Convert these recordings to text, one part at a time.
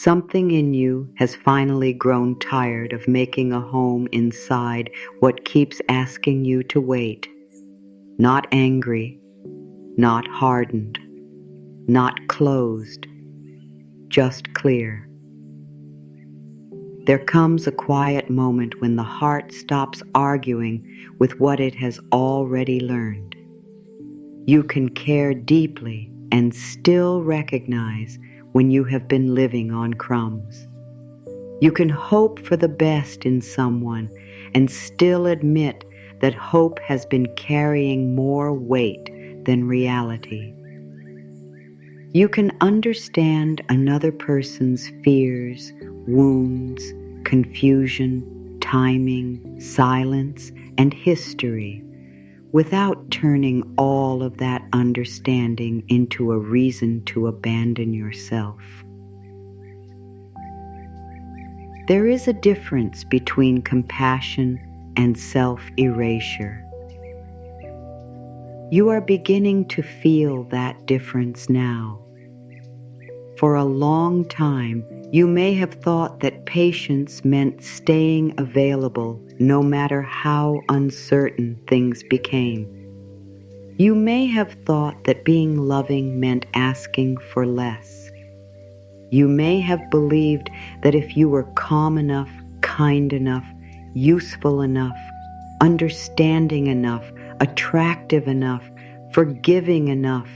Something in you has finally grown tired of making a home inside what keeps asking you to wait. Not angry, not hardened, not closed, just clear. There comes a quiet moment when the heart stops arguing with what it has already learned. You can care deeply and still recognize when you have been living on crumbs. You can hope for the best in someone and still admit that hope has been carrying more weight than reality. You can understand another person's fears, wounds, confusion, timing, silence, and history without turning all of that understanding into a reason to abandon yourself. There is a difference between compassion and self-erasure. You are beginning to feel that difference now. For a long time, you may have thought that patience meant staying available no matter how uncertain things became. You may have thought that being loving meant asking for less. You may have believed that if you were calm enough, kind enough, useful enough, understanding enough, attractive enough, forgiving enough,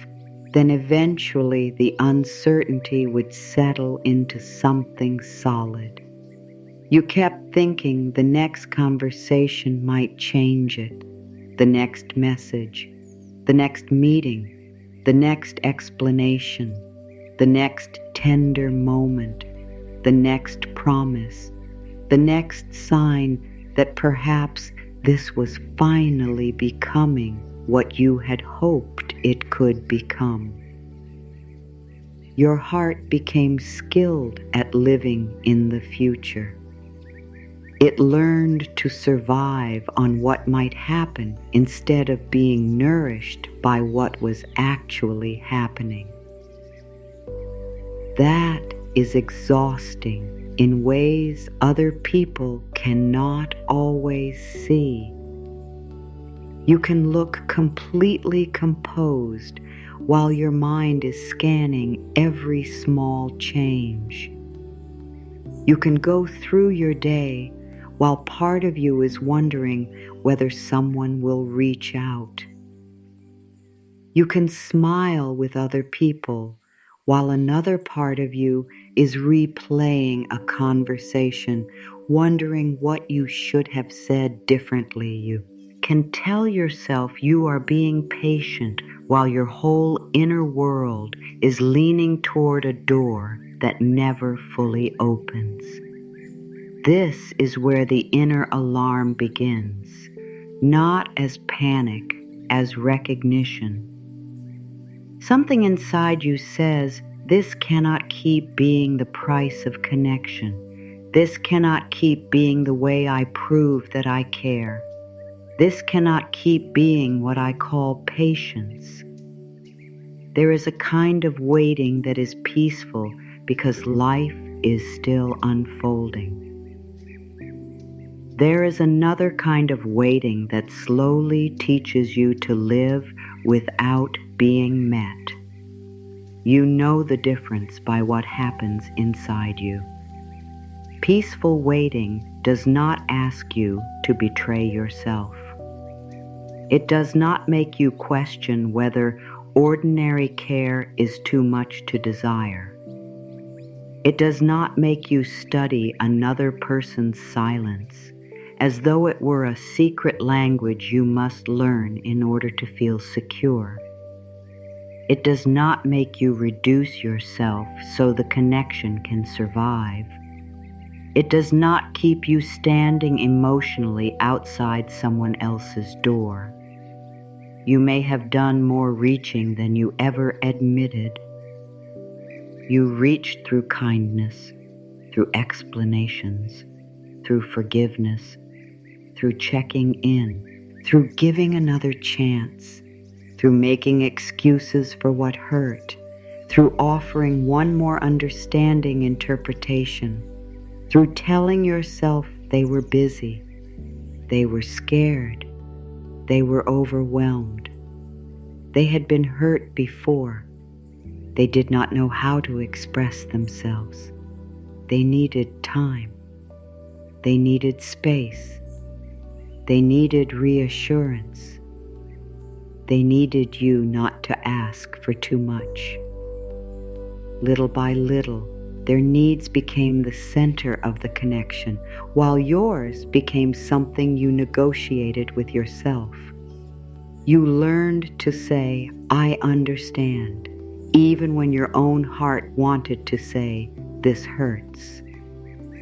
then eventually the uncertainty would settle into something solid. You kept thinking the next conversation might change it, the next message, the next meeting, the next explanation, the next tender moment, the next promise, the next sign that perhaps this was finally becoming what you had hoped it could become. Your heart became skilled at living in the future. It learned to survive on what might happen instead of being nourished by what was actually happening. That is exhausting in ways other people cannot always see. You can look completely composed while your mind is scanning every small change. You can go through your day while part of you is wondering whether someone will reach out. You can smile with other people while another part of you is replaying a conversation, wondering what you should have said differently. You can tell yourself you are being patient while your whole inner world is leaning toward a door that never fully opens. This is where the inner alarm begins, not as panic, as recognition. Something inside you says, this cannot keep being the price of connection. This cannot keep being the way I prove that I care. This cannot keep being what I call patience. There is a kind of waiting that is peaceful because life is still unfolding. There is another kind of waiting that slowly teaches you to live without being met. You know the difference by what happens inside you. Peaceful waiting does not ask you to betray yourself. It does not make you question whether ordinary care is too much to desire. It does not make you study another person's silence as though it were a secret language you must learn in order to feel secure. It does not make you reduce yourself so the connection can survive. It does not keep you standing emotionally outside someone else's door. You may have done more reaching than you ever admitted. You reached through kindness, through explanations, through forgiveness, through checking in, through giving another chance, through making excuses for what hurt, through offering one more understanding interpretation, through telling yourself they were busy, they were scared, they were overwhelmed, they had been hurt before, they did not know how to express themselves, they needed time, they needed space, they needed reassurance, they needed you not to ask for too much. Little by little, their needs became the center of the connection, while yours became something you negotiated with yourself. You learned to say, "I understand," even when your own heart wanted to say, "This hurts."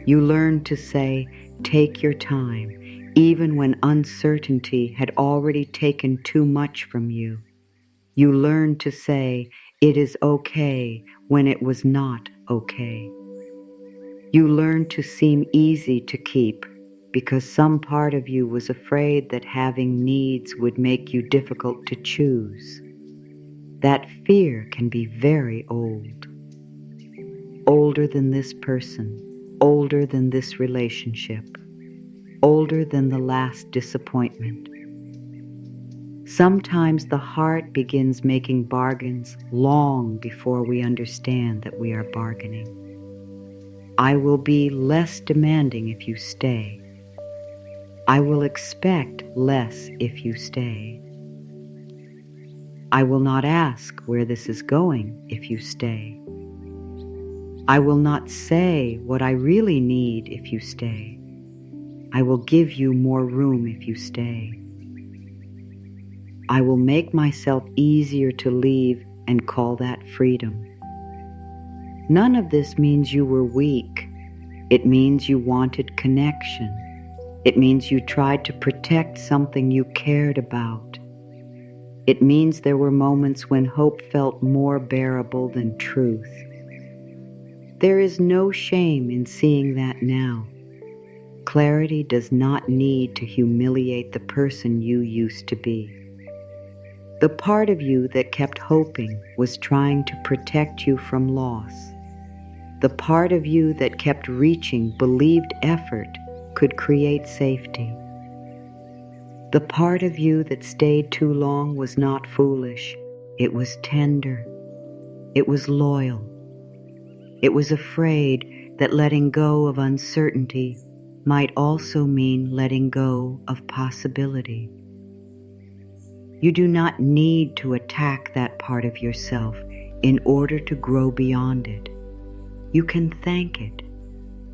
You learned to say, "Take your time," even when uncertainty had already taken too much from you. You learned to say, "It is okay," when it was not okay. You learned to seem easy to keep because some part of you was afraid that having needs would make you difficult to choose. That fear can be very old. Older than this person, older than this relationship, older than the last disappointment. Sometimes the heart begins making bargains long before we understand that we are bargaining. I will be less demanding if you stay. I will expect less if you stay. I will not ask where this is going if you stay. I will not say what I really need if you stay. I will give you more room if you stay. I will make myself easier to leave and call that freedom. None of this means you were weak. It means you wanted connection. It means you tried to protect something you cared about. It means there were moments when hope felt more bearable than truth. There is no shame in seeing that now. Clarity does not need to humiliate the person you used to be. The part of you that kept hoping was trying to protect you from loss. The part of you that kept reaching believed effort could create safety. The part of you that stayed too long was not foolish. It was tender. It was loyal. It was afraid that letting go of uncertainty might also mean letting go of possibility. You do not need to attack that part of yourself in order to grow beyond it. You can thank it.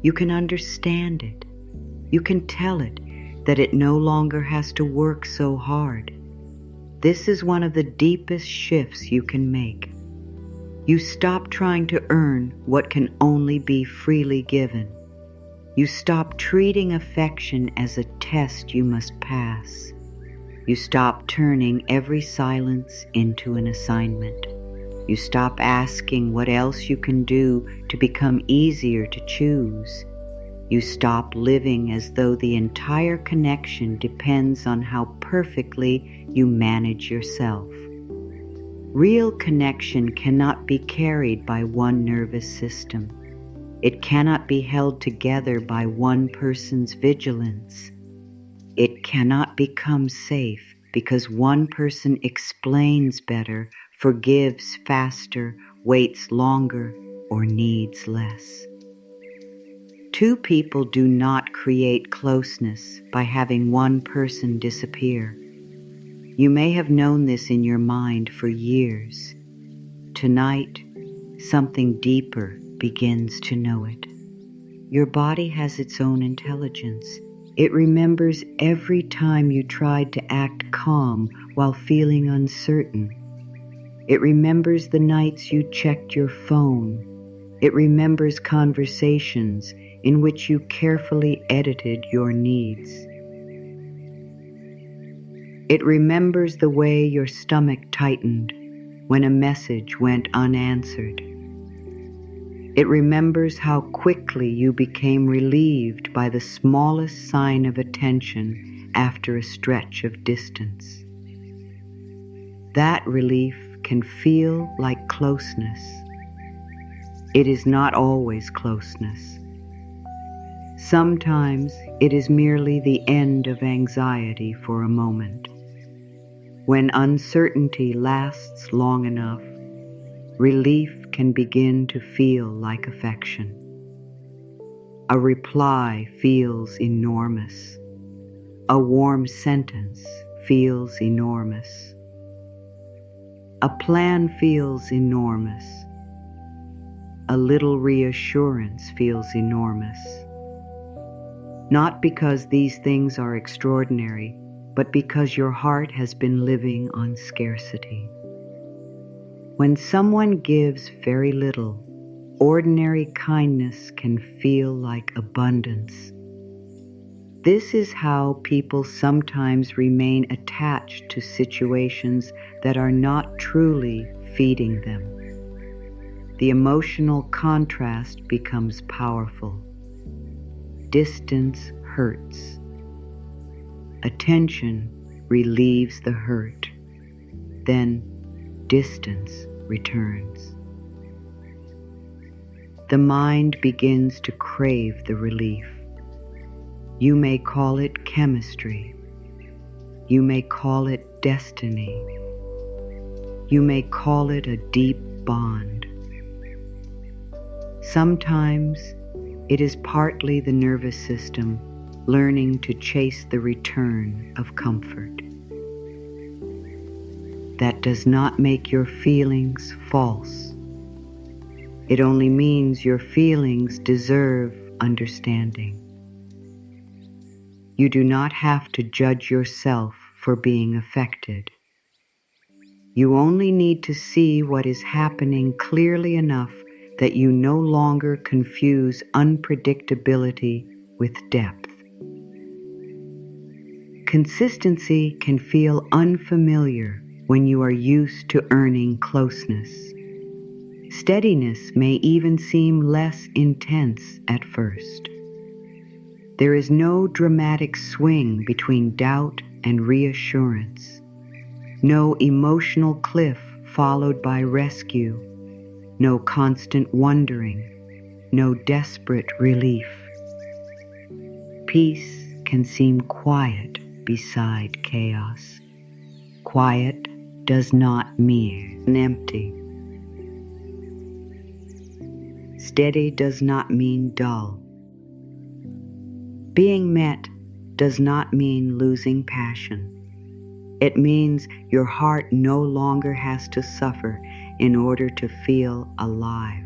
You can understand it. You can tell it that it no longer has to work so hard. This is one of the deepest shifts you can make. You stop trying to earn what can only be freely given. You stop treating affection as a test you must pass. You stop turning every silence into an assignment. You stop asking what else you can do to become easier to choose. You stop living as though the entire connection depends on how perfectly you manage yourself. Real connection cannot be carried by one nervous system. It cannot be held together by one person's vigilance. It cannot become safe because one person explains better, forgives faster, waits longer, or needs less. Two people do not create closeness by having one person disappear. You may have known this in your mind for years. Tonight, something deeper begins to know it. Your body has its own intelligence. It remembers every time you tried to act calm while feeling uncertain. It remembers the nights you checked your phone. It remembers conversations in which you carefully edited your needs. It remembers the way your stomach tightened when a message went unanswered. It remembers how quickly you became relieved by the smallest sign of attention after a stretch of distance. That relief can feel like closeness. It is not always closeness. Sometimes it is merely the end of anxiety for a moment. When uncertainty lasts long enough, relief can begin to feel like affection. A reply feels enormous. A warm sentence feels enormous. A plan feels enormous. A little reassurance feels enormous. Not because these things are extraordinary, but because your heart has been living on scarcity. When someone gives very little, ordinary kindness can feel like abundance. This is how people sometimes remain attached to situations that are not truly feeding them. The emotional contrast becomes powerful. Distance hurts. Attention relieves the hurt. Then distance returns. The mind begins to crave the relief. You may call it chemistry. You may call it destiny. You may call it a deep bond. Sometimes it is partly the nervous system learning to chase the return of comfort. That does not make your feelings false. It only means your feelings deserve understanding. You do not have to judge yourself for being affected. You only need to see what is happening clearly enough that you no longer confuse unpredictability with depth. Consistency can feel unfamiliar when you are used to earning closeness. Steadiness may even seem less intense at first. There is no dramatic swing between doubt and reassurance, no emotional cliff followed by rescue, no constant wondering, no desperate relief. Peace can seem quiet beside chaos. Quiet does not mean empty. Steady does not mean dull. Being met does not mean losing passion. It means your heart no longer has to suffer in order to feel alive.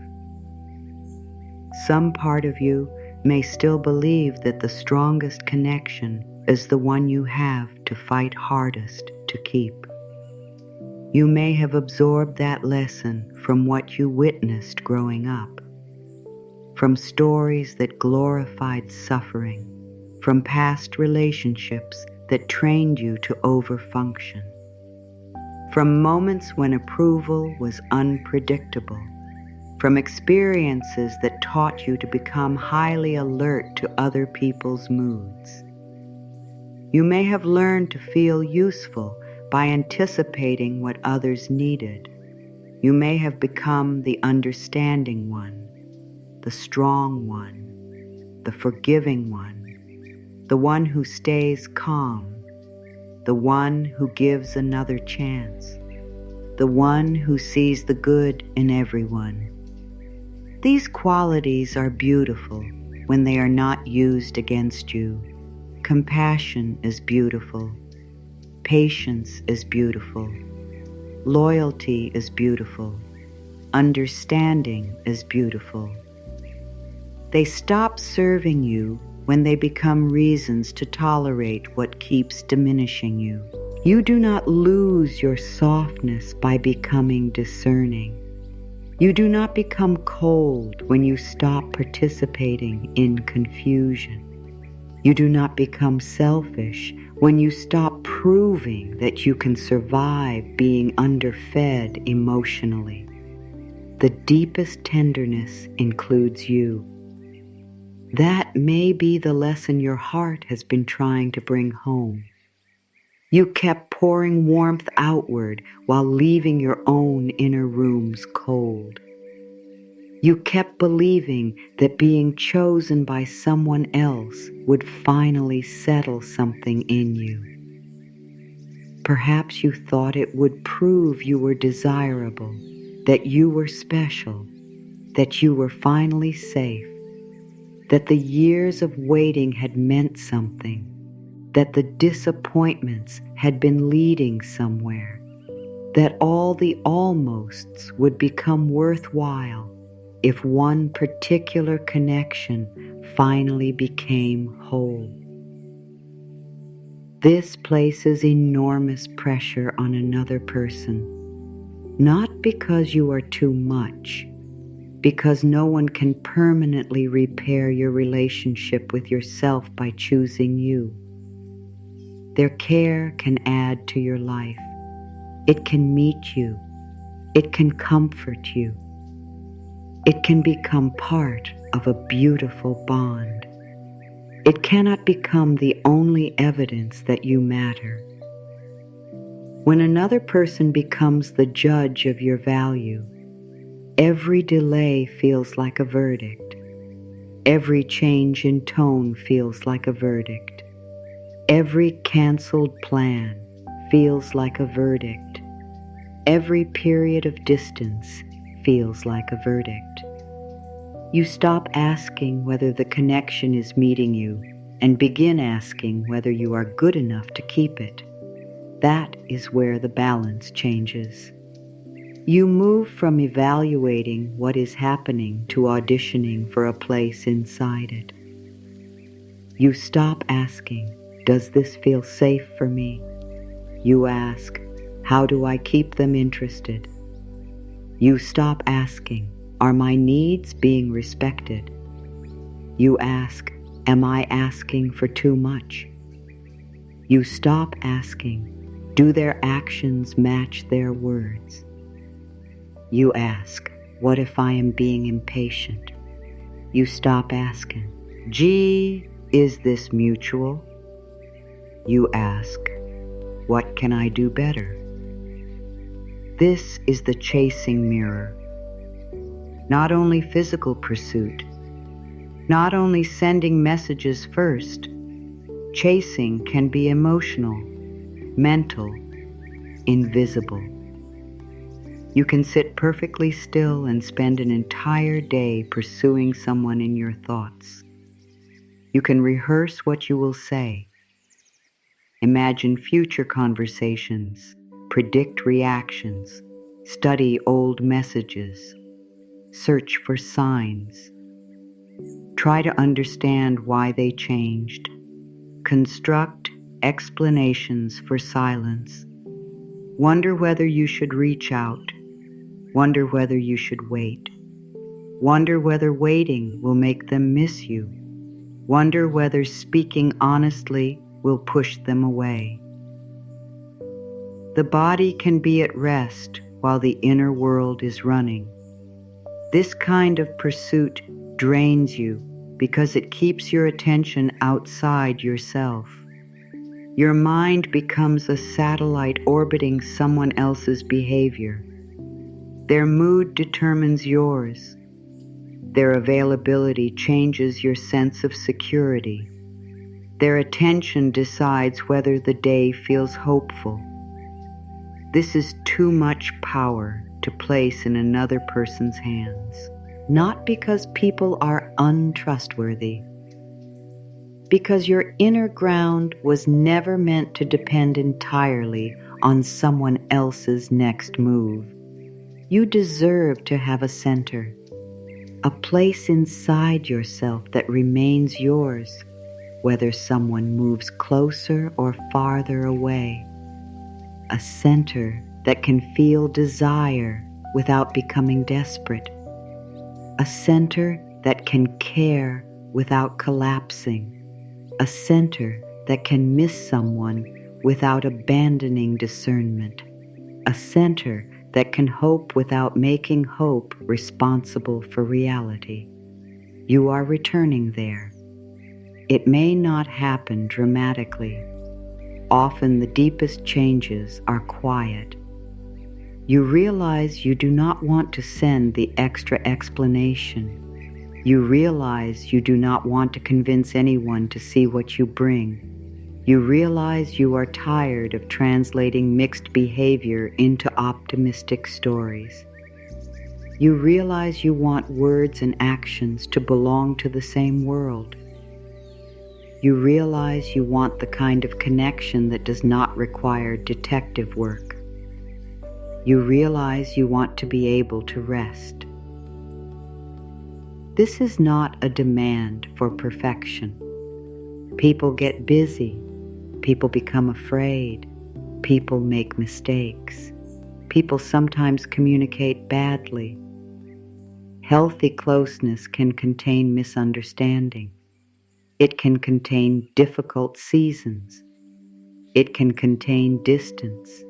Some part of you may still believe that the strongest connection is the one you have to fight hardest to keep. You may have absorbed that lesson from what you witnessed growing up, from stories that glorified suffering, from past relationships that trained you to overfunction, from moments when approval was unpredictable, from experiences that taught you to become highly alert to other people's moods. You may have learned to feel useful by anticipating what others needed. You may have become the understanding one, the strong one, the forgiving one, the one who stays calm, the one who gives another chance, the one who sees the good in everyone. These qualities are beautiful when they are not used against you. Compassion is beautiful. Patience is beautiful. Loyalty is beautiful. Understanding is beautiful. They stop serving you when they become reasons to tolerate what keeps diminishing you. You do not lose your softness by becoming discerning. You do not become cold when you stop participating in confusion. You do not become selfish when you stop proving that you can survive being underfed emotionally. The deepest tenderness includes you. That may be the lesson your heart has been trying to bring home. You kept pouring warmth outward while leaving your own inner rooms cold. You kept believing that being chosen by someone else would finally settle something in you. Perhaps you thought it would prove you were desirable, that you were special, that you were finally safe, that the years of waiting had meant something, that the disappointments had been leading somewhere, that all the almosts would become worthwhile if one particular connection finally became whole. This places enormous pressure on another person, not because you are too much, because no one can permanently repair your relationship with yourself by choosing you. Their care can add to your life. It can meet you. It can comfort you. It can become part of a beautiful bond. It cannot become the only evidence that you matter. When another person becomes the judge of your value, every delay feels like a verdict. Every change in tone feels like a verdict. Every canceled plan feels like a verdict. Every period of distance feels like a verdict. You stop asking whether the connection is meeting you and begin asking whether you are good enough to keep it. That is where the balance changes. You move from evaluating what is happening to auditioning for a place inside it. You stop asking, "Does this feel safe for me?" You ask, "How do I keep them interested?" You stop asking, "Are my needs being respected?" You ask, "Am I asking for too much?" You stop asking, "Do their actions match their words?" You ask, "What if I am being impatient?" You stop asking, "Gee, is this mutual?" You ask, "What can I do better?" This is the chasing mirror. Not only physical pursuit, not only sending messages first, chasing can be emotional, mental, invisible. You can sit perfectly still and spend an entire day pursuing someone in your thoughts. You can rehearse what you will say, imagine future conversations, predict reactions, study old messages, search for signs. Try to understand why they changed. Construct explanations for silence. Wonder whether you should reach out. Wonder whether you should wait. Wonder whether waiting will make them miss you. Wonder whether speaking honestly will push them away. The body can be at rest while the inner world is running. This kind of pursuit drains you because it keeps your attention outside yourself. Your mind becomes a satellite orbiting someone else's behavior. Their mood determines yours. Their availability changes your sense of security. Their attention decides whether the day feels hopeful. This is too much power to place in another person's hands. Not because people are untrustworthy, because your inner ground was never meant to depend entirely on someone else's next move. You deserve to have a center, a place inside yourself that remains yours, whether someone moves closer or farther away. A center that can feel desire without becoming desperate. A center that can care without collapsing. A center that can miss someone without abandoning discernment. A center that can hope without making hope responsible for reality. You are returning there. It may not happen dramatically. Often the deepest changes are quiet. You realize you do not want to send the extra explanation. You realize you do not want to convince anyone to see what you bring. You realize you are tired of translating mixed behavior into optimistic stories. You realize you want words and actions to belong to the same world. You realize you want the kind of connection that does not require detective work. You realize you want to be able to rest. This is not a demand for perfection. People get busy. People become afraid. People make mistakes. People sometimes communicate badly. Healthy closeness can contain misunderstanding. It can contain difficult seasons. It can contain distance.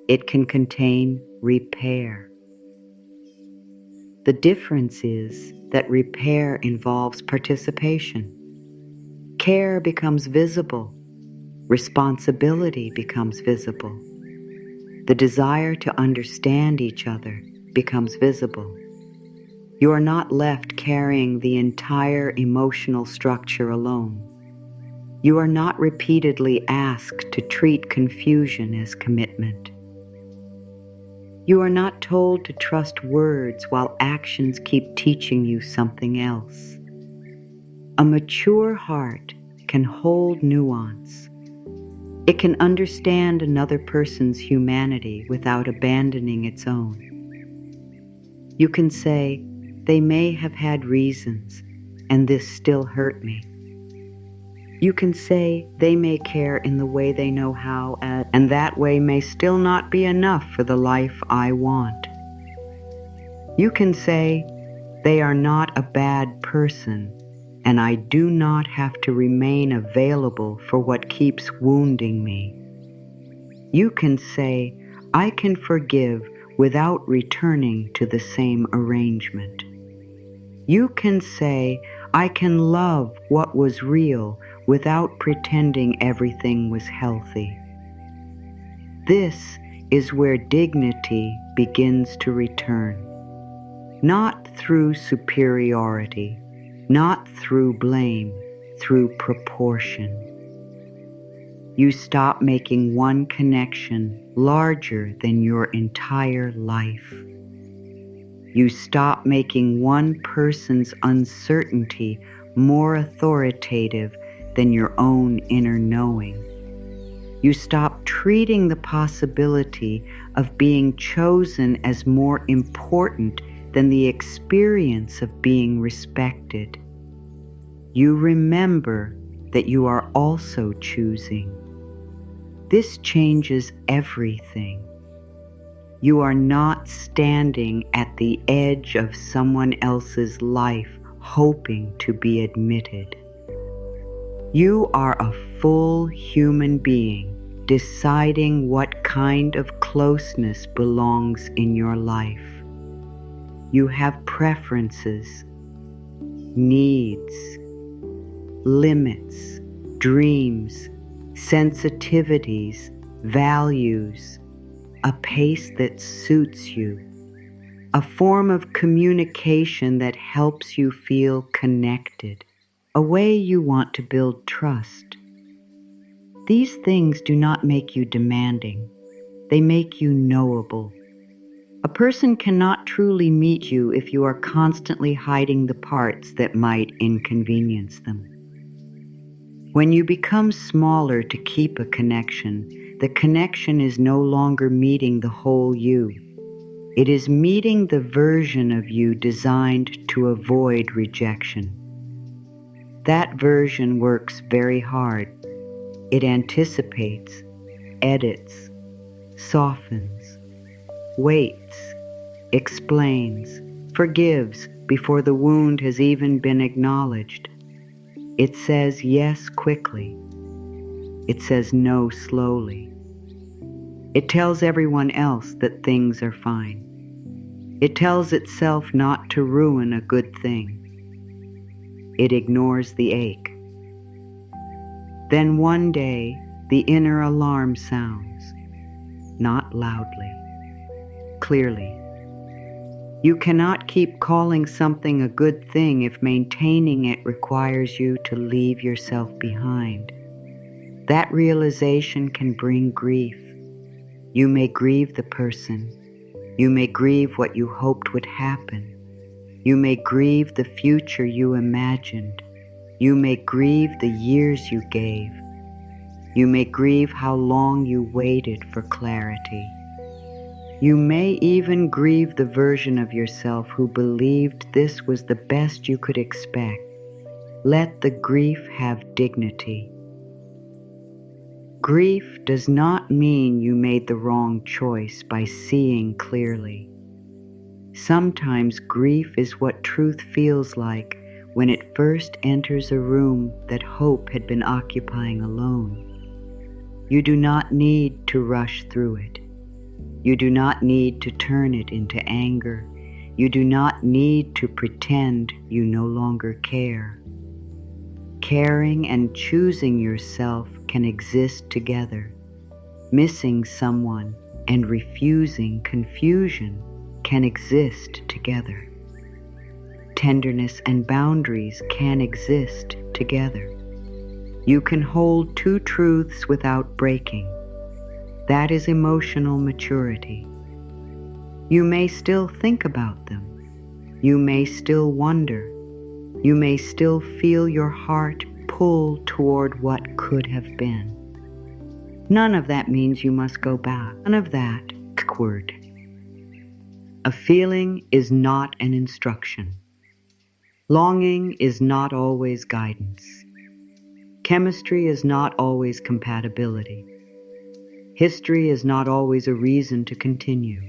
It can contain repair. The difference is that repair involves participation. Care becomes visible. Responsibility becomes visible. The desire to understand each other becomes visible. You are not left carrying the entire emotional structure alone. You are not repeatedly asked to treat confusion as commitment. You are not told to trust words while actions keep teaching you something else. A mature heart can hold nuance. It can understand another person's humanity without abandoning its own. You can say, they may have had reasons, and this still hurt me. You can say, they may care in the way they know how, and that way may still not be enough for the life I want. You can say, they are not a bad person, and I do not have to remain available for what keeps wounding me. You can say, I can forgive without returning to the same arrangement. You can say, I can love what was real without pretending everything was healthy. This is where dignity begins to return. Not through superiority, not through blame, through proportion. You stop making one connection larger than your entire life. You stop making one person's uncertainty more authoritative than your own inner knowing. You stop treating the possibility of being chosen as more important than the experience of being respected. You remember that you are also choosing. This changes everything. You are not standing at the edge of someone else's life hoping to be admitted. You are a full human being deciding what kind of closeness belongs in your life. You have preferences, needs, limits, dreams, sensitivities, values, a pace that suits you, a form of communication that helps you feel connected, a way you want to build trust. These things do not make you demanding. They make you knowable. A person cannot truly meet you if you are constantly hiding the parts that might inconvenience them. When you become smaller to keep a connection, the connection is no longer meeting the whole you. It is meeting the version of you designed to avoid rejection. That version works very hard. It anticipates, edits, softens, waits, explains, forgives before the wound has even been acknowledged. It says yes quickly. It says no slowly. It tells everyone else that things are fine. It tells itself not to ruin a good thing. It ignores the ache. Then one day, the inner alarm sounds, not loudly, clearly. You cannot keep calling something a good thing if maintaining it requires you to leave yourself behind. That realization can bring grief. You may grieve the person. You may grieve what you hoped would happen. You may grieve the future you imagined. You may grieve the years you gave. You may grieve how long you waited for clarity. You may even grieve the version of yourself who believed this was the best you could expect. Let the grief have dignity. Grief does not mean you made the wrong choice by seeing clearly. Sometimes grief is what truth feels like when it first enters a room that hope had been occupying alone. You do not need to rush through it. You do not need to turn it into anger. You do not need to pretend you no longer care. Caring and choosing yourself can exist together. Missing someone and refusing confusion can exist together. Tenderness and boundaries can exist together. You can hold two truths without breaking. That is emotional maturity. You may still think about them. You may still wonder. You may still feel your heart pull toward what could have been. None of that means you must go back. None of that backward. A feeling is not an instruction. Longing is not always guidance. Chemistry is not always compatibility. History is not always a reason to continue.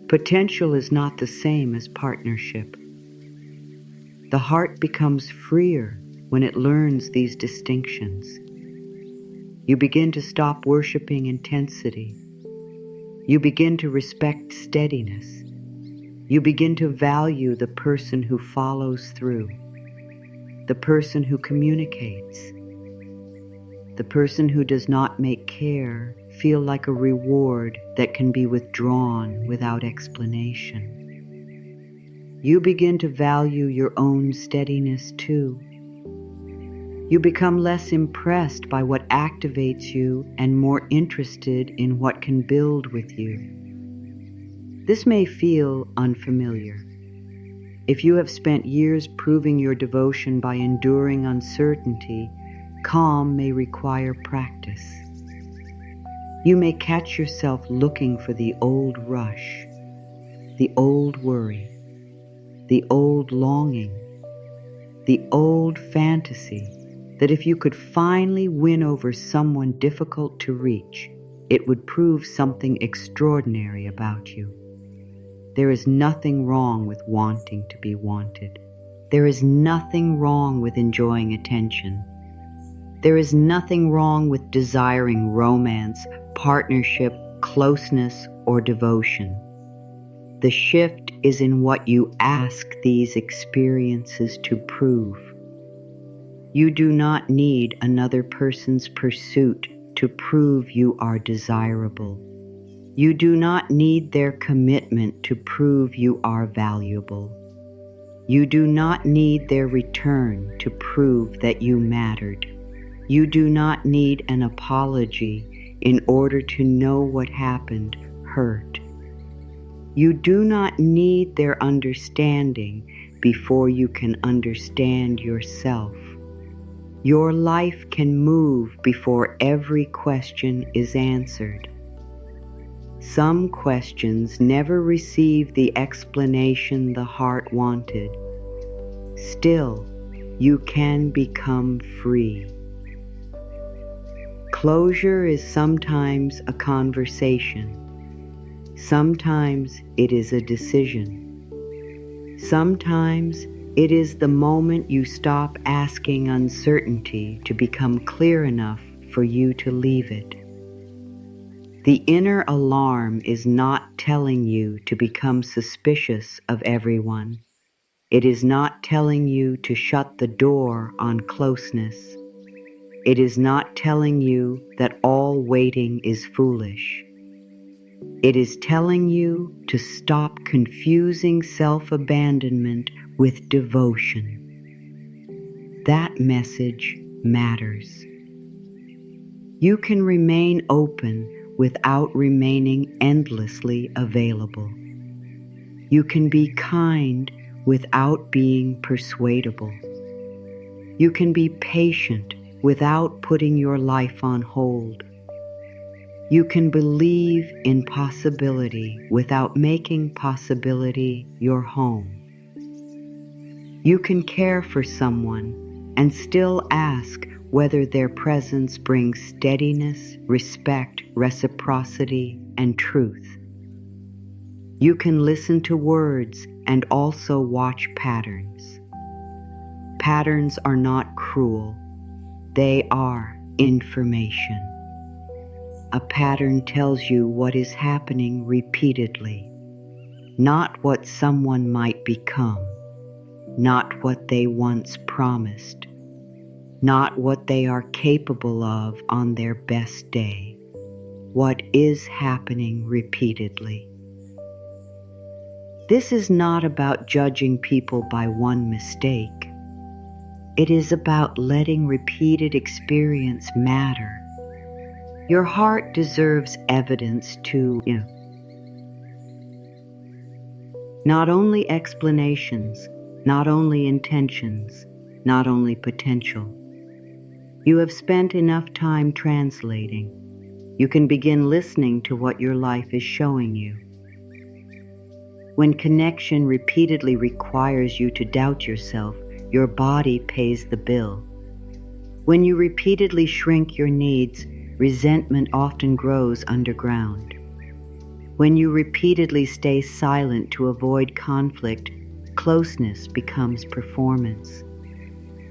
Potential is not the same as partnership. The heart becomes freer when it learns these distinctions. You begin to stop worshiping intensity. You begin to respect steadiness. You begin to value the person who follows through, the person who communicates, the person who does not make care feel like a reward that can be withdrawn without explanation. You begin to value your own steadiness too. You become less impressed by what activates you and more interested in what can build with you. This may feel unfamiliar. If you have spent years proving your devotion by enduring uncertainty, calm may require practice. You may catch yourself looking for the old rush, the old worry, the old longing, the old fantasy that if you could finally win over someone difficult to reach, it would prove something extraordinary about you. There is nothing wrong with wanting to be wanted. There is nothing wrong with enjoying attention. There is nothing wrong with desiring romance, partnership, closeness, or devotion. The shift is in what you ask these experiences to prove. You do not need another person's pursuit to prove you are desirable. You do not need their commitment to prove you are valuable. You do not need their return to prove that you mattered. You do not need an apology in order to know what happened hurt. You do not need their understanding before you can understand yourself. Your life can move before every question is answered. Some questions never receive the explanation the heart wanted. Still, you can become free. Closure is sometimes a conversation. Sometimes it is a decision. Sometimes it is the moment you stop asking uncertainty to become clear enough for you to leave it. The inner alarm is not telling you to become suspicious of everyone. It is not telling you to shut the door on closeness. It is not telling you that all waiting is foolish. It is telling you to stop confusing self-abandonment with devotion. That message matters. You can remain open without remaining endlessly available. You can be kind without being persuadable. You can be patient without putting your life on hold. You can believe in possibility without making possibility your home. You can care for someone and still ask whether their presence brings steadiness, respect, reciprocity, and truth. You can listen to words and also watch patterns. Patterns are not cruel. They are information. A pattern tells you what is happening repeatedly, not what someone might become, not what they once promised, not what they are capable of on their best day, what is happening repeatedly. This is not about judging people by one mistake. It is about letting repeated experience matter. Your heart deserves evidence to, not only explanations, not only intentions, not only potential. You have spent enough time translating. You can begin listening to what your life is showing you. When connection repeatedly requires you to doubt yourself, your body pays the bill. When you repeatedly shrink your needs, resentment often grows underground. When you repeatedly stay silent to avoid conflict, closeness becomes performance.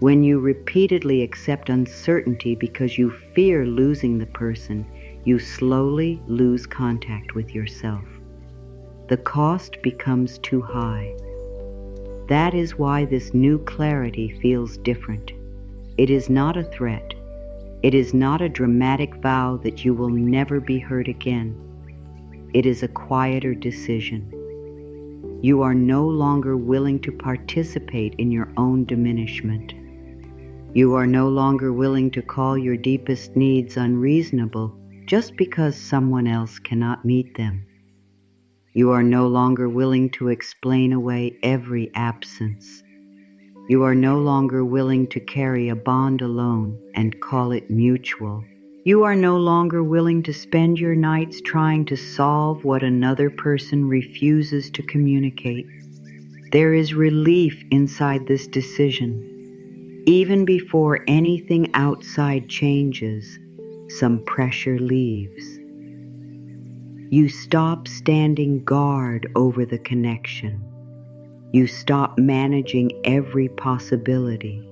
When you repeatedly accept uncertainty because you fear losing the person, you slowly lose contact with yourself. The cost becomes too high. That is why this new clarity feels different. It is not a threat. It is not a dramatic vow that you will never be hurt again. It is a quieter decision. You are no longer willing to participate in your own diminishment. You are no longer willing to call your deepest needs unreasonable just because someone else cannot meet them. You are no longer willing to explain away every absence. You are no longer willing to carry a bond alone and call it mutual. You are no longer willing to spend your nights trying to solve what another person refuses to communicate. There is relief inside this decision. Even before anything outside changes, some pressure leaves. You stop standing guard over the connection. You stop managing every possibility.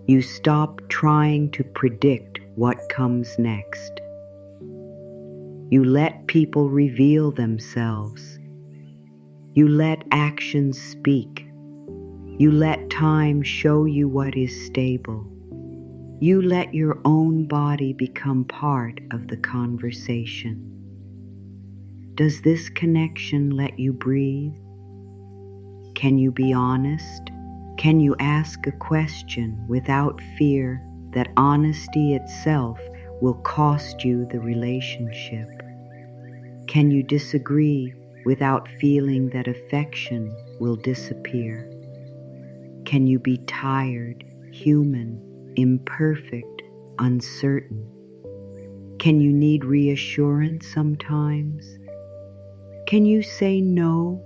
You stop trying to predict what comes next. You let people reveal themselves. You let actions speak. You let time show you what is stable. You let your own body become part of the conversation. Does this connection let you breathe? Can you be honest? Can you ask a question without fear that honesty itself will cost you the relationship? Can you disagree without feeling that affection will disappear? Can you be tired, human, imperfect, uncertain? Can you need reassurance sometimes? Can you say no?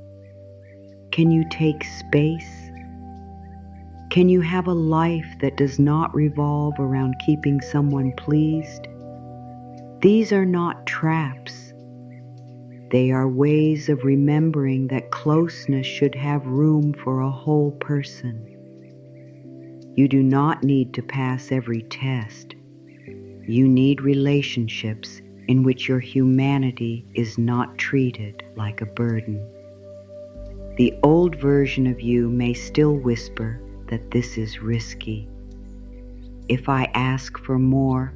Can you take space? Can you have a life that does not revolve around keeping someone pleased? These are not traps. They are ways of remembering that closeness should have room for a whole person. You do not need to pass every test. You need relationships in which your humanity is not treated like a burden. The old version of you may still whisper that this is risky. If I ask for more,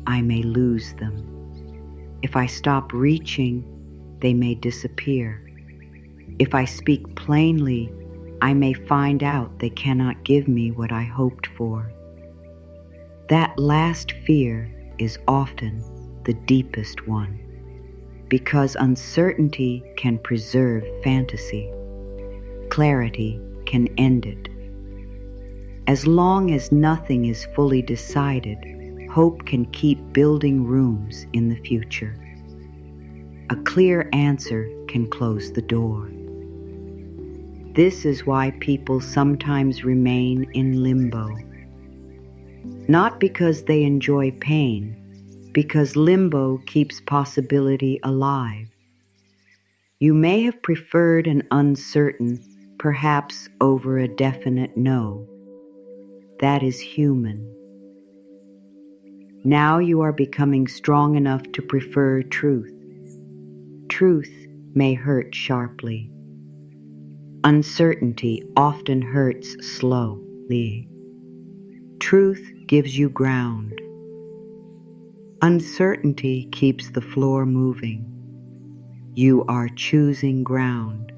I may lose them. If I stop reaching, they may disappear. If I speak plainly, I may find out they cannot give me what I hoped for. That last fear is often the deepest one, because uncertainty can preserve fantasy. Clarity can end it. As long as nothing is fully decided, hope can keep building rooms in the future. A clear answer can close the door. This is why people sometimes remain in limbo. Not because they enjoy pain, because limbo keeps possibility alive. You may have preferred an uncertain, perhaps over a definite no. That is human. Now you are becoming strong enough to prefer truth. Truth may hurt sharply. Uncertainty often hurts slowly. Truth gives you ground. Uncertainty keeps the floor moving. You are choosing ground,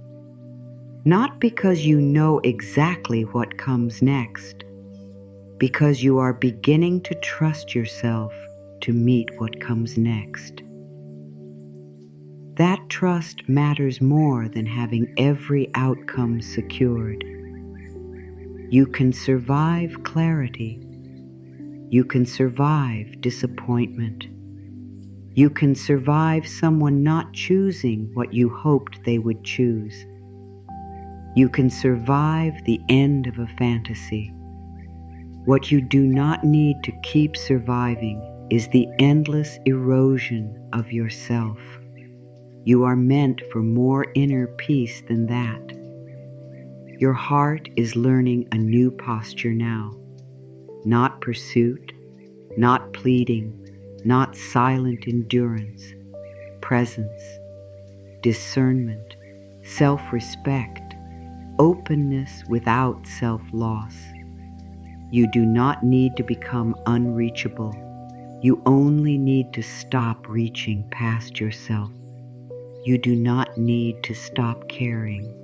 not because you know exactly what comes next, because you are beginning to trust yourself to meet what comes next. That trust matters more than having every outcome secured. You can survive clarity. You can survive disappointment. You can survive someone not choosing what you hoped they would choose. You can survive the end of a fantasy. What you do not need to keep surviving is the endless erosion of yourself. You are meant for more inner peace than that. Your heart is learning a new posture now. Not pursuit, not pleading, not silent endurance. Presence, discernment, self-respect, openness without self-loss. You do not need to become unreachable. You only need to stop reaching past yourself. You do not need to stop caring.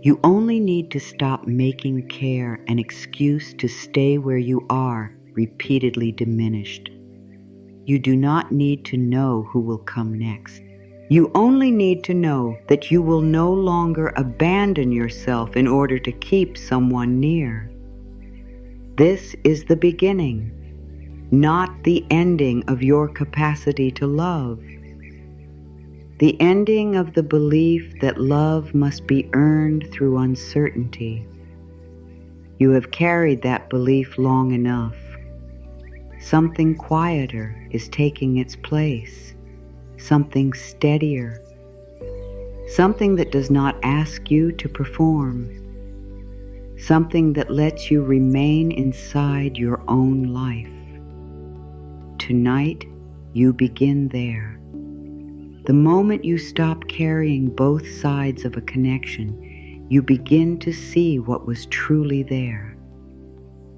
You only need to stop making care an excuse to stay where you are, repeatedly diminished. You do not need to know who will come next. You only need to know that you will no longer abandon yourself in order to keep someone near. This is the beginning, not the ending of your capacity to love. The ending of the belief that love must be earned through uncertainty. You have carried that belief long enough. Something quieter is taking its place, something steadier, something that does not ask you to perform, something that lets you remain inside your own life. Tonight, you begin there. The moment you stop carrying both sides of a connection, you begin to see what was truly there.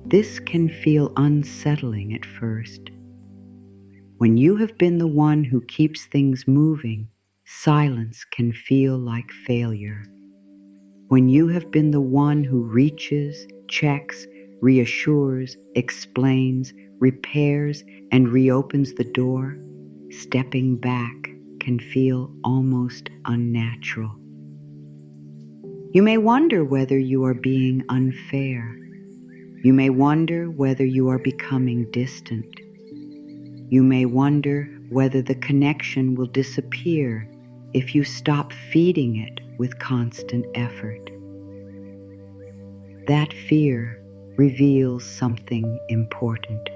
This can feel unsettling at first. When you have been the one who keeps things moving, silence can feel like failure. When you have been the one who reaches, checks, reassures, explains, repairs, and reopens the door, stepping back can feel almost unnatural. You may wonder whether you are being unfair. You may wonder whether you are becoming distant. You may wonder whether the connection will disappear if you stop feeding it with constant effort. That fear reveals something important.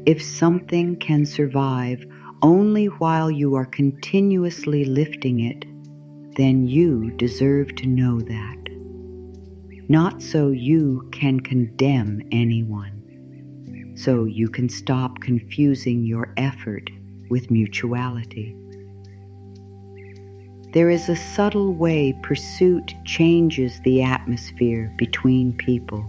If something can survive only while you are continuously lifting it, then you deserve to know that. Not so you can condemn anyone, so you can stop confusing your effort with mutuality. There is a subtle way pursuit changes the atmosphere between people.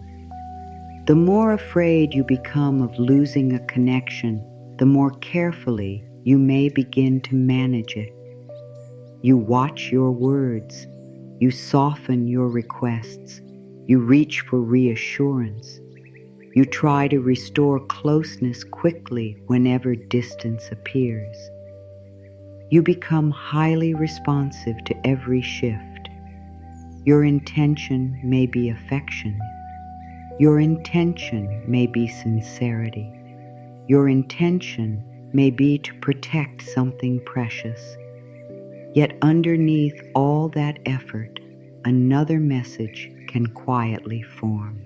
The more afraid you become of losing a connection, the more carefully you may begin to manage it. You watch your words. You soften your requests. You reach for reassurance. You try to restore closeness quickly whenever distance appears. You become highly responsive to every shift. Your intention may be affection. Your intention may be sincerity. Your intention may be to protect something precious. Yet underneath all that effort, another message can quietly form.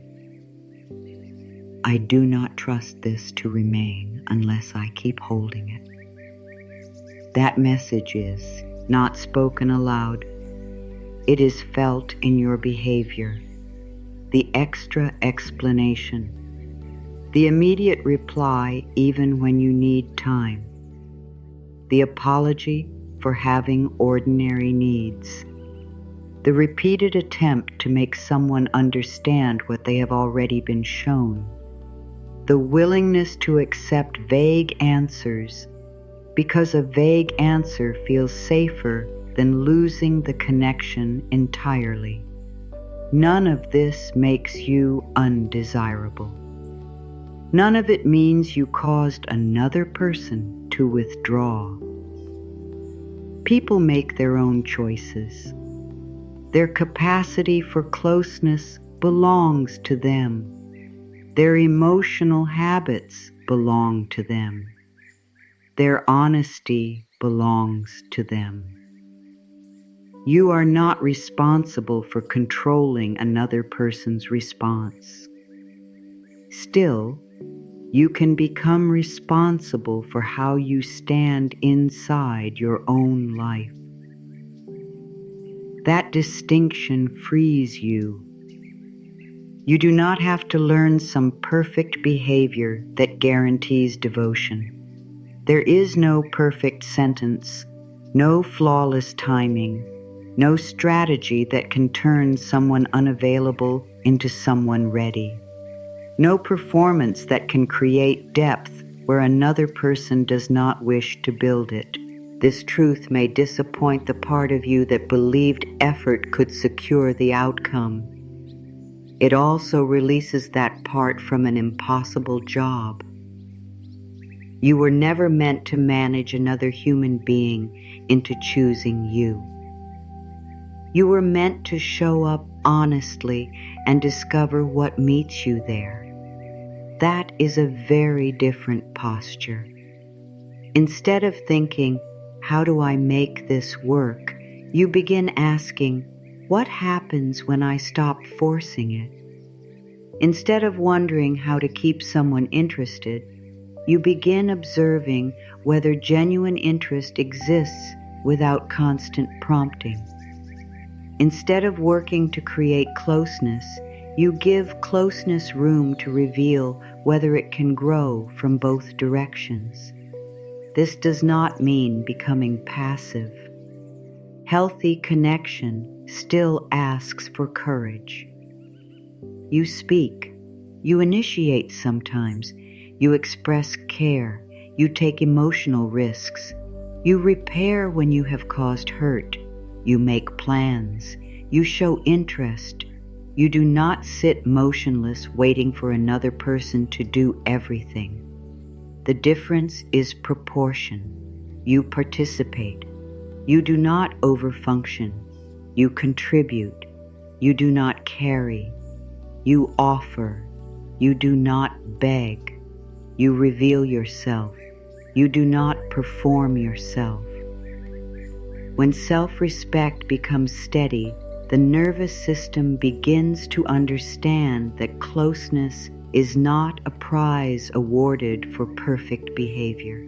I do not trust this to remain unless I keep holding it. That message is not spoken aloud. It is felt in your behavior, the extra explanation, the immediate reply even when you need time, the apology for having ordinary needs, the repeated attempt to make someone understand what they have already been shown, the willingness to accept vague answers because a vague answer feels safer than losing the connection entirely. None of this makes you undesirable. None of it means you caused another person to withdraw. People make their own choices. Their capacity for closeness belongs to them. Their emotional habits belong to them. Their honesty belongs to them. You are not responsible for controlling another person's response. Still, you can become responsible for how you stand inside your own life. That distinction frees you. You do not have to learn some perfect behavior that guarantees devotion. There is no perfect sentence, no flawless timing, no strategy that can turn someone unavailable into someone ready. No performance that can create depth where another person does not wish to build it. This truth may disappoint the part of you that believed effort could secure the outcome. It also releases that part from an impossible job. You were never meant to manage another human being into choosing you. You were meant to show up honestly and discover what meets you there. That is a very different posture. Instead of thinking, how do I make this work? You begin asking, what happens when I stop forcing it? Instead of wondering how to keep someone interested, you begin observing whether genuine interest exists without constant prompting. Instead of working to create closeness, you give closeness room to reveal whether it can grow from both directions. This does not mean becoming passive. Healthy connection still asks for courage. You speak. You initiate sometimes. You express care. You take emotional risks. You repair when you have caused hurt. You make plans. You show interest. You do not sit motionless waiting for another person to do everything. The difference is proportion. You participate. You do not overfunction. You contribute. You do not carry. You offer. You do not beg. You reveal yourself. You do not perform yourself. When self-respect becomes steady, the nervous system begins to understand that closeness is not a prize awarded for perfect behavior.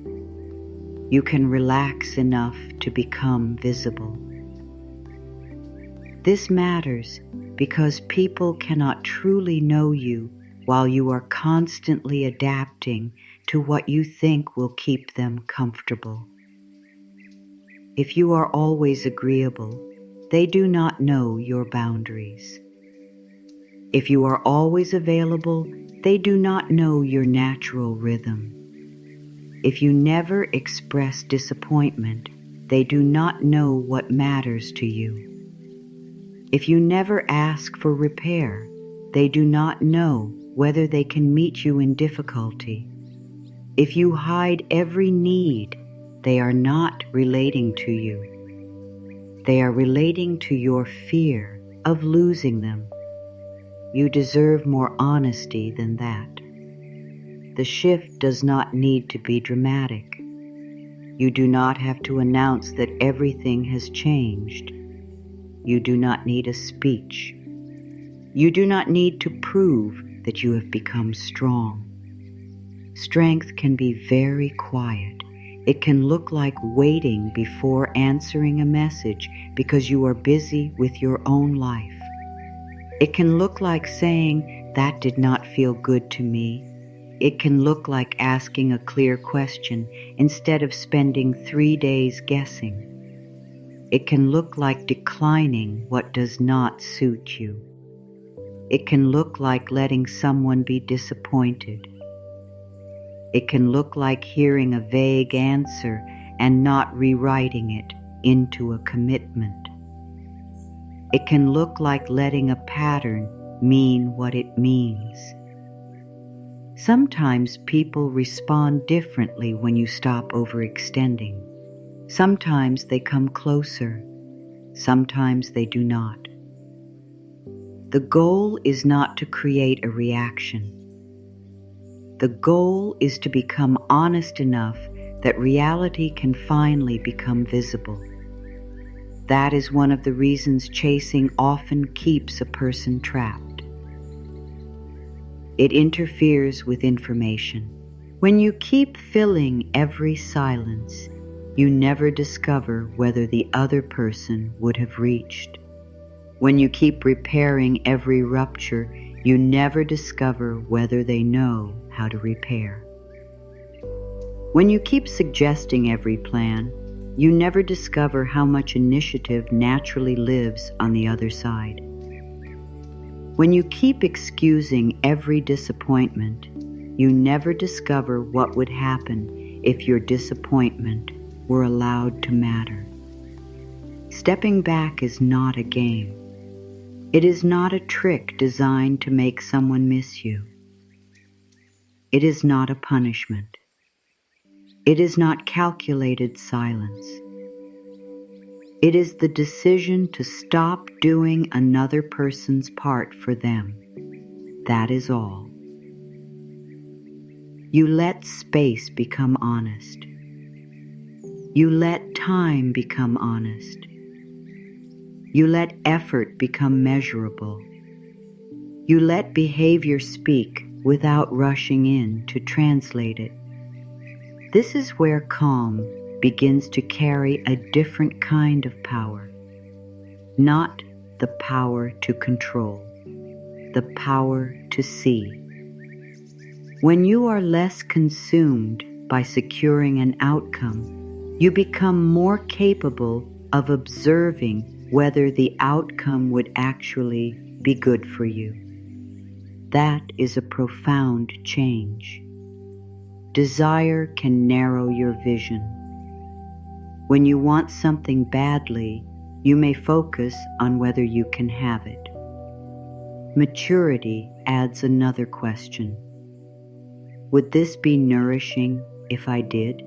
You can relax enough to become visible. This matters because people cannot truly know you while you are constantly adapting to what you think will keep them comfortable. If you are always agreeable, they do not know your boundaries. If you are always available, they do not know your natural rhythm. If you never express disappointment, they do not know what matters to you. If you never ask for repair, they do not know whether they can meet you in difficulty. If you hide every need, they are not relating to you. They are relating to your fear of losing them. You deserve more honesty than that. The shift does not need to be dramatic. You do not have to announce that everything has changed. You do not need a speech. You do not need to prove that you have become strong. Strength can be very quiet. It can look like waiting before answering a message because you are busy with your own life. It can look like saying, "That did not feel good to me." It can look like asking a clear question instead of spending 3 days guessing. It can look like declining what does not suit you. It can look like letting someone be disappointed. It can look like hearing a vague answer and not rewriting it into a commitment. It can look like letting a pattern mean what it means. Sometimes people respond differently when you stop overextending. Sometimes they come closer. Sometimes they do not. The goal is not to create a reaction. The goal is to become honest enough that reality can finally become visible. That is one of the reasons chasing often keeps a person trapped. It interferes with information. When you keep filling every silence, you never discover whether the other person would have reached. When you keep repairing every rupture, you never discover whether they know how to repair. When you keep suggesting every plan, you never discover how much initiative naturally lives on the other side. When you keep excusing every disappointment, you never discover what would happen if your disappointment were allowed to matter. Stepping back is not a game. It is not a trick designed to make someone miss you. It is not a punishment. It is not calculated silence. It is the decision to stop doing another person's part for them. That is all. You let space become honest. You let time become honest. You let effort become measurable. You let behavior speak without rushing in to translate it. This is where calm begins to carry a different kind of power. Not the power to control, the power to see. When you are less consumed by securing an outcome, you become more capable of observing whether the outcome would actually be good for you. That is a profound change. Desire can narrow your vision. When you want something badly, you may focus on whether you can have it. Maturity adds another question. Would this be nourishing if I did?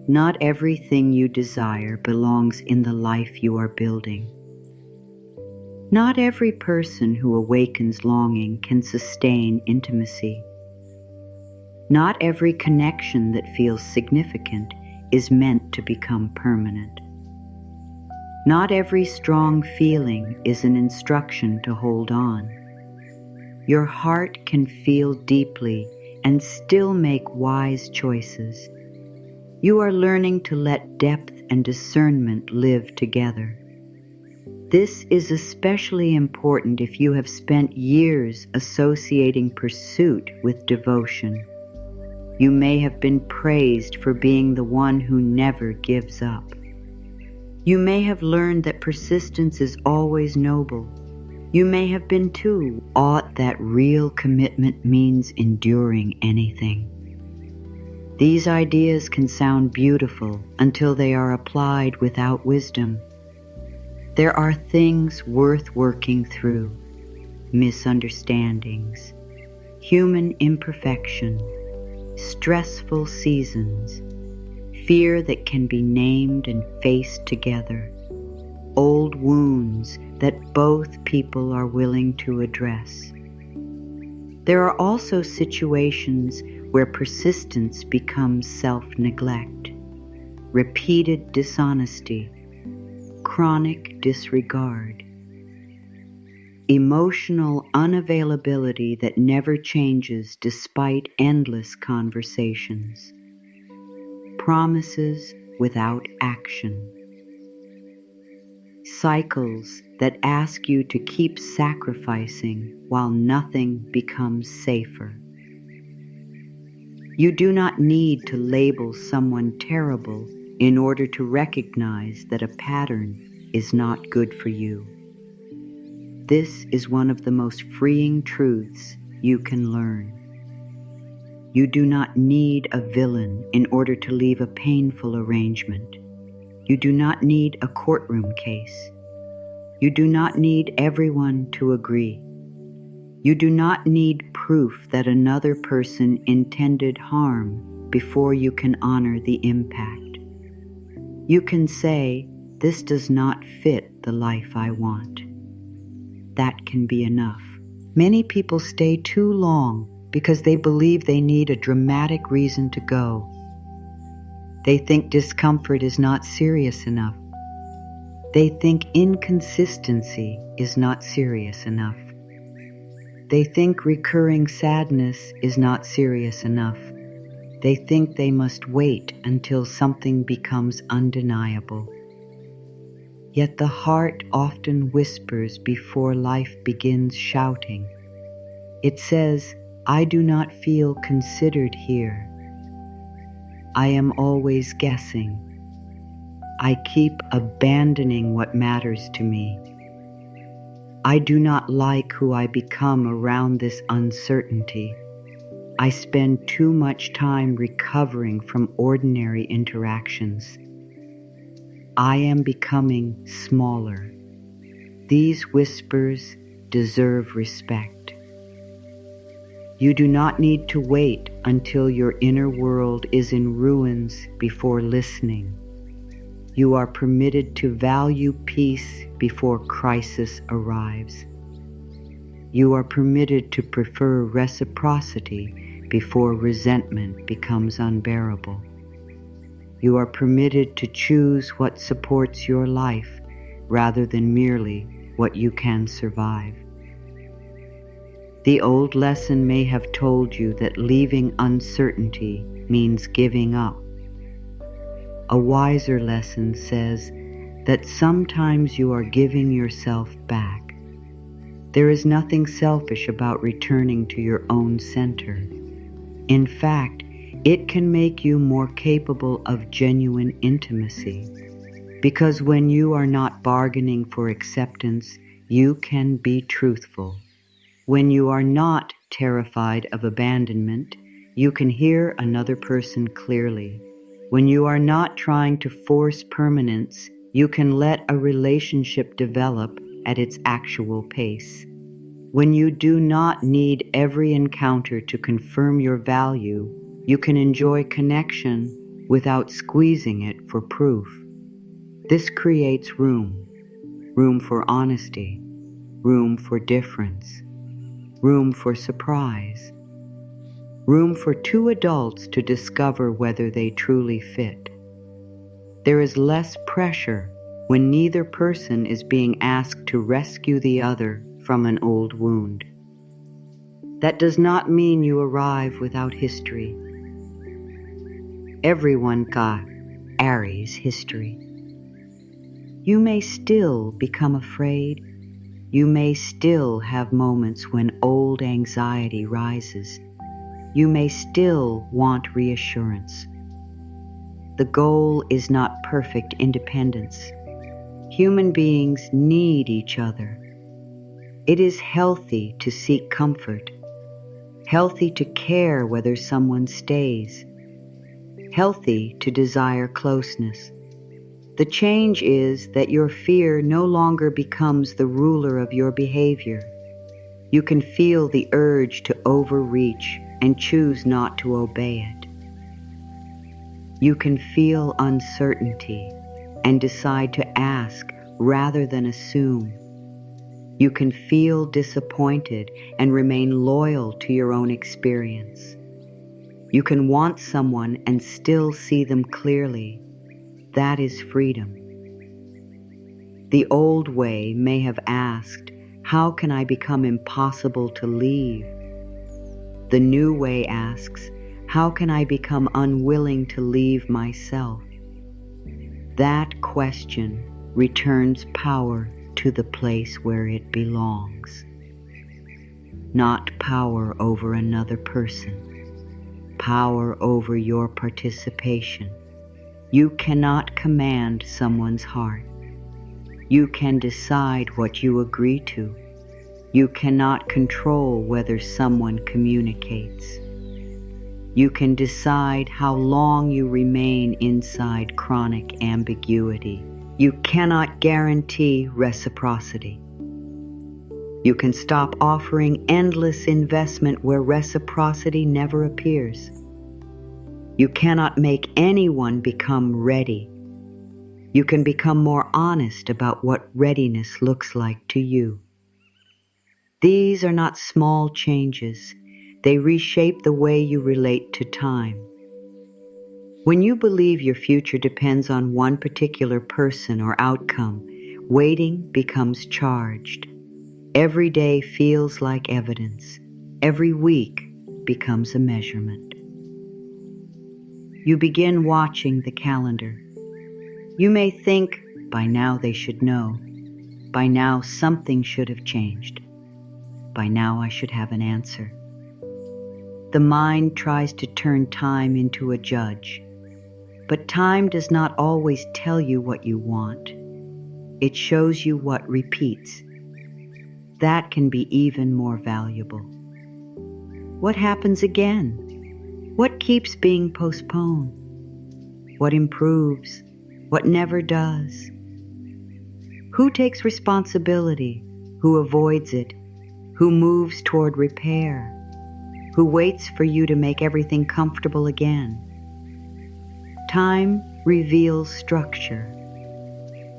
Not everything you desire belongs in the life you are building. Not every person who awakens longing can sustain intimacy. Not every connection that feels significant is meant to become permanent. Not every strong feeling is an instruction to hold on. Your heart can feel deeply and still make wise choices. You are learning to let depth and discernment live together. This is especially important if you have spent years associating pursuit with devotion. You may have been praised for being the one who never gives up. You may have learned that persistence is always noble. You may have been too taught that real commitment means enduring anything. These ideas can sound beautiful until they are applied without wisdom. There are things worth working through: misunderstandings, human imperfection, stressful seasons, fear that can be named and faced together, old wounds that both people are willing to address. There are also situations where persistence becomes self-neglect, repeated dishonesty, chronic disregard, emotional unavailability that never changes despite endless conversations, promises without action, cycles that ask you to keep sacrificing while nothing becomes safer. You do not need to label someone terrible in order to recognize that a pattern is not good for you. This is one of the most freeing truths you can learn. You do not need a villain in order to leave a painful arrangement. You do not need a courtroom case. You do not need everyone to agree. You do not need proof that another person intended harm before you can honor the impact. You can say, "This does not fit the life I want." That can be enough. Many people stay too long because they believe they need a dramatic reason to go. They think discomfort is not serious enough. They think inconsistency is not serious enough. They think recurring sadness is not serious enough. They think they must wait until something becomes undeniable. Yet the heart often whispers before life begins shouting. It says, "I do not feel considered here. I am always guessing. I keep abandoning what matters to me. I do not like who I become around this uncertainty. I spend too much time recovering from ordinary interactions. I am becoming smaller." These whispers deserve respect. You do not need to wait until your inner world is in ruins before listening. You are permitted to value peace before crisis arrives. You are permitted to prefer reciprocity before resentment becomes unbearable. You are permitted to choose what supports your life rather than merely what you can survive. The old lesson may have told you that leaving uncertainty means giving up. A wiser lesson says that sometimes you are giving yourself back. There is nothing selfish about returning to your own center. In fact, it can make you more capable of genuine intimacy, because when you are not bargaining for acceptance, you can be truthful. When you are not terrified of abandonment, you can hear another person clearly. When you are not trying to force permanence, you can let a relationship develop at its actual pace. When you do not need every encounter to confirm your value, you can enjoy connection without squeezing it for proof. This creates room for honesty, room for difference, room for surprise, room for two adults to discover whether they truly fit. There is less pressure when neither person is being asked to rescue the other from an old wound. That does not mean you arrive without history. Everyone carries history. You may still become afraid. You may still have moments when old anxiety rises. You may still want reassurance. The goal is not perfect independence. Human beings need each other. It is healthy to seek comfort, healthy to care whether someone stays, healthy to desire closeness. The change is that your fear no longer becomes the ruler of your behavior. You can feel the urge to overreach and choose not to obey it. You can feel uncertainty and decide to ask rather than assume. You can feel disappointed and remain loyal to your own experience. You can want someone and still see them clearly. That is freedom. The old way may have asked, how can I become impossible to leave? The new way asks, how can I become unwilling to leave myself? That question returns power to the place where it belongs. Not power over another person, power over your participation. You cannot command someone's heart. You can decide what you agree to. You cannot control whether someone communicates. You can decide how long you remain inside chronic ambiguity. You cannot guarantee reciprocity. You can stop offering endless investment where reciprocity never appears. You cannot make anyone become ready. You can become more honest about what readiness looks like to you. These are not small changes. They reshape the way you relate to time. When you believe your future depends on one particular person or outcome, waiting becomes charged. Every day feels like evidence. Every week becomes a measurement. You begin watching the calendar. You may think, by now they should know. By now something should have changed. By now I should have an answer. The mind tries to turn time into a judge. But time does not always tell you what you want. It shows you what repeats. That can be even more valuable. What happens again? What keeps being postponed? What improves? What never does? Who takes responsibility? Who avoids it? Who moves toward repair? Who waits for you to make everything comfortable again? Time reveals structure.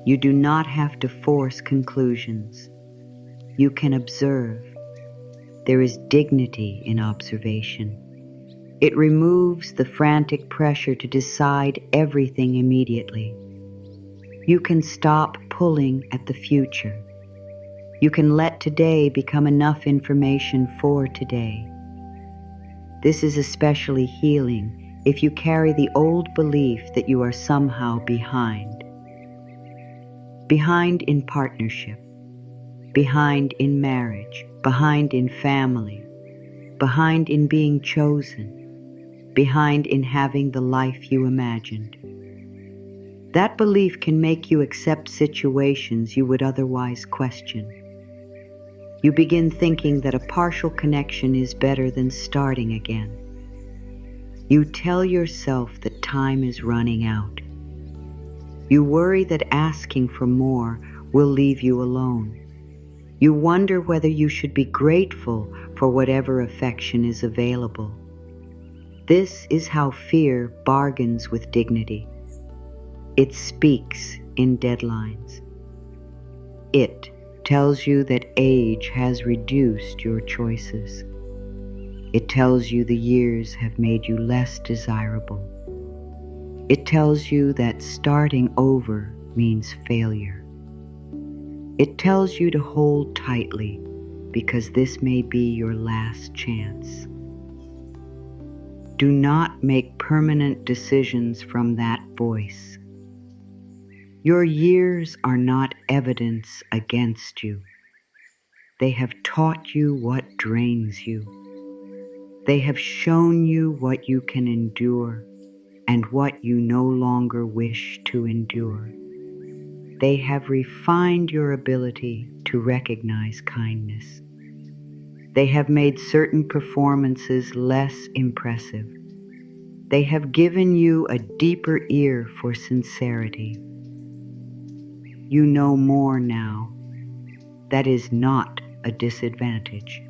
You do not have to force conclusions. You can observe. There is dignity in observation. It removes the frantic pressure to decide everything immediately. You can stop pulling at the future. You can let today become enough information for today. This is especially healing if you carry the old belief that you are somehow behind. Behind in partnership, behind in marriage, behind in family, behind in being chosen, behind in having the life you imagined. That belief can make you accept situations you would otherwise question. You begin thinking that a partial connection is better than starting again. You tell yourself that time is running out. You worry that asking for more will leave you alone. You wonder whether you should be grateful for whatever affection is available. This is how fear bargains with dignity. It speaks in deadlines. It tells you that age has reduced your choices. It tells you the years have made you less desirable. It tells you that starting over means failure. It tells you to hold tightly because this may be your last chance. Do not make permanent decisions from that voice. Your years are not evidence against you. They have taught you what drains you. They have shown you what you can endure and what you no longer wish to endure. They have refined your ability to recognize kindness. They have made certain performances less impressive. They have given you a deeper ear for sincerity. You know more now. That is not a disadvantage.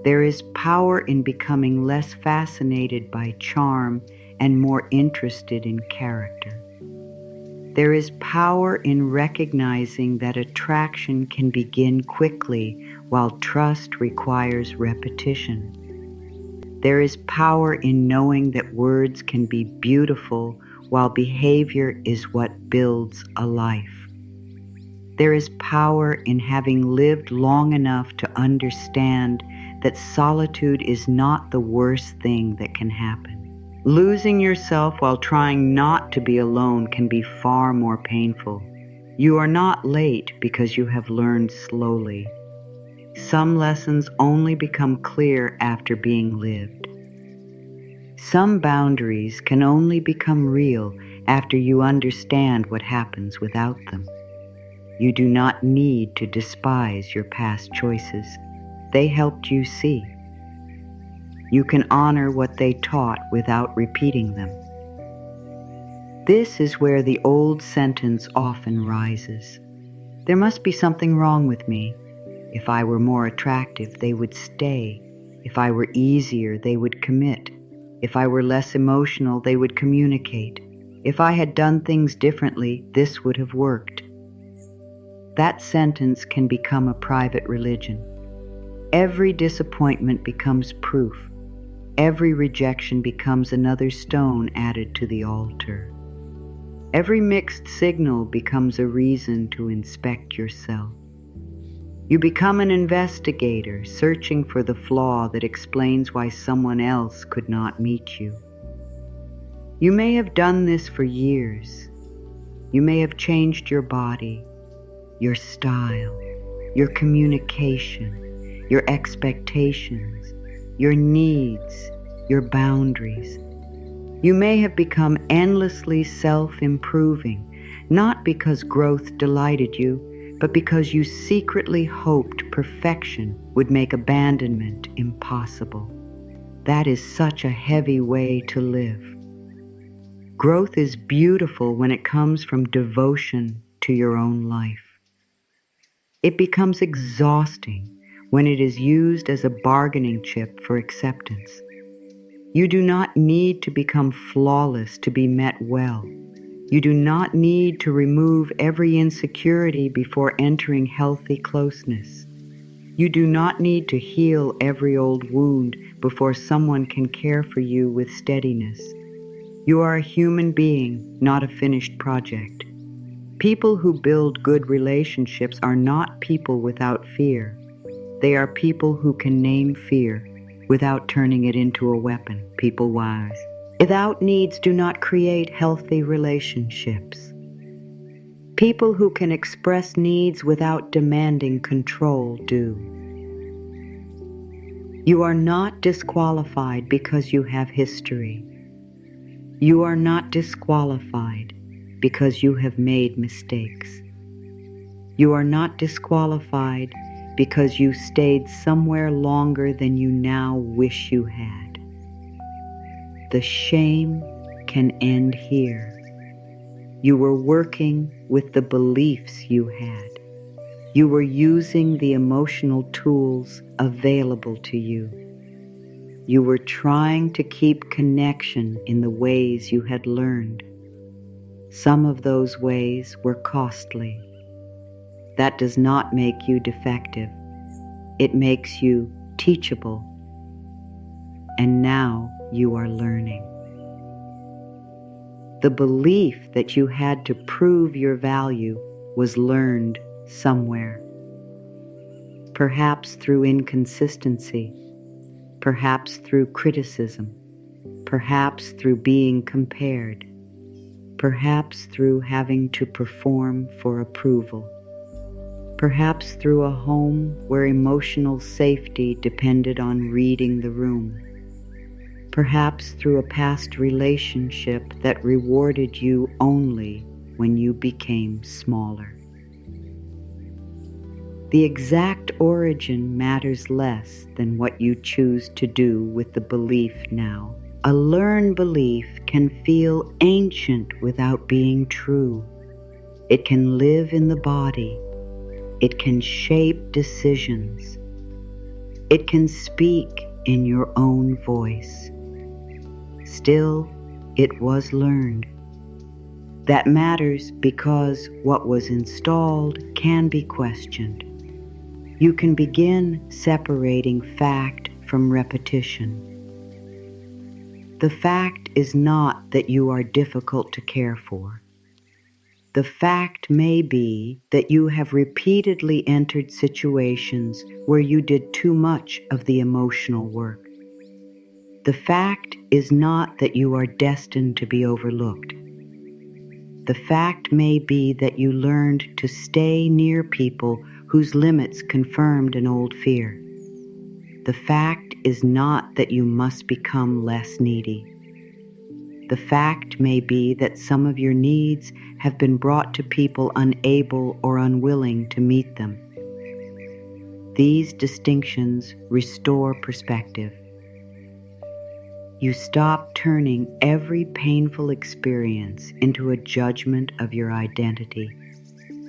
There is power in becoming less fascinated by charm and more interested in character. There is power in recognizing that attraction can begin quickly while trust requires repetition. There is power in knowing that words can be beautiful while behavior is what builds a life. There is power in having lived long enough to understand that solitude is not the worst thing that can happen. Losing yourself while trying not to be alone can be far more painful. You are not late because you have learned slowly. Some lessons only become clear after being lived. Some boundaries can only become real after you understand what happens without them. You do not need to despise your past choices. They helped you see. You can honor what they taught without repeating them. This is where the old sentence often rises. There must be something wrong with me. If I were more attractive, they would stay. If I were easier, they would commit. If I were less emotional, they would communicate. If I had done things differently, this would have worked. That sentence can become a private religion. Every disappointment becomes proof. Every rejection becomes another stone added to the altar. Every mixed signal becomes a reason to inspect yourself. You become an investigator, searching for the flaw that explains why someone else could not meet you. You may have done this for years. You may have changed your body, your style, your communication, your expectations, your needs, your boundaries. You may have become endlessly self-improving, not because growth delighted you, but because you secretly hoped perfection would make abandonment impossible. That is such a heavy way to live. Growth is beautiful when it comes from devotion to your own life. It becomes exhausting when it is used as a bargaining chip for acceptance. You do not need to become flawless to be met well. You do not need to remove every insecurity before entering healthy closeness. You do not need to heal every old wound before someone can care for you with steadiness. You are a human being, not a finished project. People who build good relationships are not people without fear. They are people who can name fear without turning it into a weapon. People wise. Without needs do not create healthy relationships. People who can express needs without demanding control do. You are not disqualified because you have history. You are not disqualified because you have made mistakes. You are not disqualified because you stayed somewhere longer than you now wish you had. The shame can end here. You were working with the beliefs you had. You were using the emotional tools available to you. You were trying to keep connection in the ways you had learned. Some of those ways were costly. That does not make you defective. It makes you teachable. And now you are learning. The belief that you had to prove your value was learned somewhere. Perhaps through inconsistency, perhaps through criticism, perhaps through being compared, perhaps through having to perform for approval, perhaps through a home where emotional safety depended on reading the room, perhaps through a past relationship that rewarded you only when you became smaller. The exact origin matters less than what you choose to do with the belief now. A learned belief can feel ancient without being true. It can live in the body. It can shape decisions. It can speak in your own voice. Still, it was learned. That matters because what was installed can be questioned. You can begin separating fact from repetition. The fact is not that you are difficult to care for. The fact may be that you have repeatedly entered situations where you did too much of the emotional work. The fact is not that you are destined to be overlooked. The fact may be that you learned to stay near people whose limits confirmed an old fear. The fact is not that you must become less needy. The fact may be that some of your needs have been brought to people unable or unwilling to meet them. These distinctions restore perspective. You stop turning every painful experience into a judgment of your identity.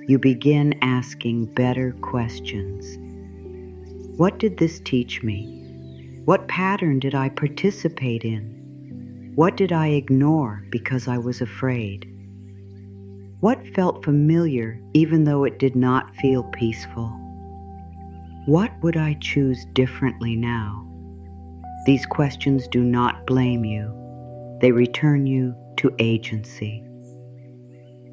You begin asking better questions. What did this teach me? What pattern did I participate in? What did I ignore because I was afraid? What felt familiar even though it did not feel peaceful? What would I choose differently now? These questions do not blame you. They return you to agency.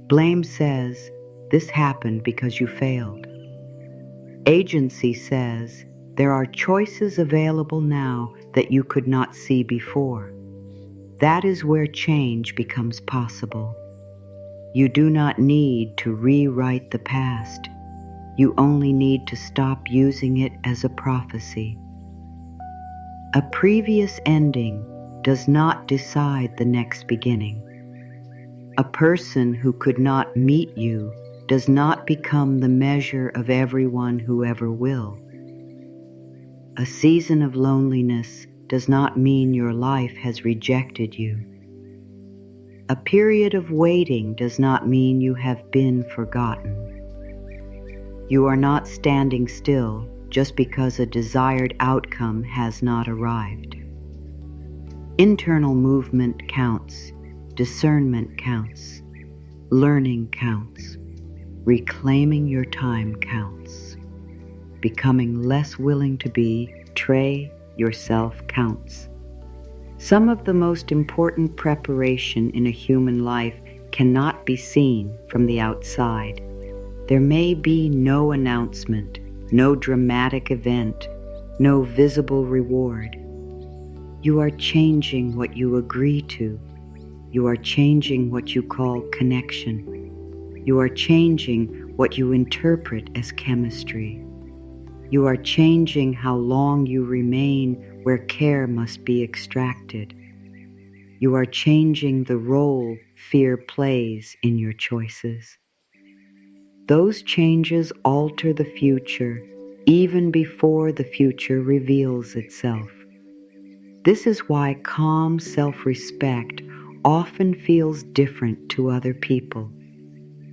Blame says, this happened because you failed. Agency says, there are choices available now that you could not see before. That is where change becomes possible. You do not need to rewrite the past. You only need to stop using it as a prophecy. A previous ending does not decide the next beginning. A person who could not meet you does not become the measure of everyone who ever will. A season of loneliness does not mean your life has rejected you. A period of waiting does not mean you have been forgotten. You are not standing still just because a desired outcome has not arrived. Internal movement counts. Discernment counts. Learning counts. Reclaiming your time counts. Becoming less willing to betray yourself counts. Some of the most important preparation in a human life cannot be seen from the outside. There may be no announcement, no dramatic event, no visible reward. You are changing what you agree to. You are changing what you call connection. You are changing what you interpret as chemistry. You are changing how long you remain where care must be extracted. You are changing the role fear plays in your choices. Those changes alter the future even before the future reveals itself. This is why calm self-respect often feels different to other people.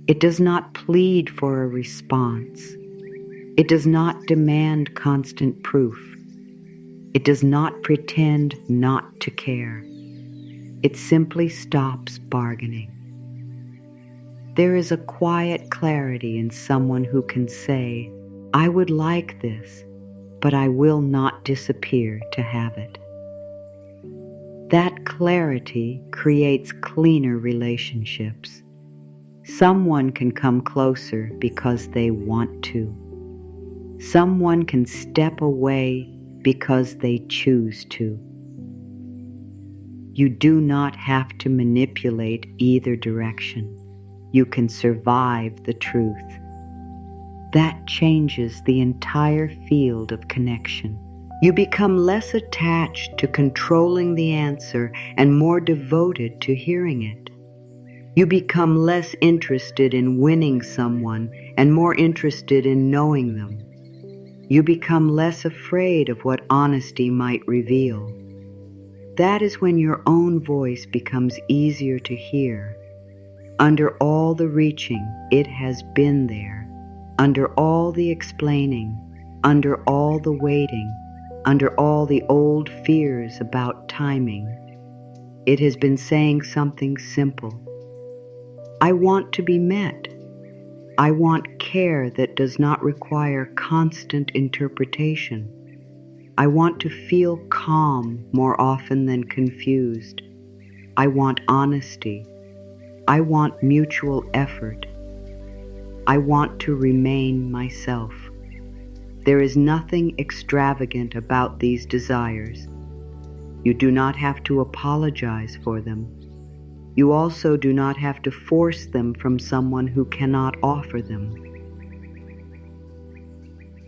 It does not plead for a response. It does not demand constant proof. It does not pretend not to care. It simply stops bargaining. There is a quiet clarity in someone who can say, I would like this, but I will not disappear to have it. That clarity creates cleaner relationships. Someone can come closer because they want to. Someone can step away because they choose to. You do not have to manipulate either direction. You can survive the truth. That changes the entire field of connection. You become less attached to controlling the answer and more devoted to hearing it. You become less interested in winning someone and more interested in knowing them. You become less afraid of what honesty might reveal. That is when your own voice becomes easier to hear. Under all the reaching, it has been there. Under all the explaining, under all the waiting, under all the old fears about timing, it has been saying something simple. I want to be met. I want care that does not require constant interpretation. I want to feel calm more often than confused. I want honesty. I want mutual effort. I want to remain myself. There is nothing extravagant about these desires. You do not have to apologize for them. You also do not have to force them from someone who cannot offer them.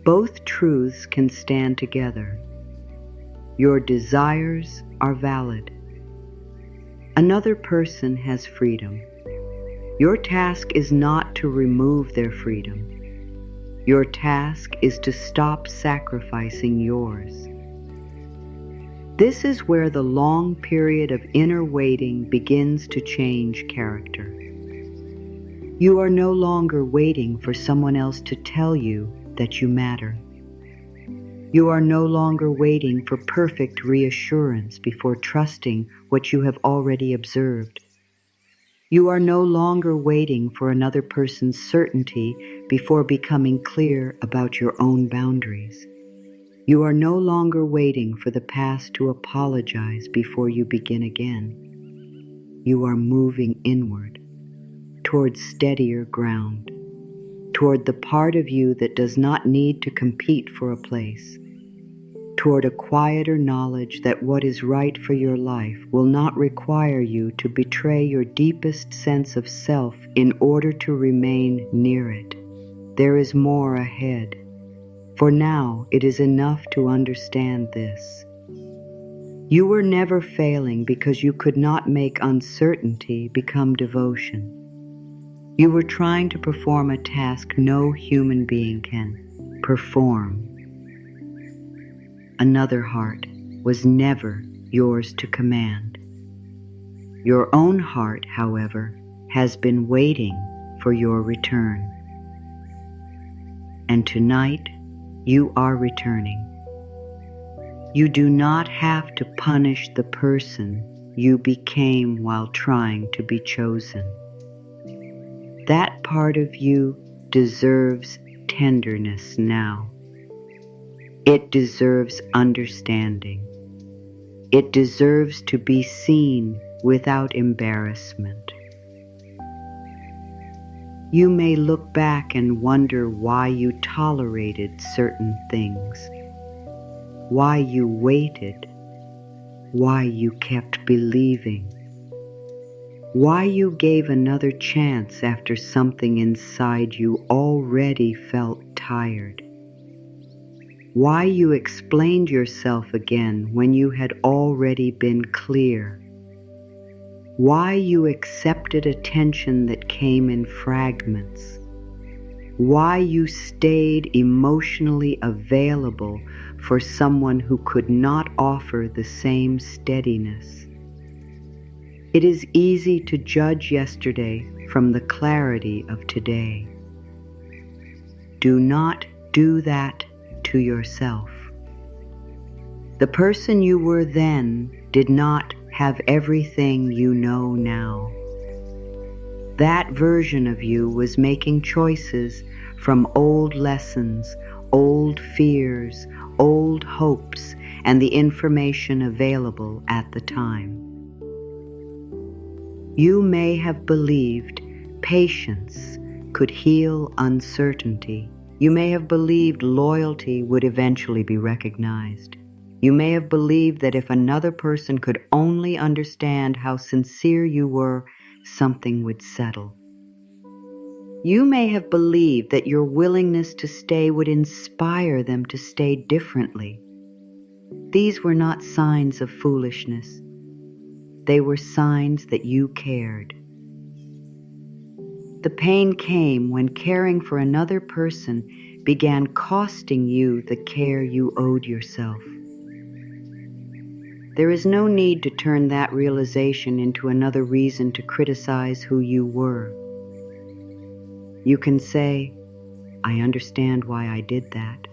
Both truths can stand together. Your desires are valid. Another person has freedom. Your task is not to remove their freedom. Your task is to stop sacrificing yours. This is where the long period of inner waiting begins to change character. You are no longer waiting for someone else to tell you that you matter. You are no longer waiting for perfect reassurance before trusting what you have already observed. You are no longer waiting for another person's certainty before becoming clear about your own boundaries. You are no longer waiting for the past to apologize before you begin again. You are moving inward, toward steadier ground, toward the part of you that does not need to compete for a place, toward a quieter knowledge that what is right for your life will not require you to betray your deepest sense of self in order to remain near it. There is more ahead. For now, it is enough to understand this. You were never failing because you could not make uncertainty become devotion. You were trying to perform a task no human being can perform. Another heart was never yours to command. Your own heart, however, has been waiting for your return. And tonight, you are returning. You do not have to punish the person you became while trying to be chosen. That part of you deserves tenderness now. It deserves understanding. It deserves to be seen without embarrassment. You may look back and wonder why you tolerated certain things, why you waited, why you kept believing, why you gave another chance after something inside you already felt tired, why you explained yourself again when you had already been clear, why you accepted attention that came in fragments, why you stayed emotionally available for someone who could not offer the same steadiness. It is easy to judge yesterday from the clarity of today. Do not do that to yourself. The person you were then did not have everything you know now. That version of you was making choices from old lessons, old fears, old hopes, and the information available at the time. You may have believed patience could heal uncertainty. You may have believed loyalty would eventually be recognized. You may have believed that if another person could only understand how sincere you were, something would settle. You may have believed that your willingness to stay would inspire them to stay differently. These were not signs of foolishness. They were signs that you cared. The pain came when caring for another person began costing you the care you owed yourself. There is no need to turn that realization into another reason to criticize who you were. You can say, I understand why I did that.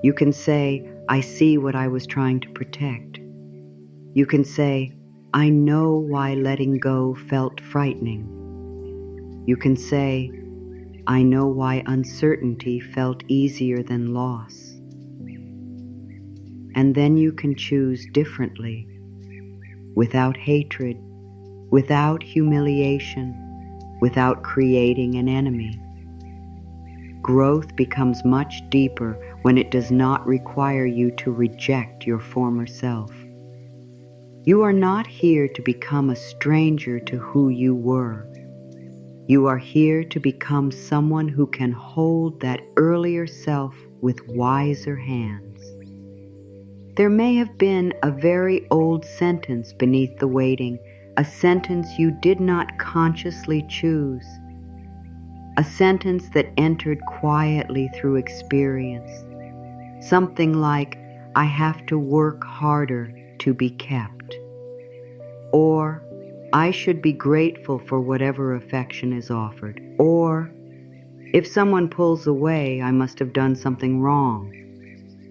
You can say, I see what I was trying to protect. You can say, I know why letting go felt frightening. You can say, I know why uncertainty felt easier than loss. And then you can choose differently, without hatred, without humiliation, without creating an enemy. Growth becomes much deeper when it does not require you to reject your former self. You are not here to become a stranger to who you were. You are here to become someone who can hold that earlier self with wiser hands. There may have been a very old sentence beneath the waiting, a sentence you did not consciously choose, a sentence that entered quietly through experience. Something like, I have to work harder to be kept. Or, I should be grateful for whatever affection is offered. Or, if someone pulls away, I must have done something wrong.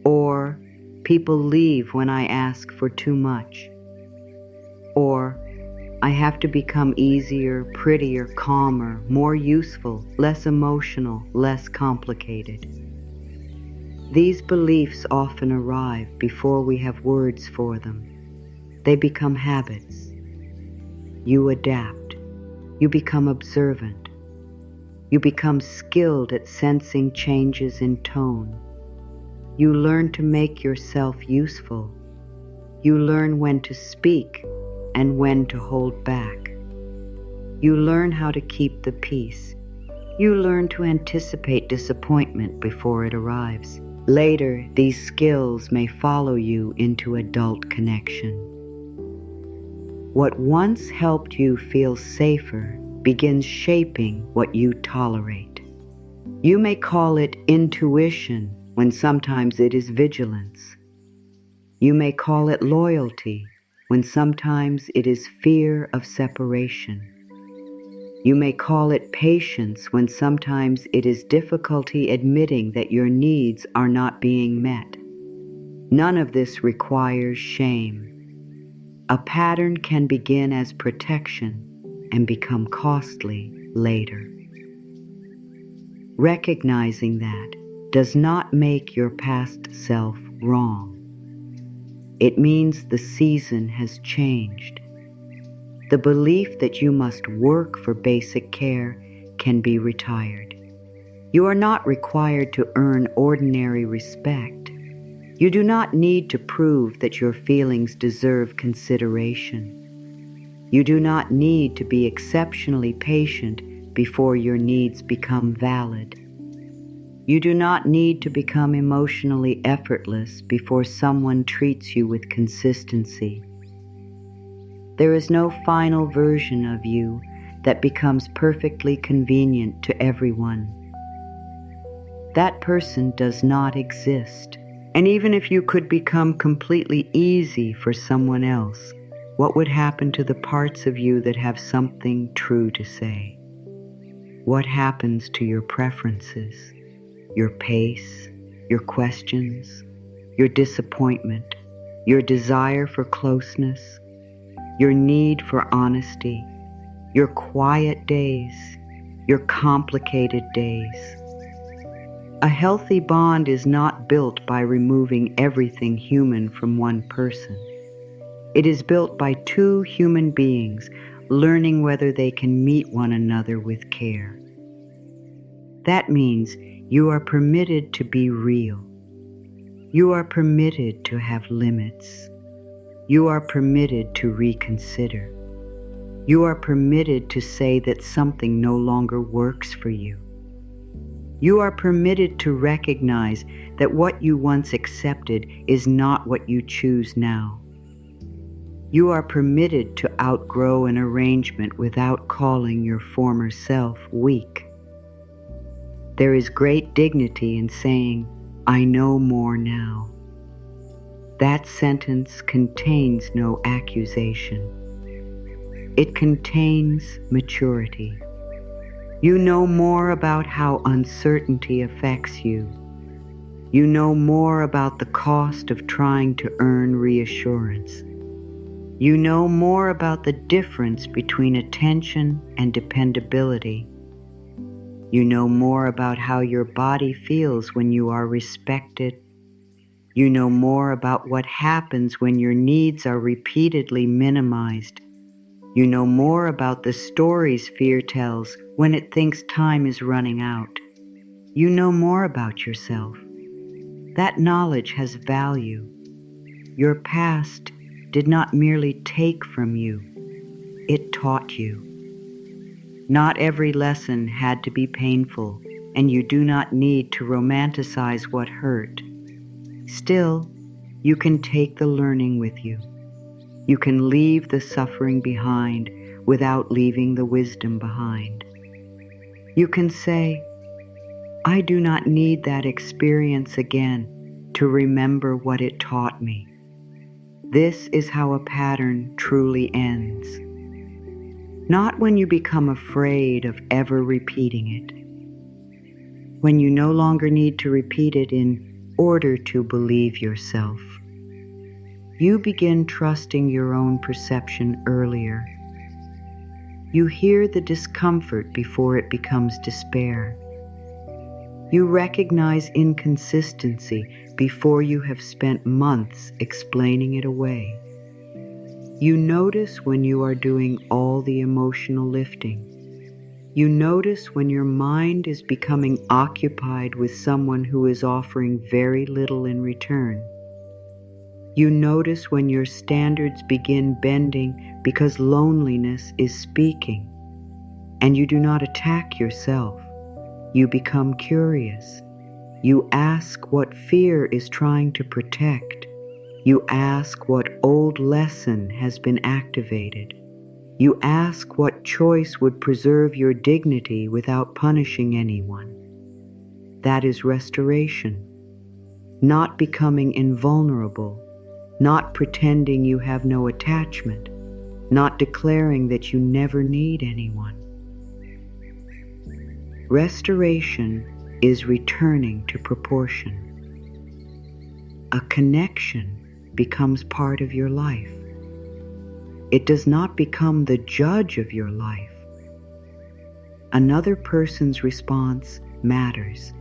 Or, people leave when I ask for too much. Or, I have to become easier, prettier, calmer, more useful, less emotional, less complicated. These beliefs often arrive before we have words for them. They become habits. You adapt. You become observant. You become skilled at sensing changes in tone. You learn to make yourself useful. You learn when to speak and when to hold back. You learn how to keep the peace. You learn to anticipate disappointment before it arrives. Later, these skills may follow you into adult connection. What once helped you feel safer begins shaping what you tolerate. You may call it intuition when sometimes it is vigilance. You may call it loyalty when sometimes it is fear of separation. You may call it patience when sometimes it is difficulty admitting that your needs are not being met. None of this requires shame. A pattern can begin as protection and become costly later. Recognizing that does not make your past self wrong. It means the season has changed. The belief that you must work for basic care can be retired. You are not required to earn ordinary respect. You do not need to prove that your feelings deserve consideration. You do not need to be exceptionally patient before your needs become valid. You do not need to become emotionally effortless before someone treats you with consistency. There is no final version of you that becomes perfectly convenient to everyone. That person does not exist. And even if you could become completely easy for someone else, what would happen to the parts of you that have something true to say? What happens to your preferences, your pace, your questions, your disappointment, your desire for closeness, your need for honesty, your quiet days, your complicated days? A healthy bond is not built by removing everything human from one person. It is built by two human beings learning whether they can meet one another with care. That means you are permitted to be real. You are permitted to have limits. You are permitted to reconsider. You are permitted to say that something no longer works for you. You are permitted to recognize that what you once accepted is not what you choose now. You are permitted to outgrow an arrangement without calling your former self weak. There is great dignity in saying, I know more now. That sentence contains no accusation. It contains maturity. You know more about how uncertainty affects you. You know more about the cost of trying to earn reassurance. You know more about the difference between attention and dependability. You know more about how your body feels when you are respected. You know more about what happens when your needs are repeatedly minimized. You know more about the stories fear tells when it thinks time is running out. You know more about yourself. That knowledge has value. Your past did not merely take from you, it taught you. Not every lesson had to be painful, and you do not need to romanticize what hurt. Still, you can take the learning with you. You can leave the suffering behind without leaving the wisdom behind. You can say, I do not need that experience again to remember what it taught me. This is how a pattern truly ends. Not when you become afraid of ever repeating it. When you no longer need to repeat it in order to believe yourself. You begin trusting your own perception earlier. You hear the discomfort before it becomes despair. You recognize inconsistency before you have spent months explaining it away. You notice when you are doing all the emotional lifting. You notice when your mind is becoming occupied with someone who is offering very little in return. You notice when your standards begin bending because loneliness is speaking, and you do not attack yourself. You become curious. You ask what fear is trying to protect. You ask what old lesson has been activated. You ask what choice would preserve your dignity without punishing anyone. That is restoration. Not becoming invulnerable, not pretending you have no attachment, not declaring that you never need anyone. Restoration is returning to proportion. A connection becomes part of your life. It does not become the judge of your life. Another person's response matters.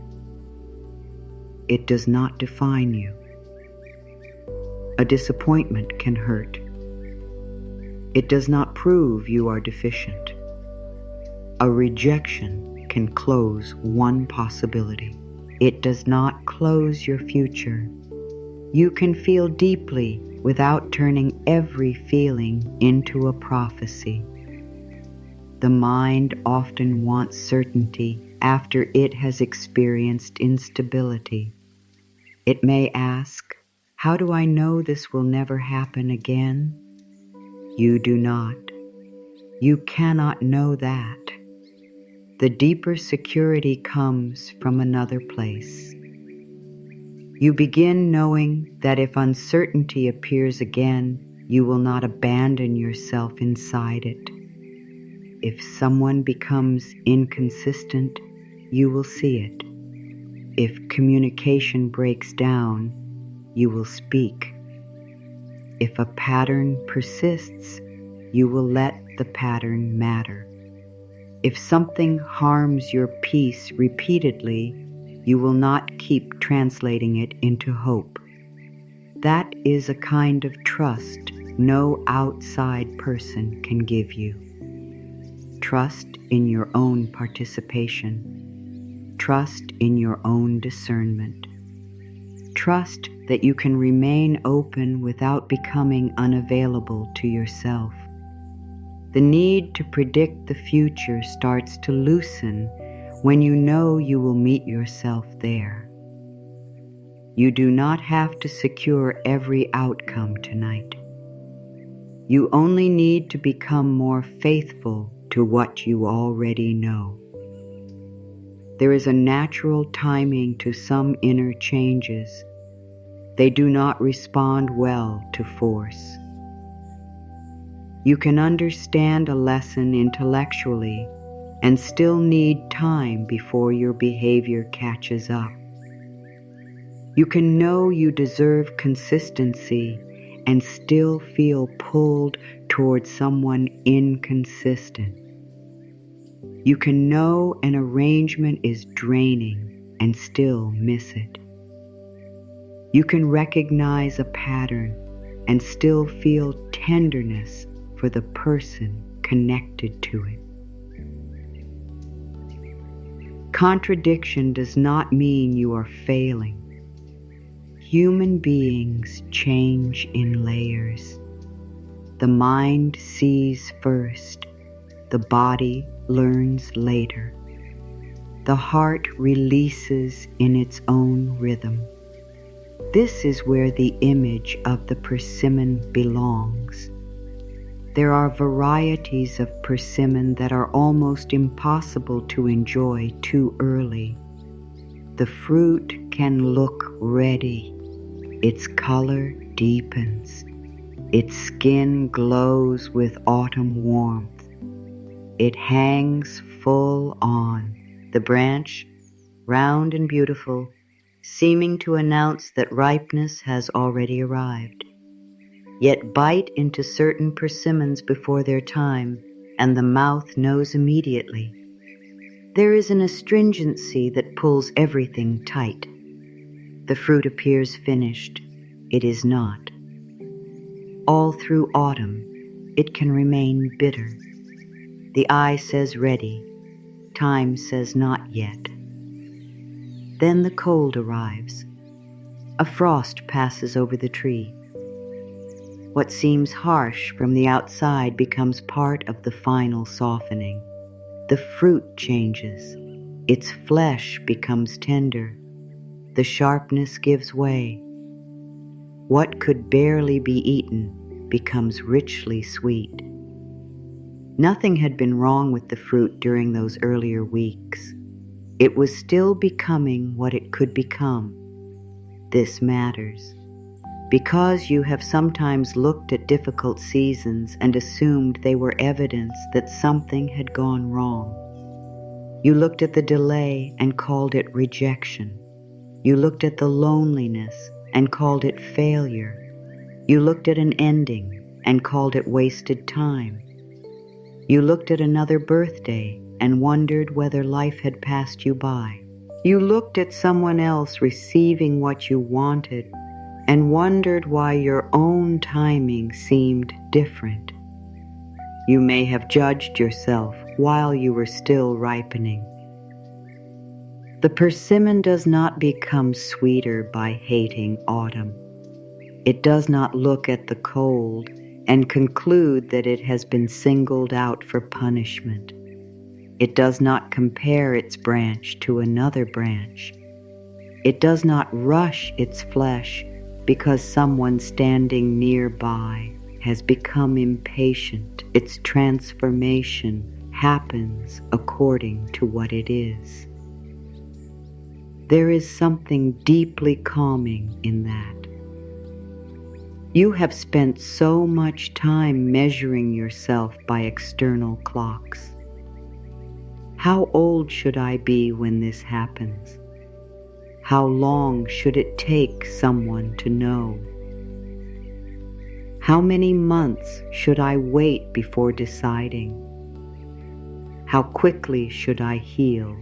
It does not define you. A disappointment can hurt. It does not prove you are deficient. A rejection can close one possibility. It does not close your future. You can feel deeply without turning every feeling into a prophecy. The mind often wants certainty after it has experienced instability. It may ask, how do I know this will never happen again? You do not. You cannot know that. The deeper security comes from another place. You begin knowing that if uncertainty appears again, you will not abandon yourself inside it. If someone becomes inconsistent, you will see it. If communication breaks down, you will speak. If a pattern persists, you will let the pattern matter. If something harms your peace repeatedly, you will not keep translating it into hope. That is a kind of trust no outside person can give you. Trust in your own participation. Trust in your own discernment. Trust that you can remain open without becoming unavailable to yourself. The need to predict the future starts to loosen when you know you will meet yourself there. You do not have to secure every outcome tonight. You only need to become more faithful to what you already know. There is a natural timing to some inner changes. They do not respond well to force. You can understand a lesson intellectually and still need time before your behavior catches up. You can know you deserve consistency and still feel pulled towards someone inconsistent. You can know an arrangement is draining and still miss it. You can recognize a pattern and still feel tenderness for the person connected to it. Contradiction does not mean you are failing. Human beings change in layers. The mind sees first, the body learns later. The heart releases in its own rhythm. This is where the image of the persimmon belongs. There are varieties of persimmon that are almost impossible to enjoy too early. The fruit can look ready. Its color deepens. Its skin glows with autumn warmth. It hangs full on, the branch, round and beautiful, seeming to announce that ripeness has already arrived. Yet bite into certain persimmons before their time, and the mouth knows immediately. There is an astringency that pulls everything tight. The fruit appears finished. It is not. All through autumn, it can remain bitter. The eye says ready. Time says not yet. Then the cold arrives. A frost passes over the tree. What seems harsh from the outside becomes part of the final softening. The fruit changes. Its flesh becomes tender. The sharpness gives way. What could barely be eaten becomes richly sweet. Nothing had been wrong with the fruit during those earlier weeks. It was still becoming what it could become. This matters. Because you have sometimes looked at difficult seasons and assumed they were evidence that something had gone wrong. You looked at the delay and called it rejection. You looked at the loneliness and called it failure. You looked at an ending and called it wasted time. You looked at another birthday and wondered whether life had passed you by. You looked at someone else receiving what you wanted and wondered why your own timing seemed different. You may have judged yourself while you were still ripening. The persimmon does not become sweeter by hating autumn. It does not look at the cold and conclude that it has been singled out for punishment. It does not compare its branch to another branch. It does not rush its flesh because someone standing nearby has become impatient. Its transformation happens according to what it is. There is something deeply calming in that. You have spent so much time measuring yourself by external clocks. How old should I be when this happens? How long should it take someone to know? How many months should I wait before deciding? How quickly should I heal?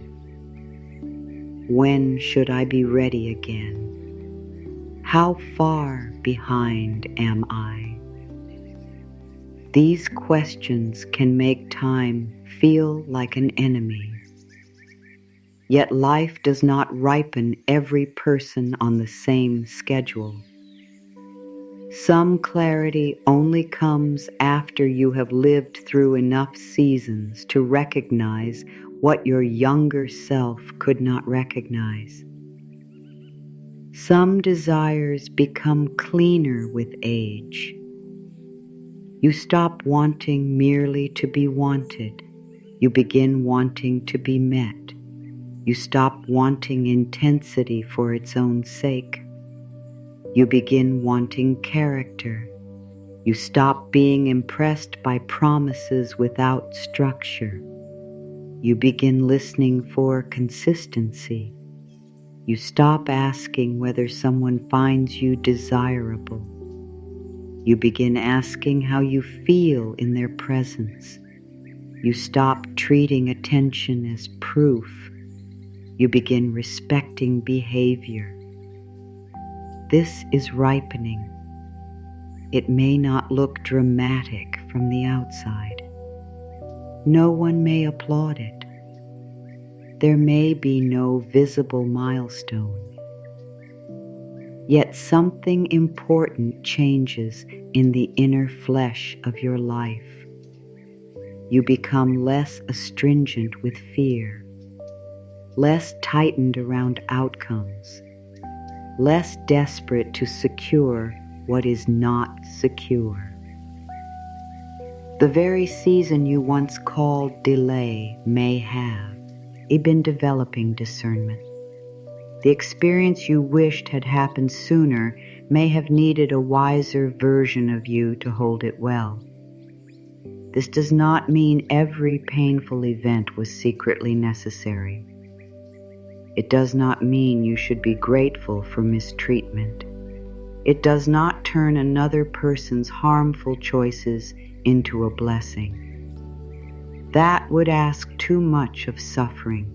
When should I be ready again? How far behind am I? These questions can make time feel like an enemy. Yet life does not ripen every person on the same schedule. Some clarity only comes after you have lived through enough seasons to recognize what your younger self could not recognize. Some desires become cleaner with age. You stop wanting merely to be wanted. You begin wanting to be met. You stop wanting intensity for its own sake. You begin wanting character. You stop being impressed by promises without structure. You begin listening for consistency. You stop asking whether someone finds you desirable. You begin asking how you feel in their presence. You stop treating attention as proof. You begin respecting behavior. This is ripening. It may not look dramatic from the outside. No one may applaud it. There may be no visible milestone. Yet something important changes in the inner flesh of your life. You become less astringent with fear, less tightened around outcomes, less desperate to secure what is not secure. The very season you once called delay may have been developing discernment. The experience you wished had happened sooner may have needed a wiser version of you to hold it well. This does not mean every painful event was secretly necessary. It does not mean you should be grateful for mistreatment. It does not turn another person's harmful choices into a blessing. That would ask too much of suffering.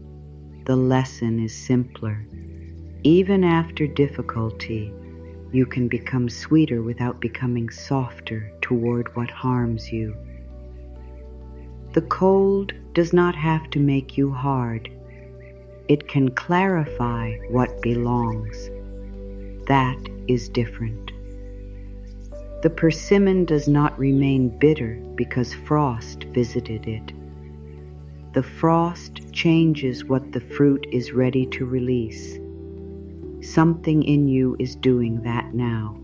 The lesson is simpler. Even after difficulty, you can become sweeter without becoming softer toward what harms you. The cold does not have to make you hard. It can clarify what belongs. That is different. The persimmon does not remain bitter because frost visited it. The frost changes what the fruit is ready to release. Something in you is doing that now.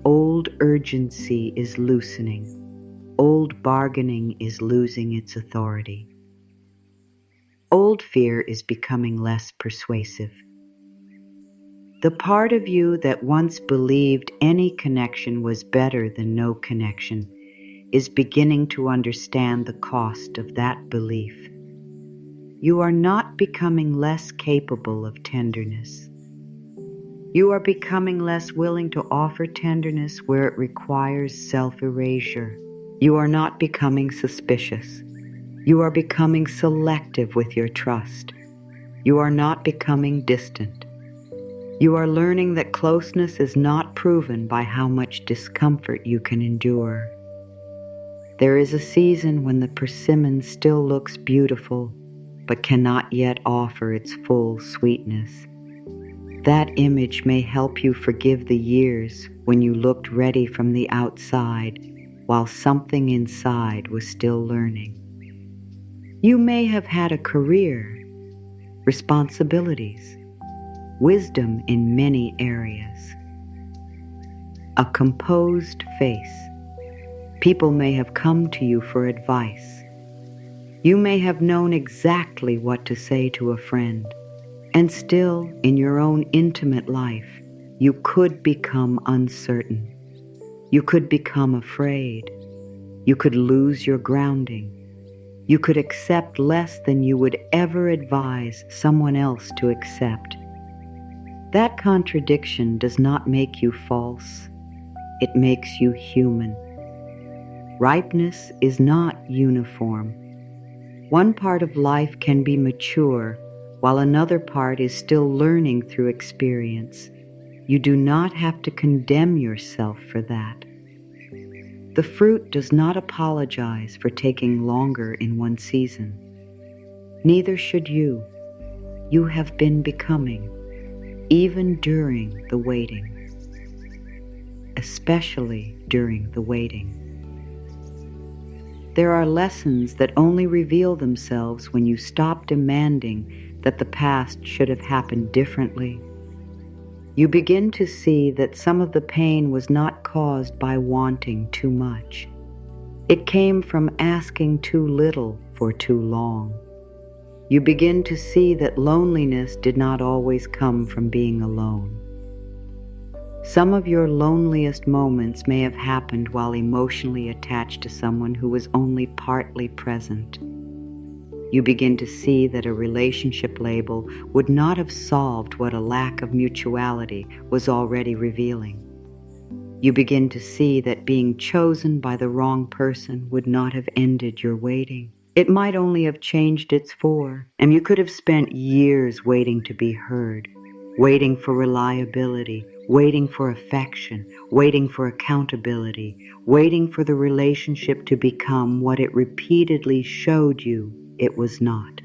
Old urgency is loosening. Old bargaining is losing its authority. Old fear is becoming less persuasive. The part of you that once believed any connection was better than no connection is beginning to understand the cost of that belief. You are not becoming less capable of tenderness. You are becoming less willing to offer tenderness where it requires self-erasure. You are not becoming suspicious. You are becoming selective with your trust. You are not becoming distant. You are learning that closeness is not proven by how much discomfort you can endure. There is a season when the persimmon still looks beautiful, but cannot yet offer its full sweetness. That image may help you forgive the years when you looked ready from the outside while something inside was still learning. You may have had a career, responsibilities, wisdom in many areas, a composed face. People may have come to you for advice. You may have known exactly what to say to a friend, and still, in your own intimate life, you could become uncertain. You could become afraid. You could lose your grounding. You could accept less than you would ever advise someone else to accept. That contradiction does not make you false. It makes you human. Ripeness is not uniform. One part of life can be mature, while another part is still learning through experience. You do not have to condemn yourself for that. The fruit does not apologize for taking longer in one season. Neither should you. You have been becoming, even during the waiting. Especially during the waiting. There are lessons that only reveal themselves when you stop demanding that the past should have happened differently. You begin to see that some of the pain was not caused by wanting too much. It came from asking too little for too long. You begin to see that loneliness did not always come from being alone. Some of your loneliest moments may have happened while emotionally attached to someone who was only partly present. You begin to see that a relationship label would not have solved what a lack of mutuality was already revealing. You begin to see that being chosen by the wrong person would not have ended your waiting. It might only have changed its for, and you could have spent years waiting to be heard, waiting for reliability, waiting for affection, waiting for accountability, waiting for the relationship to become what it repeatedly showed you it was not.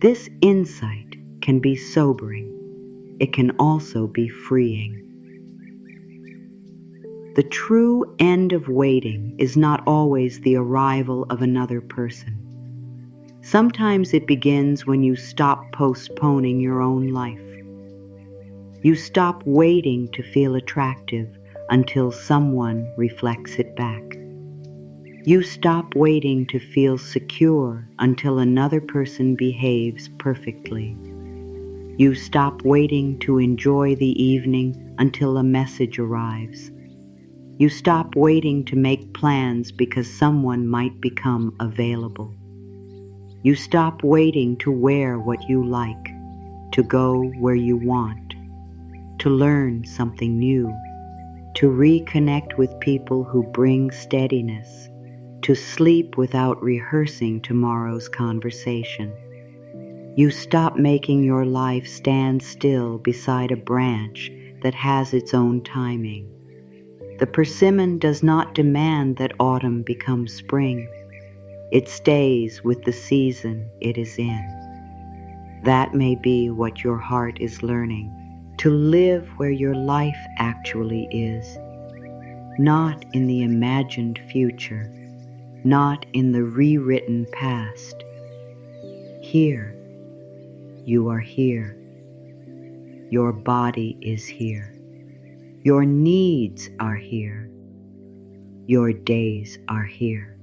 This insight can be sobering. It can also be freeing. The true end of waiting is not always the arrival of another person. Sometimes it begins when you stop postponing your own life. You stop waiting to feel attractive until someone reflects it back. You stop waiting to feel secure until another person behaves perfectly. You stop waiting to enjoy the evening until a message arrives. You stop waiting to make plans because someone might become available. You stop waiting to wear what you like, to go where you want, to learn something new, to reconnect with people who bring steadiness, to sleep without rehearsing tomorrow's conversation. You stop making your life stand still beside a branch that has its own timing. The persimmon does not demand that autumn become spring. It stays with the season it is in. That may be what your heart is learning, to live where your life actually is, not in the imagined future, not in the rewritten past. Here, you are here. Your body is here. Your needs are here. Your days are here.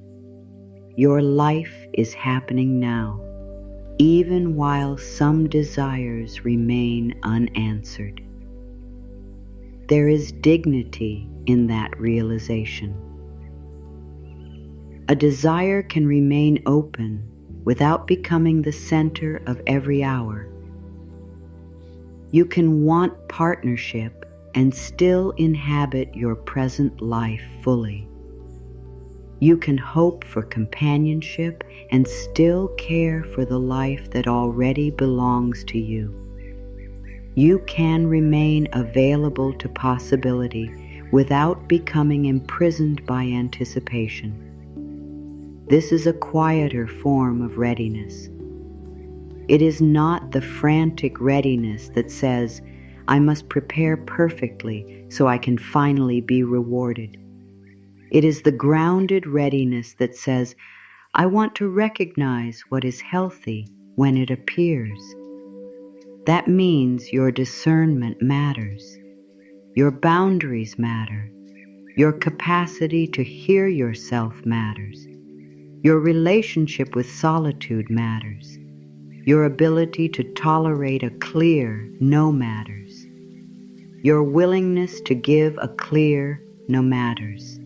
Your life is happening now, even while some desires remain unanswered. There is dignity in that realization. A desire can remain open without becoming the center of every hour. You can want partnership and still inhabit your present life fully. You can hope for companionship and still care for the life that already belongs to you. You can remain available to possibility without becoming imprisoned by anticipation. This is a quieter form of readiness. It is not the frantic readiness that says, I must prepare perfectly so I can finally be rewarded. It is the grounded readiness that says, I want to recognize what is healthy when it appears. That means your discernment matters. Your boundaries matter. Your capacity to hear yourself matters. Your relationship with solitude matters. Your ability to tolerate a clear no matters. Your willingness to give a clear no matters.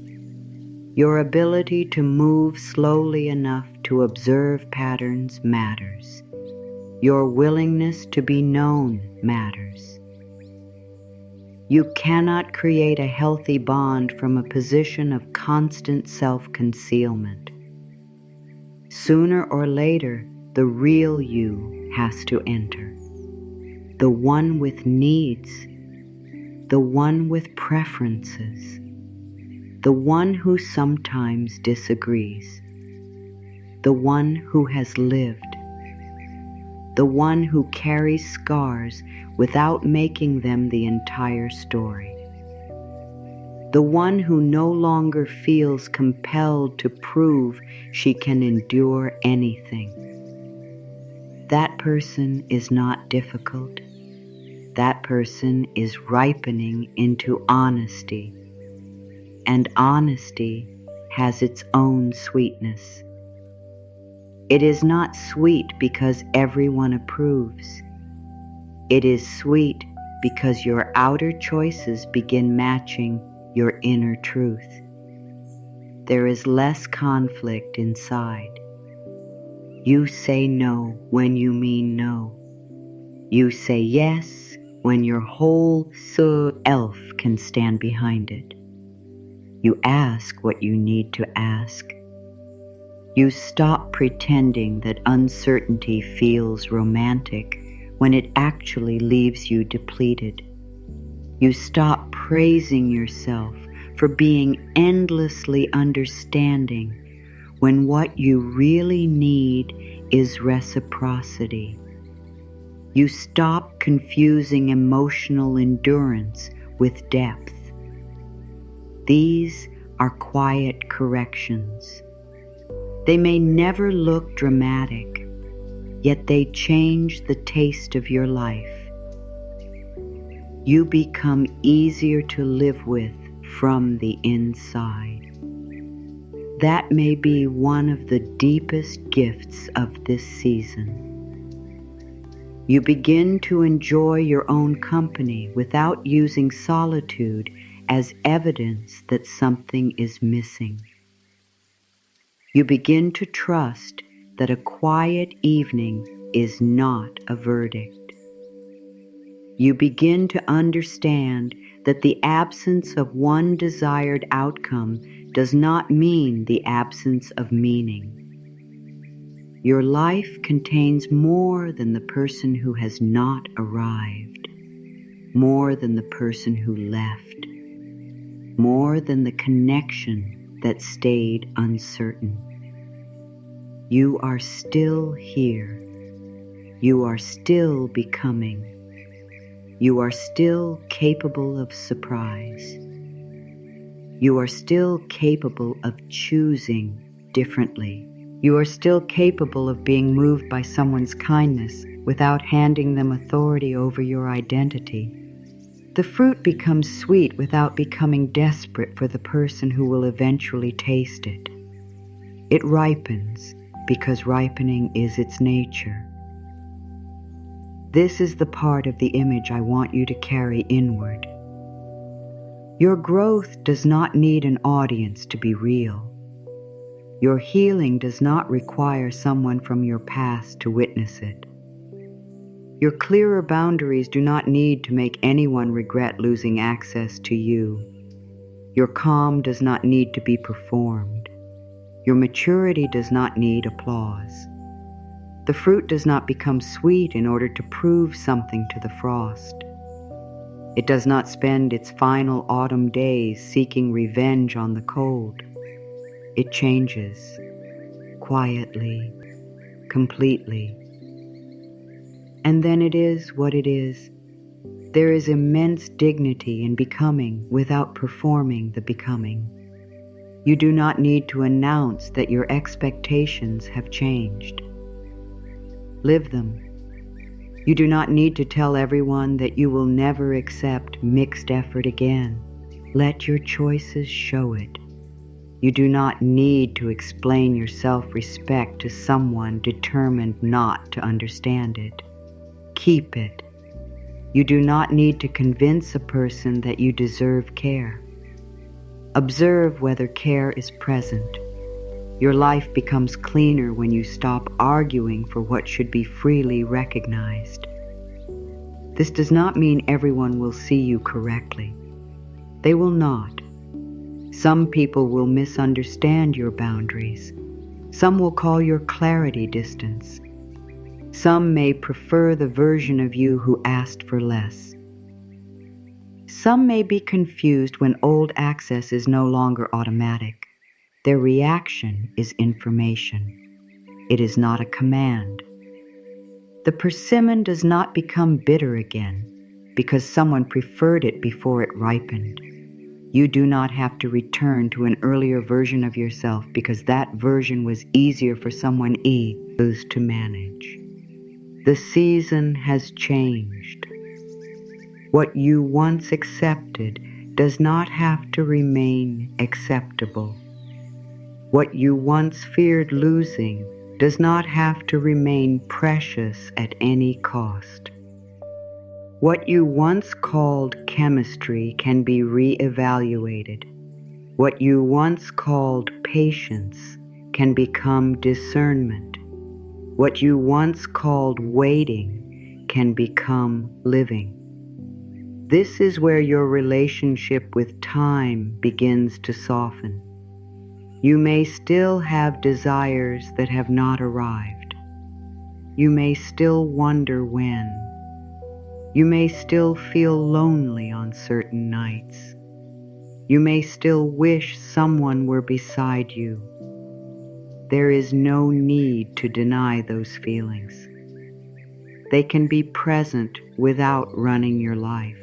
Your ability to move slowly enough to observe patterns matters. Your willingness to be known matters. You cannot create a healthy bond from a position of constant self-concealment. Sooner or later, the real you has to enter. The one with needs, the one with preferences, the one who sometimes disagrees, the one who has lived, the one who carries scars without making them the entire story, the one who no longer feels compelled to prove she can endure anything. That person is not difficult. That person is ripening into honesty, and honesty has its own sweetness. It is not sweet because everyone approves. It is sweet because your outer choices begin matching your inner truth. There is less conflict inside. You say no when you mean no. You say yes when your whole self can stand behind it. You ask what you need to ask. You stop pretending that uncertainty feels romantic when it actually leaves you depleted. You stop praising yourself for being endlessly understanding when what you really need is reciprocity. You stop confusing emotional endurance with depth. These are quiet corrections. They may never look dramatic, yet they change the taste of your life. You become easier to live with from the inside. That may be one of the deepest gifts of this season. You begin to enjoy your own company without using solitude as evidence that something is missing. You begin to trust that a quiet evening is not a verdict. You begin to understand that the absence of one desired outcome does not mean the absence of meaning. Your life contains more than the person who has not arrived, more than the person who left, more than the connection that stayed uncertain. You are still here. You are still becoming. You are still capable of surprise. You are still capable of choosing differently. You are still capable of being moved by someone's kindness without handing them authority over your identity. The fruit becomes sweet without becoming desperate for the person who will eventually taste it. It ripens because ripening is its nature. This is the part of the image I want you to carry inward. Your growth does not need an audience to be real. Your healing does not require someone from your past to witness it. Your clearer boundaries do not need to make anyone regret losing access to you. Your calm does not need to be performed. Your maturity does not need applause. The fruit does not become sweet in order to prove something to the frost. It does not spend its final autumn days seeking revenge on the cold. It changes, quietly, completely. And then it is what it is. There is immense dignity in becoming without performing the becoming. You do not need to announce that your expectations have changed. Live them. You do not need to tell everyone that you will never accept mixed effort again. Let your choices show it. You do not need to explain your self-respect to someone determined not to understand it. Keep it. You do not need to convince a person that you deserve care. Observe whether care is present. Your life becomes cleaner when you stop arguing for what should be freely recognized. This does not mean everyone will see you correctly. They will not. Some people will misunderstand your boundaries. Some will call your clarity distance. Some may prefer the version of you who asked for less. Some may be confused when old access is no longer automatic. Their reaction is information. It is not a command. The persimmon does not become bitter again because someone preferred it before it ripened. You do not have to return to an earlier version of yourself because that version was easier for someone else to manage. The season has changed. What you once accepted does not have to remain acceptable. What you once feared losing does not have to remain precious at any cost. What you once called chemistry can be re-evaluated. What you once called patience can become discernment. What you once called waiting can become living. This is where your relationship with time begins to soften. You may still have desires that have not arrived. You may still wonder when. You may still feel lonely on certain nights. You may still wish someone were beside you. There is no need to deny those feelings. They can be present without running your life.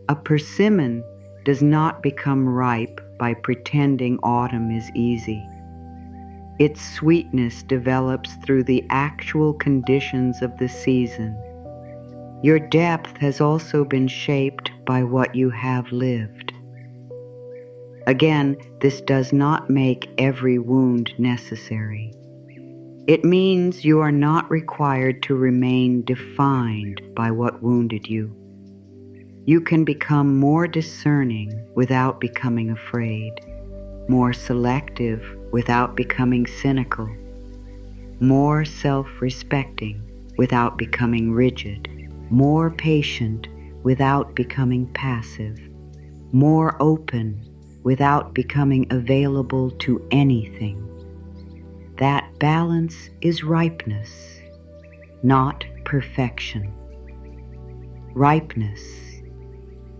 A persimmon does not become ripe by pretending autumn is easy. Its sweetness develops through the actual conditions of the season. Your depth has also been shaped by what you have lived. Again, this does not make every wound necessary. It means you are not required to remain defined by what wounded you. You can become more discerning without becoming afraid, more selective without becoming cynical, more self-respecting without becoming rigid, more patient without becoming passive, more open without becoming available to anything. That balance is ripeness, not perfection. Ripeness,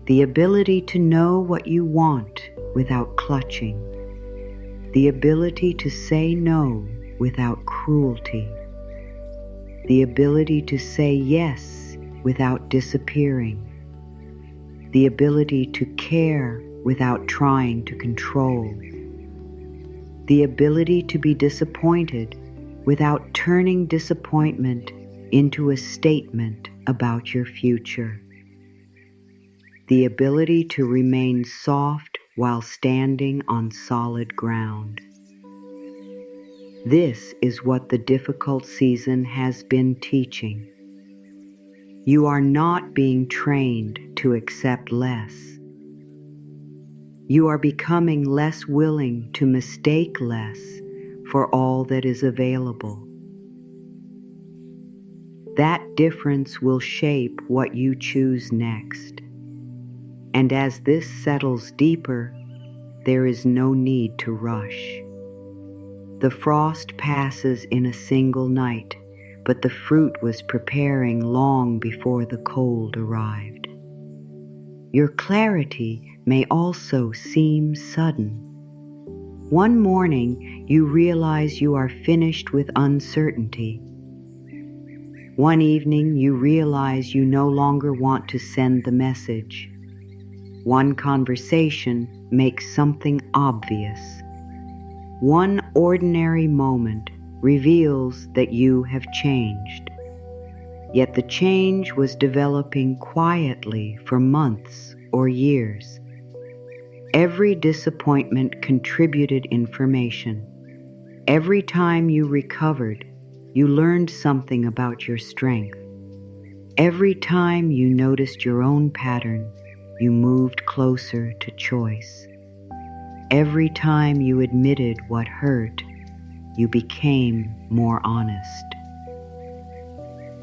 the ability to know what you want without clutching, the ability to say no without cruelty, the ability to say yes without disappearing, the ability to care without trying to control, the ability to be disappointed without turning disappointment into a statement about your future, the ability to remain soft while standing on solid ground. This is what the difficult season has been teaching. You are not being trained to accept less. You are becoming less willing to mistake less for all that is available. That difference will shape what you choose next. And as this settles deeper, there is no need to rush. The frost passes in a single night, but the fruit was preparing long before the cold arrived. Your clarity may also seem sudden. One morning, you realize you are finished with uncertainty. One evening, you realize you no longer want to send the message. One conversation makes something obvious. One ordinary moment reveals that you have changed. Yet the change was developing quietly for months or years. Every disappointment contributed information. Every time you recovered, you learned something about your strength. Every time you noticed your own pattern, you moved closer to choice. Every time you admitted what hurt, you became more honest.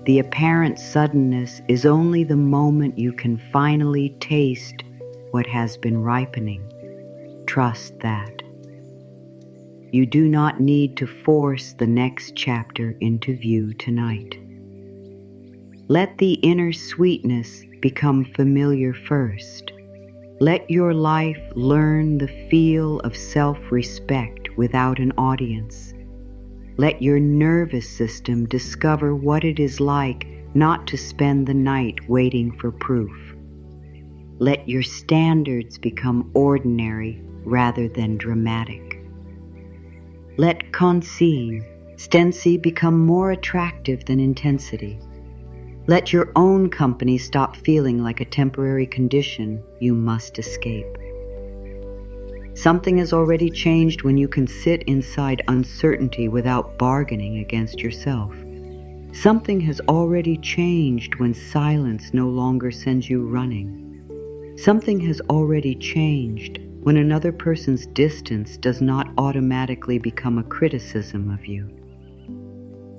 The apparent suddenness is only the moment you can finally taste what has been ripening. Trust that. You do not need to force the next chapter into view tonight. Let the inner sweetness become familiar first. Let your life learn the feel of self-respect without an audience. Let your nervous system discover what it is like not to spend the night waiting for proof. Let your standards become ordinary rather than dramatic. Let constancy become more attractive than intensity. Let your own company stop feeling like a temporary condition you must escape. Something has already changed when you can sit inside uncertainty without bargaining against yourself. Something has already changed when silence no longer sends you running. Something has already changed when another person's distance does not automatically become a criticism of you.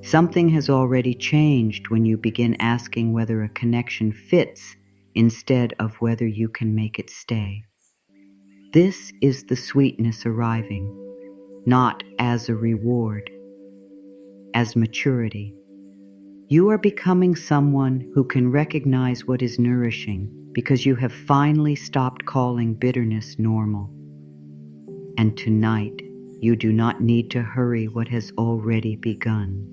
Something has already changed when you begin asking whether a connection fits instead of whether you can make it stay. This is the sweetness arriving, not as a reward, as maturity. You are becoming someone who can recognize what is nourishing because you have finally stopped calling bitterness normal. And tonight, you do not need to hurry what has already begun.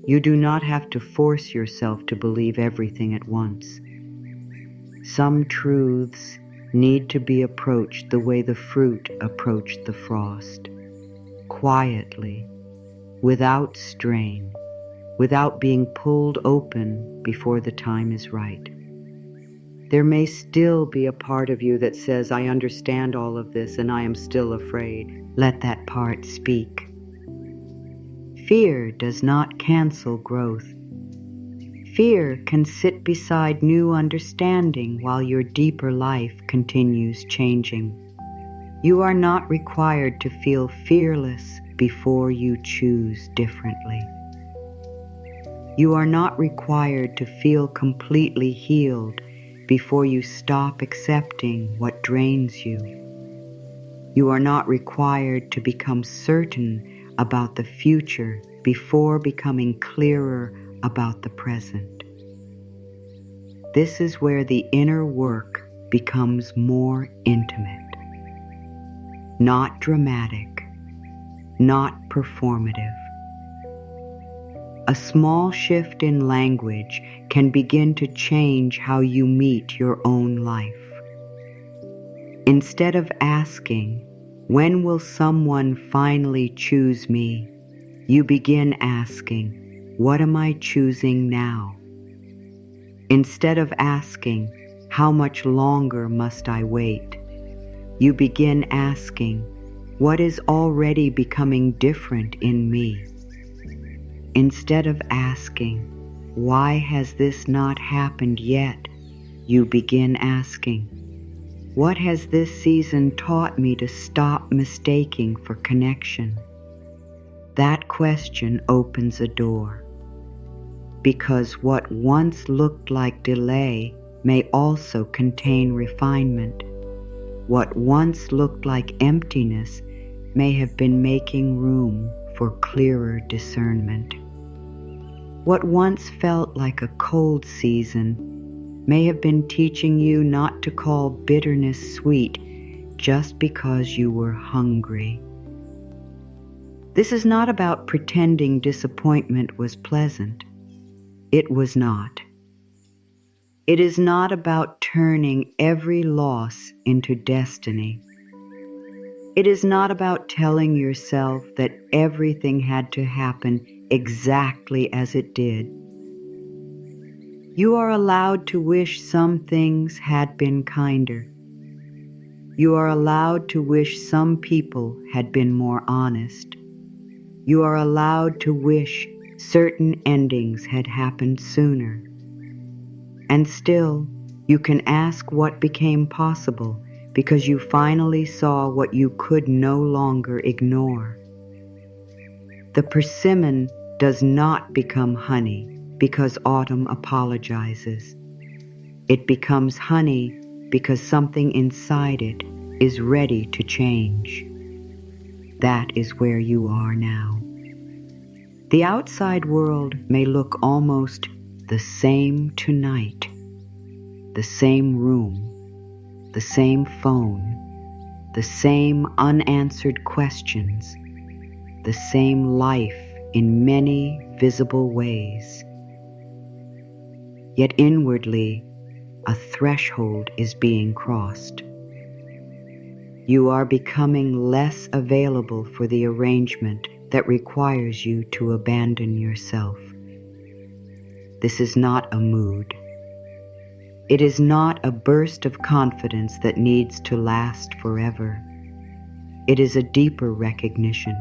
You do not have to force yourself to believe everything at once. Some truths need to be approached the way the fruit approached the frost, quietly, without strain, without being pulled open before the time is right. There may still be a part of you that says, I understand all of this and I am still afraid. Let that part speak. Fear does not cancel growth. Fear can sit beside new understanding while your deeper life continues changing. You are not required to feel fearless before you choose differently. You are not required to feel completely healed before you stop accepting what drains you. You are not required to become certain about the future before becoming clearer about the present. This is where the inner work becomes more intimate, not dramatic, not performative. A small shift in language can begin to change how you meet your own life. Instead of asking, when will someone finally choose me? You begin asking, what am I choosing now? Instead of asking, how much longer must I wait? You begin asking, what is already becoming different in me? Instead of asking, why has this not happened yet? You begin asking, what has this season taught me to stop mistaking for connection? That question opens a door, because what once looked like delay may also contain refinement. What once looked like emptiness may have been making room for clearer discernment. What once felt like a cold season may have been teaching you not to call bitterness sweet just because you were hungry. This is not about pretending disappointment was pleasant. It was not. It is not about turning every loss into destiny. It is not about telling yourself that everything had to happen exactly as it did. You are allowed to wish some things had been kinder. You are allowed to wish some people had been more honest. You are allowed to wish certain endings had happened sooner. And still, you can ask what became possible because you finally saw what you could no longer ignore. The persimmon does not become honey because autumn apologizes. It becomes honey because something inside it is ready to change. That is where you are now. The outside world may look almost the same tonight. The same room, the same phone, the same unanswered questions, the same life in many visible ways. Yet inwardly, a threshold is being crossed. You are becoming less available for the arrangement that requires you to abandon yourself. This is not a mood. It is not a burst of confidence that needs to last forever. It is a deeper recognition.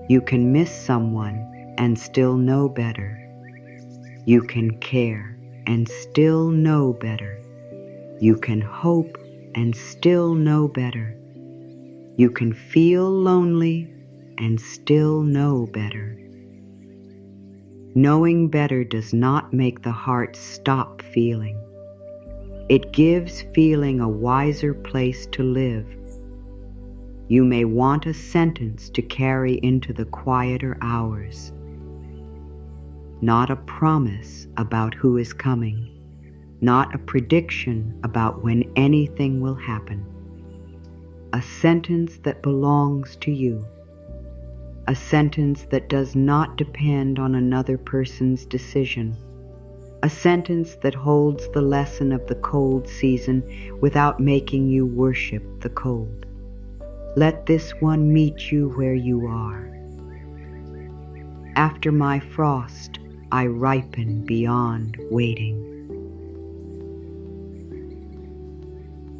You can miss someone and still know better. You can care and still know better. You can hope and still know better. You can feel lonely and still know better. Knowing better does not make the heart stop feeling. It gives feeling a wiser place to live. You may want a sentence to carry into the quieter hours, not a promise about who is coming, not a prediction about when anything will happen. A sentence that belongs to you. A sentence that does not depend on another person's decision. A sentence that holds the lesson of the cold season without making you worship the cold. Let this one meet you where you are. After my frost, I ripen beyond waiting.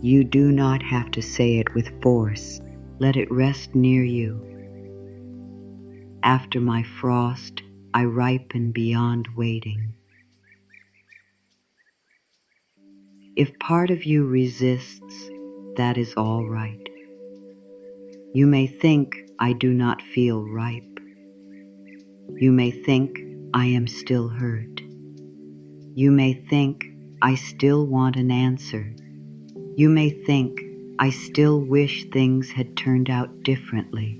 You do not have to say it with force. Let it rest near you. After my frost, I ripen beyond waiting. If part of you resists, that is all right. You may think I do not feel ripe. You may think I am still hurt. You may think I still want an answer. You may think I still wish things had turned out differently.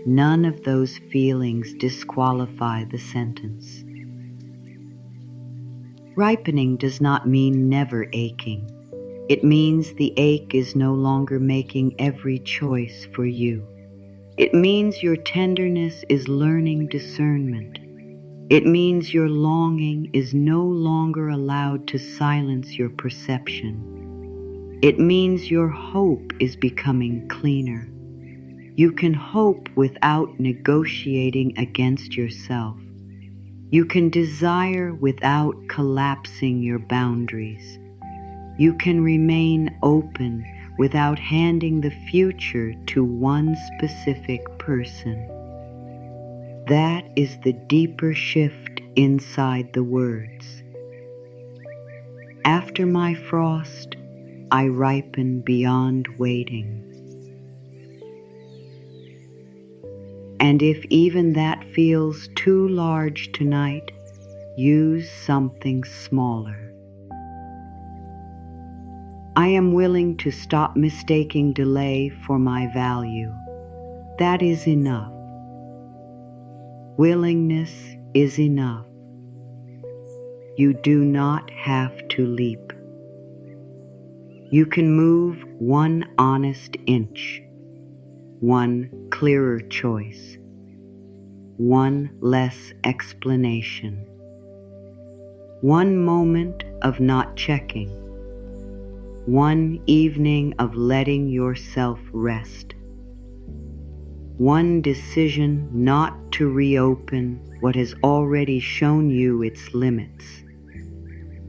None of those feelings disqualify the sentence. Ripening does not mean never aching. It means the ache is no longer making every choice for you. It means your tenderness is learning discernment. It means your longing is no longer allowed to silence your perception. It means your hope is becoming cleaner. You can hope without negotiating against yourself. You can desire without collapsing your boundaries. You can remain open without handing the future to one specific person. That is the deeper shift inside the words. After my frost, I ripen beyond waiting. And if even that feels too large tonight, use something smaller. I am willing to stop mistaking delay for my value. That is enough. Willingness is enough. You do not have to leap. You can move one honest inch, one clearer choice, one less explanation, one moment of not checking, one evening of letting yourself rest, one decision not to reopen what has already shown you its limits,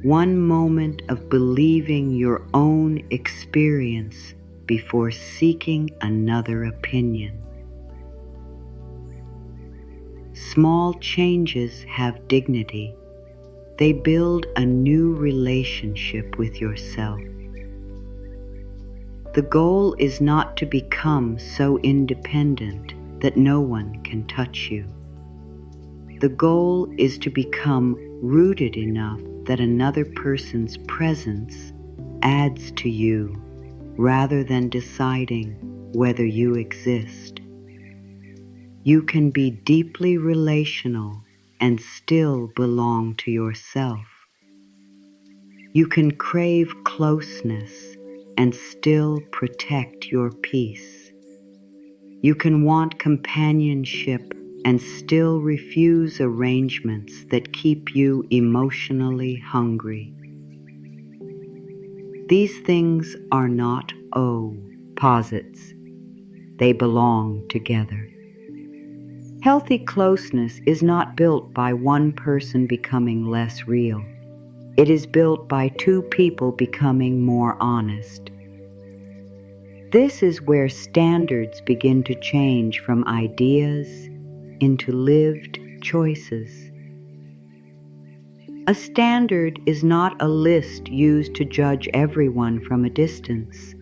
one moment of believing your own experience before seeking another opinion. Small changes have dignity. They build a new relationship with yourself. The goal is not to become so independent that no one can touch you. The goal is to become rooted enough that another person's presence adds to you rather than deciding whether you exist. You can be deeply relational and still belong to yourself. You can crave closeness and still protect your peace. You can want companionship and still refuse arrangements that keep you emotionally hungry. These things are not opposites. They belong together. Healthy closeness is not built by one person becoming less real. It is built by two people becoming more honest. This is where standards begin to change from ideas into lived choices. A standard is not a list used to judge everyone from a distance.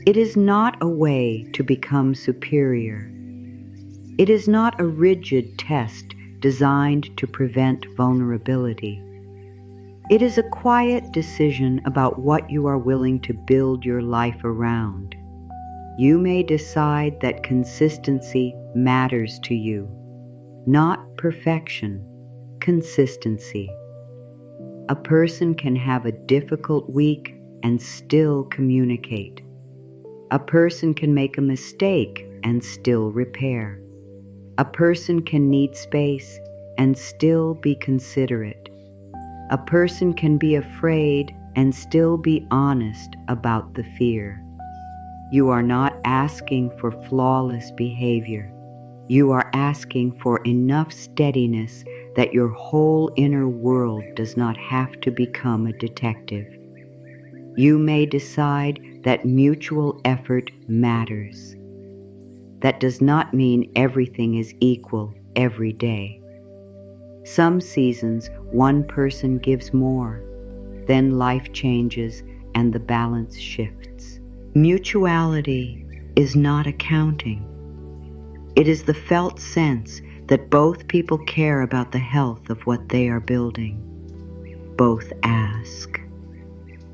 It is not a way to become superior. It is not a rigid test designed to prevent vulnerability. It is a quiet decision about what you are willing to build your life around. You may decide that consistency matters to you, not perfection, consistency. A person can have a difficult week and still communicate. A person can make a mistake and still repair. A person can need space and still be considerate. A person can be afraid and still be honest about the fear. You are not asking for flawless behavior. You are asking for enough steadiness that your whole inner world does not have to become a detective. You may decide that mutual effort matters. That does not mean everything is equal every day. Some seasons, one person gives more. Then life changes and the balance shifts. Mutuality is not accounting. It is the felt sense that both people care about the health of what they are building. Both ask.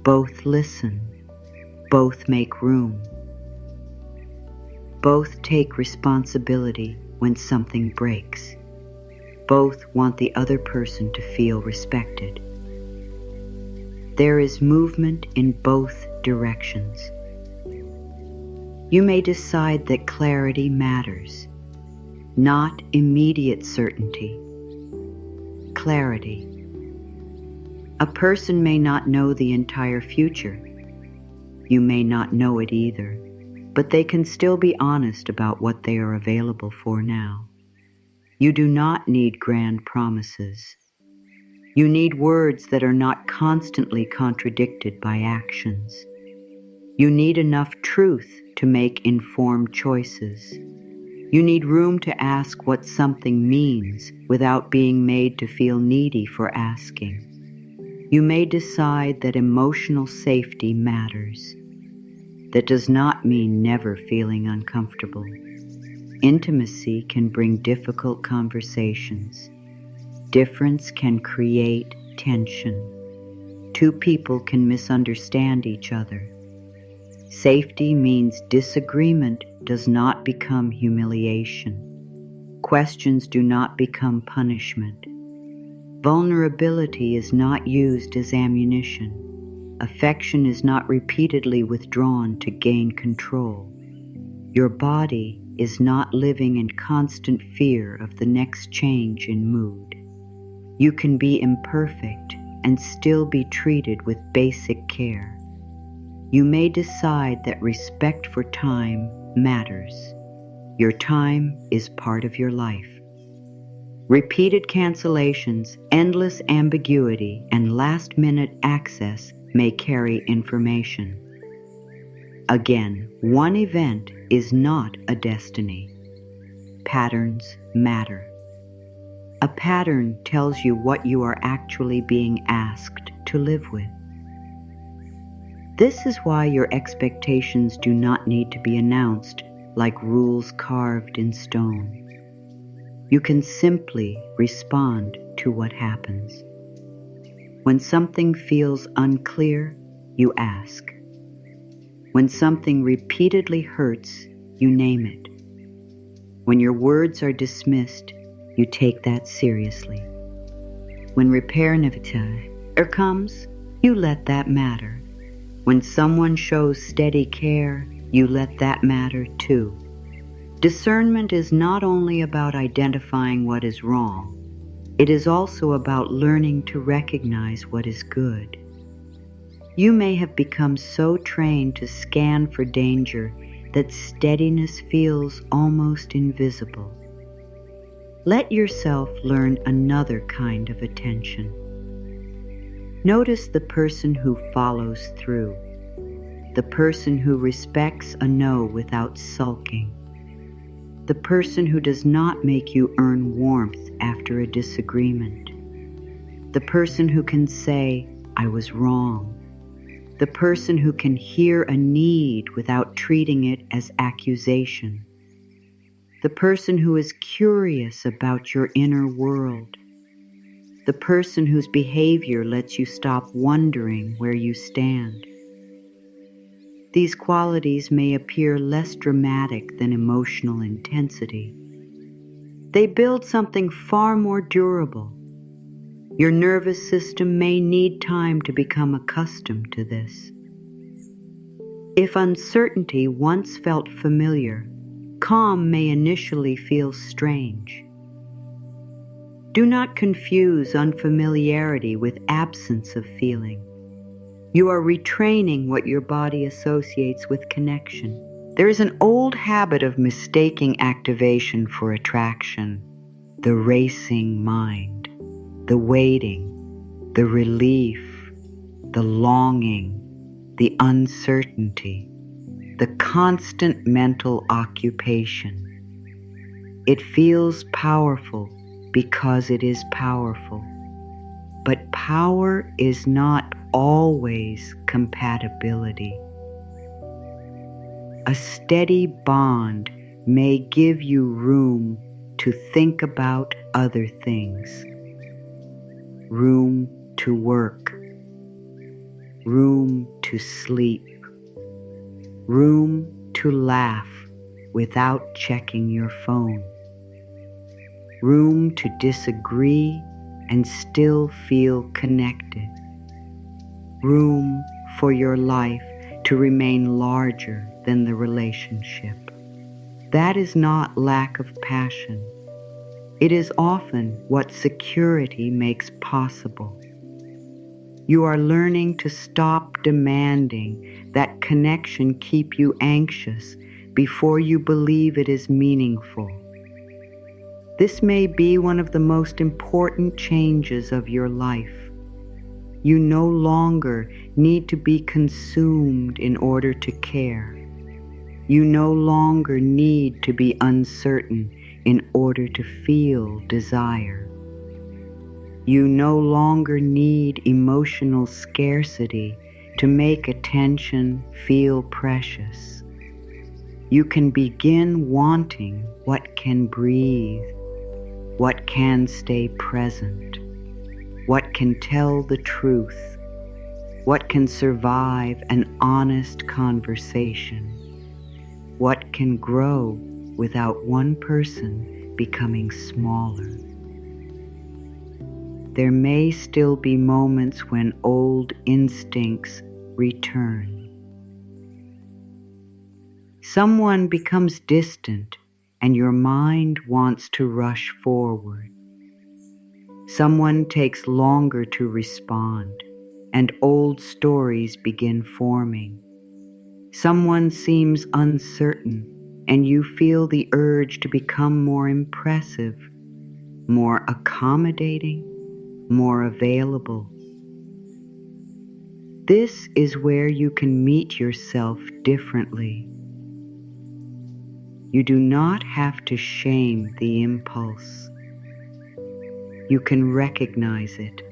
Both listen. Both make room. Both take responsibility when something breaks. Both want the other person to feel respected. There is movement in both directions. You may decide that clarity matters, not immediate certainty. Clarity. A person may not know the entire future. You may not know it either, but they can still be honest about what they are available for now. You do not need grand promises. You need words that are not constantly contradicted by actions. You need enough truth to make informed choices. You need room to ask what something means without being made to feel needy for asking. You may decide that emotional safety matters. That does not mean never feeling uncomfortable. Intimacy can bring difficult conversations. Difference can create tension. Two people can misunderstand each other. Safety means disagreement does not become humiliation. Questions do not become punishment. Vulnerability is not used as ammunition. Affection is not repeatedly withdrawn to gain control. Your body is not living in constant fear of the next change in mood. You can be imperfect and still be treated with basic care. You may decide that respect for time matters. Your time is part of your life. Repeated cancellations, endless ambiguity, and last-minute access may carry information. Again, one event is not a destiny. Patterns matter. A pattern tells you what you are actually being asked to live with. This is why your expectations do not need to be announced like rules carved in stone. You can simply respond to what happens. When something feels unclear, you ask. When something repeatedly hurts, you name it. When your words are dismissed, you take that seriously. When repair inevitable comes, you let that matter. When someone shows steady care, you let that matter too. Discernment is not only about identifying what is wrong, it is also about learning to recognize what is good. You may have become so trained to scan for danger that steadiness feels almost invisible. Let yourself learn another kind of attention. Notice the person who follows through, the person who respects a no without sulking, the person who does not make you earn warmth after a disagreement. the person who can say, "I was wrong," the person who can hear a need without treating it as accusation, the person who is curious about your inner world, the person whose behavior lets you stop wondering where you stand. These qualities may appear less dramatic than emotional intensity. They build something far more durable. Your nervous system may need time to become accustomed to this. If uncertainty once felt familiar, calm may initially feel strange. Do not confuse unfamiliarity with absence of feeling. You are retraining what your body associates with connection. There is an old habit of mistaking activation for attraction, the racing mind, the waiting, the relief, the longing, the uncertainty, the constant mental occupation. It feels powerful because it is powerful, but power is not always compatibility. A steady bond may give you room to think about other things, room to work, room to sleep, room to laugh without checking your phone, room to disagree and still feel connected, room for your life to remain larger than the relationship. That is not lack of passion. It is often what security makes possible. You are learning to stop demanding that connection keep you anxious before you believe it is meaningful. This may be one of the most important changes of your life. You no longer need to be consumed in order to care. You no longer need to be uncertain in order to feel desire. You no longer need emotional scarcity to make attention feel precious. You can begin wanting what can breathe, what can stay present, what can tell the truth, what can survive an honest conversation, what can grow without one person becoming smaller. There may still be moments when old instincts return. Someone becomes distant and your mind wants to rush forward. Someone takes longer to respond and old stories begin forming. Someone seems uncertain and you feel the urge to become more impressive, more accommodating, more available. This is where you can meet yourself differently. You do not have to shame the impulse. You can recognize it.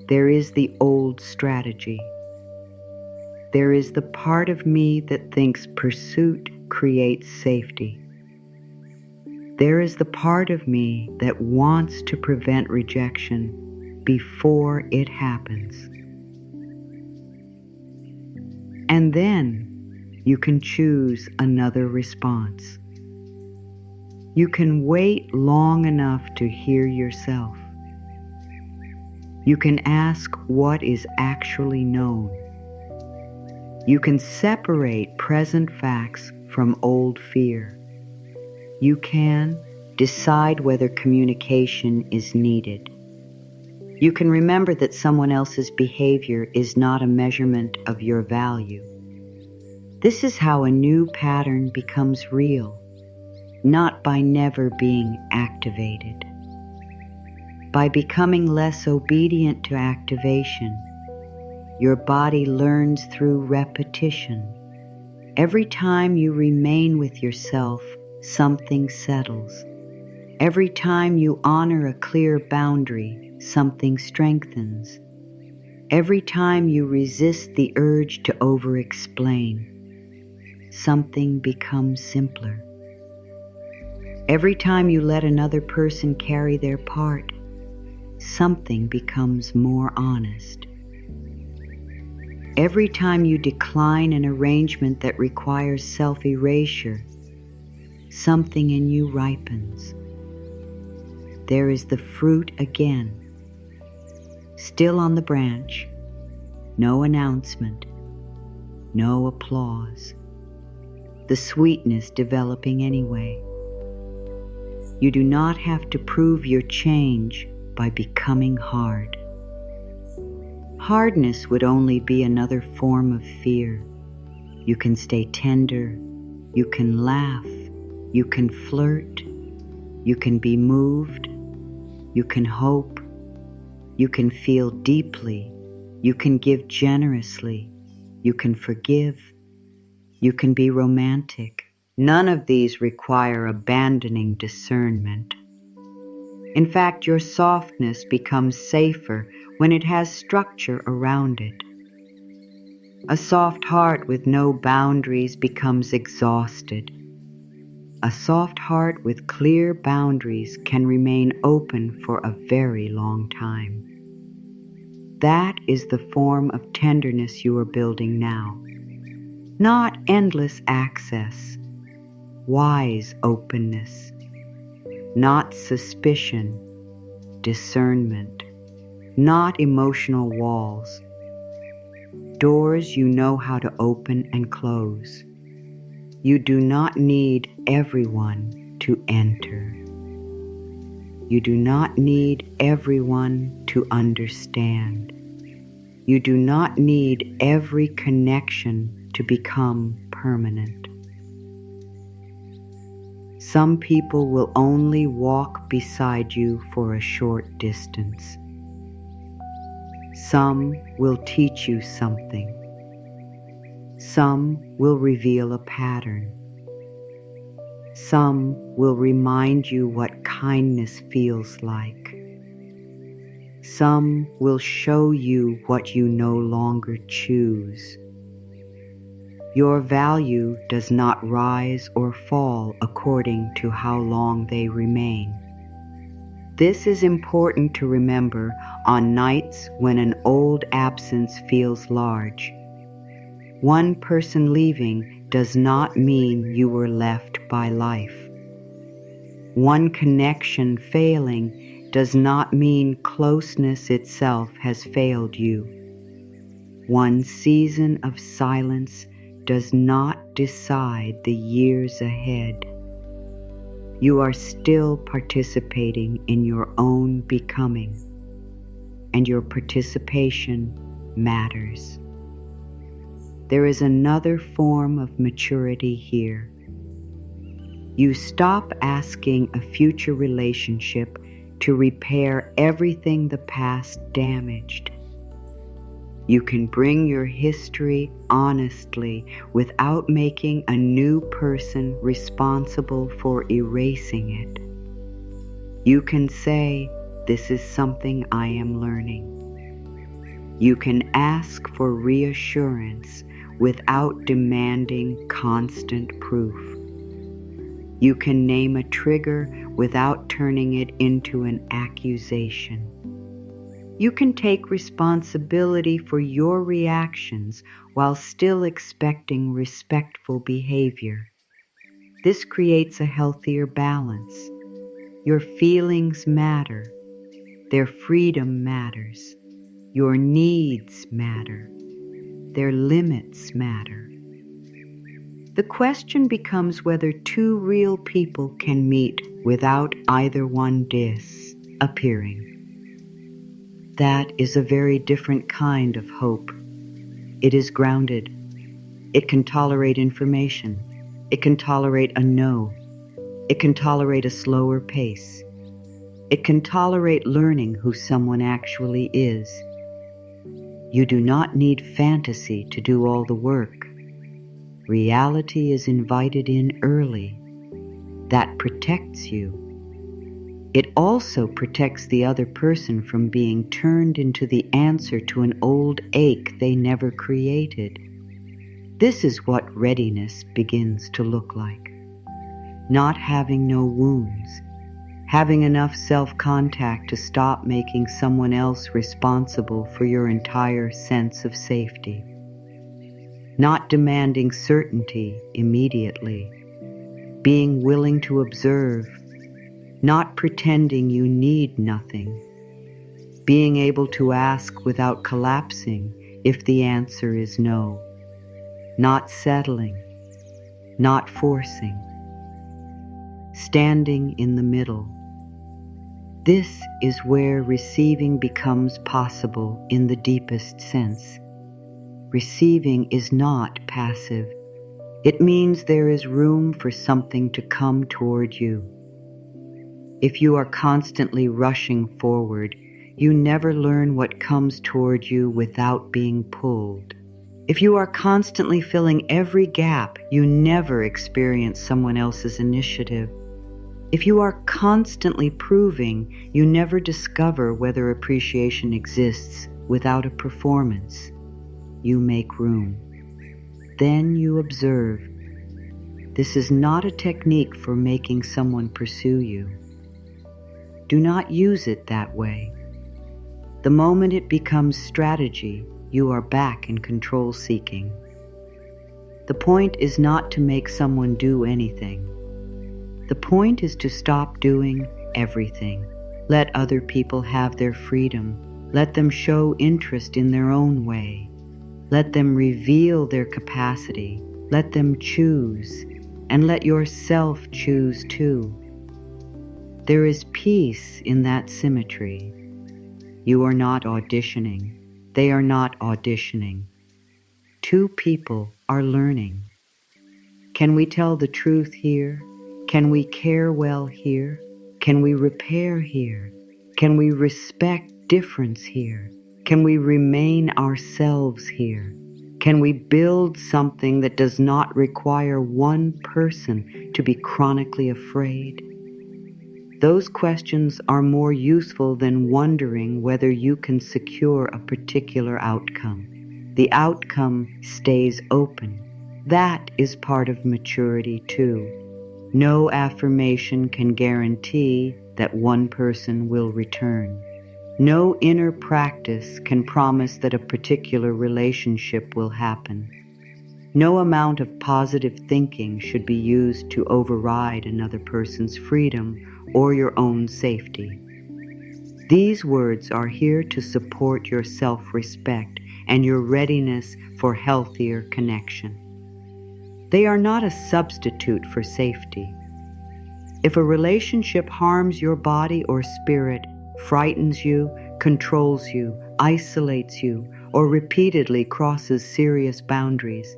There is the old strategy. There is the part of me that thinks pursuit creates safety. There is the part of me that wants to prevent rejection before it happens. And then you can choose another response. You can wait long enough to hear yourself. You can ask what is actually known. You can separate present facts from old fear. You can decide whether communication is needed. You can remember that someone else's behavior is not a measurement of your value. This is how a new pattern becomes real, not by never being activated. By becoming less obedient to activation, your body learns through repetition. Every time you remain with yourself, something settles. Every time you honor a clear boundary, something strengthens. Every time you resist the urge to over-explain, something becomes simpler. Every time you let another person carry their part, something becomes more honest. Every time you decline an arrangement that requires self-erasure, something in you ripens. There is the fruit again, still on the branch, no announcement, no applause. The sweetness developing anyway. You do not have to prove your change by becoming hard. Hardness would only be another form of fear. You can stay tender, you can laugh, you can flirt, you can be moved, you can hope, you can feel deeply, you can give generously, you can forgive, you can be romantic. None of these require abandoning discernment. In fact, your softness becomes safer when it has structure around it. A soft heart with no boundaries becomes exhausted. A soft heart with clear boundaries can remain open for a very long time. That is the form of tenderness you are building now. Not endless access, wise openness. Not suspicion, discernment. Not emotional walls. Doors you know how to open and close. You do not need everyone to enter. You do not need everyone to understand. You do not need every connection to become permanent. Some people will only walk beside you for a short distance. Some will teach you something. Some will reveal a pattern. Some will remind you what kindness feels like. Some will show you what you no longer choose. Your value does not rise or fall according to how long they remain. This is important to remember on nights when an old absence feels large. One person leaving does not mean you were left by life. One connection failing does not mean closeness itself has failed you. One season of silence does not decide the years ahead. You are still participating in your own becoming, and your participation matters. There is another form of maturity here. You stop asking a future relationship to repair everything the past damaged. You can bring your history honestly without making a new person responsible for erasing it. You can say, "This is something I am learning." You can ask for reassurance without demanding constant proof. You can name a trigger without turning it into an accusation. You can take responsibility for your reactions while still expecting respectful behavior. This creates a healthier balance. Your feelings matter. Their freedom matters. Your needs matter. Their limits matter. The question becomes whether two real people can meet without either one disappearing. That is a very different kind of hope. It is grounded. It can tolerate information. It can tolerate a no. It can tolerate a slower pace. It can tolerate learning who someone actually is. You do not need fantasy to do all the work. Reality is invited in early. That protects you. It also protects the other person from being turned into the answer to an old ache they never created. This is what readiness begins to look like. Not having no wounds, having enough self-contact to stop making someone else responsible for your entire sense of safety. Not demanding certainty immediately, being willing to observe, not pretending you need nothing, being able to ask without collapsing if the answer is no, not settling, not forcing, standing in the middle. This is where receiving becomes possible in the deepest sense. Receiving is not passive. It means there is room for something to come toward you. If you are constantly rushing forward, you never learn what comes toward you without being pulled. If you are constantly filling every gap, you never experience someone else's initiative. If you are constantly proving, you never discover whether appreciation exists without a performance. You make room. Then you observe. This is not a technique for making someone pursue you. Do not use it that way. The moment it becomes strategy, you are back in control seeking. The point is not to make someone do anything. The point is to stop doing everything. Let other people have their freedom. Let them show interest in their own way. Let them reveal their capacity. Let them choose, and let yourself choose too. There is peace in that symmetry. You are not auditioning. They are not auditioning. Two people are learning. Can we tell the truth here? Can we care well here? Can we repair here? Can we respect difference here? Can we remain ourselves here? Can we build something that does not require one person to be chronically afraid? Those questions are more useful than wondering whether you can secure a particular outcome. The outcome stays open. That is part of maturity too. No affirmation can guarantee that one person will return. No inner practice can promise that a particular relationship will happen. No amount of positive thinking should be used to override another person's freedom or your own safety. These words are here to support your self-respect and your readiness for healthier connection. They are not a substitute for safety. If a relationship harms your body or spirit, frightens you, controls you, isolates you, or repeatedly crosses serious boundaries,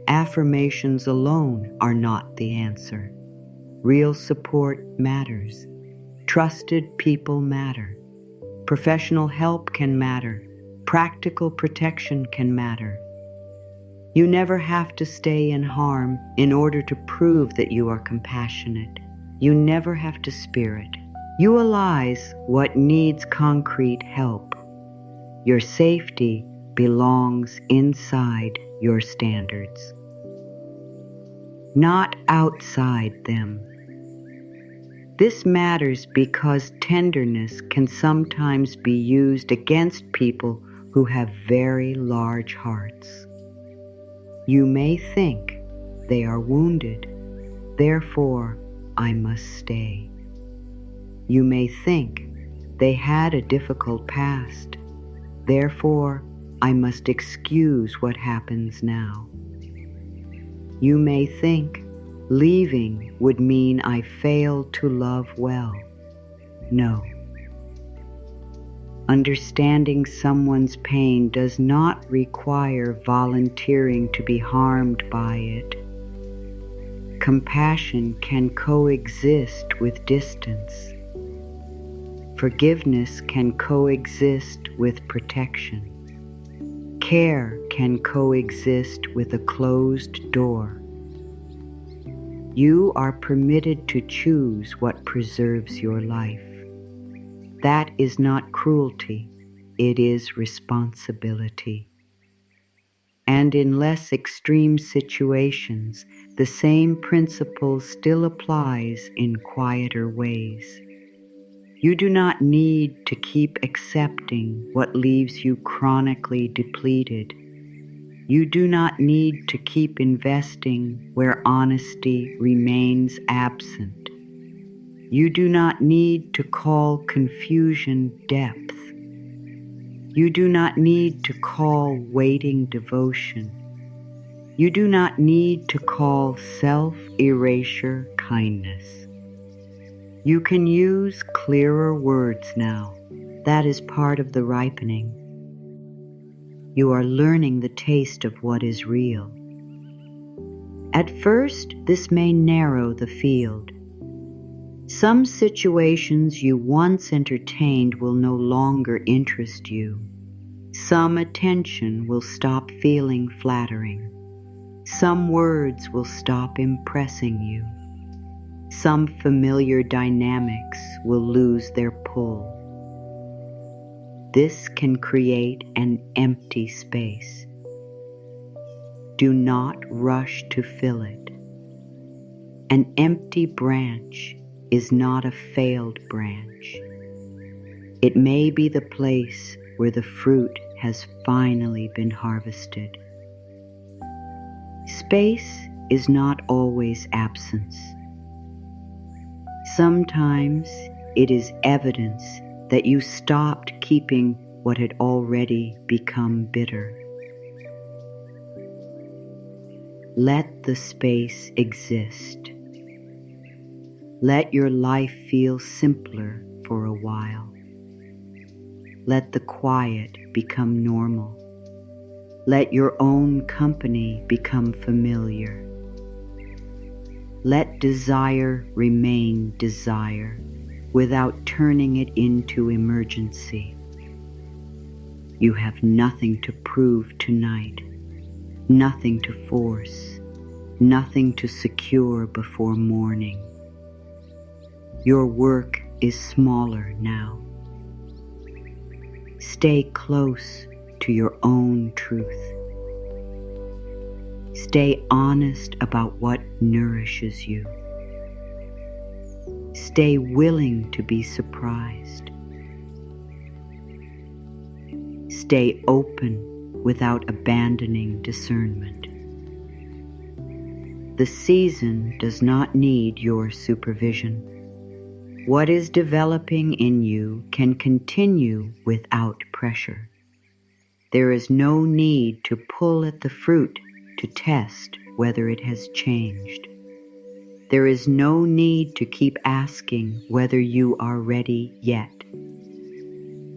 affirmations alone are not the answer. Real support matters. Trusted people matter. Professional help can matter. Practical protection can matter. You never have to stay in harm in order to prove that you are compassionate. You never have to spirit. You realize what needs concrete help. Your safety belongs inside your standards, not outside them. This matters because tenderness can sometimes be used against people who have very large hearts. You may think they are wounded, therefore I must stay. You may think they had a difficult past, therefore I must excuse what happens now. You may think leaving would mean I failed to love well. No. Understanding someone's pain does not require volunteering to be harmed by it. Compassion can coexist with distance. Forgiveness can coexist with protection. Care can coexist with a closed door. You are permitted to choose what preserves your life. That is not cruelty, it is responsibility. And in less extreme situations, the same principle still applies in quieter ways. You do not need to keep accepting what leaves you chronically depleted. You do not need to keep investing where honesty remains absent. You do not need to call confusion depth. You do not need to call waiting devotion. You do not need to call self-erasure kindness. You can use clearer words now. That is part of the ripening. You are learning the taste of what is real. At first, this may narrow the field. Some situations you once entertained will no longer interest you. Some attention will stop feeling flattering. Some words will stop impressing you. Some familiar dynamics will lose their pull. This can create an empty space. Do not rush to fill it. An empty branch is not a failed branch. It may be the place where the fruit has finally been harvested. Space is not always absence. Sometimes it is evidence that you stopped keeping what had already become bitter. Let the space exist. Let your life feel simpler for a while. Let the quiet become normal. Let your own company become familiar. Let desire remain desire without turning it into emergency. You have nothing to prove tonight, nothing to force, nothing to secure before morning. Your work is smaller now. Stay close to your own truth. Stay honest about what nourishes you. Stay willing to be surprised. Stay open without abandoning discernment. The season does not need your supervision. What is developing in you can continue without pressure. There is no need to pull at the fruit to test whether it has changed. There is no need to keep asking whether you are ready yet.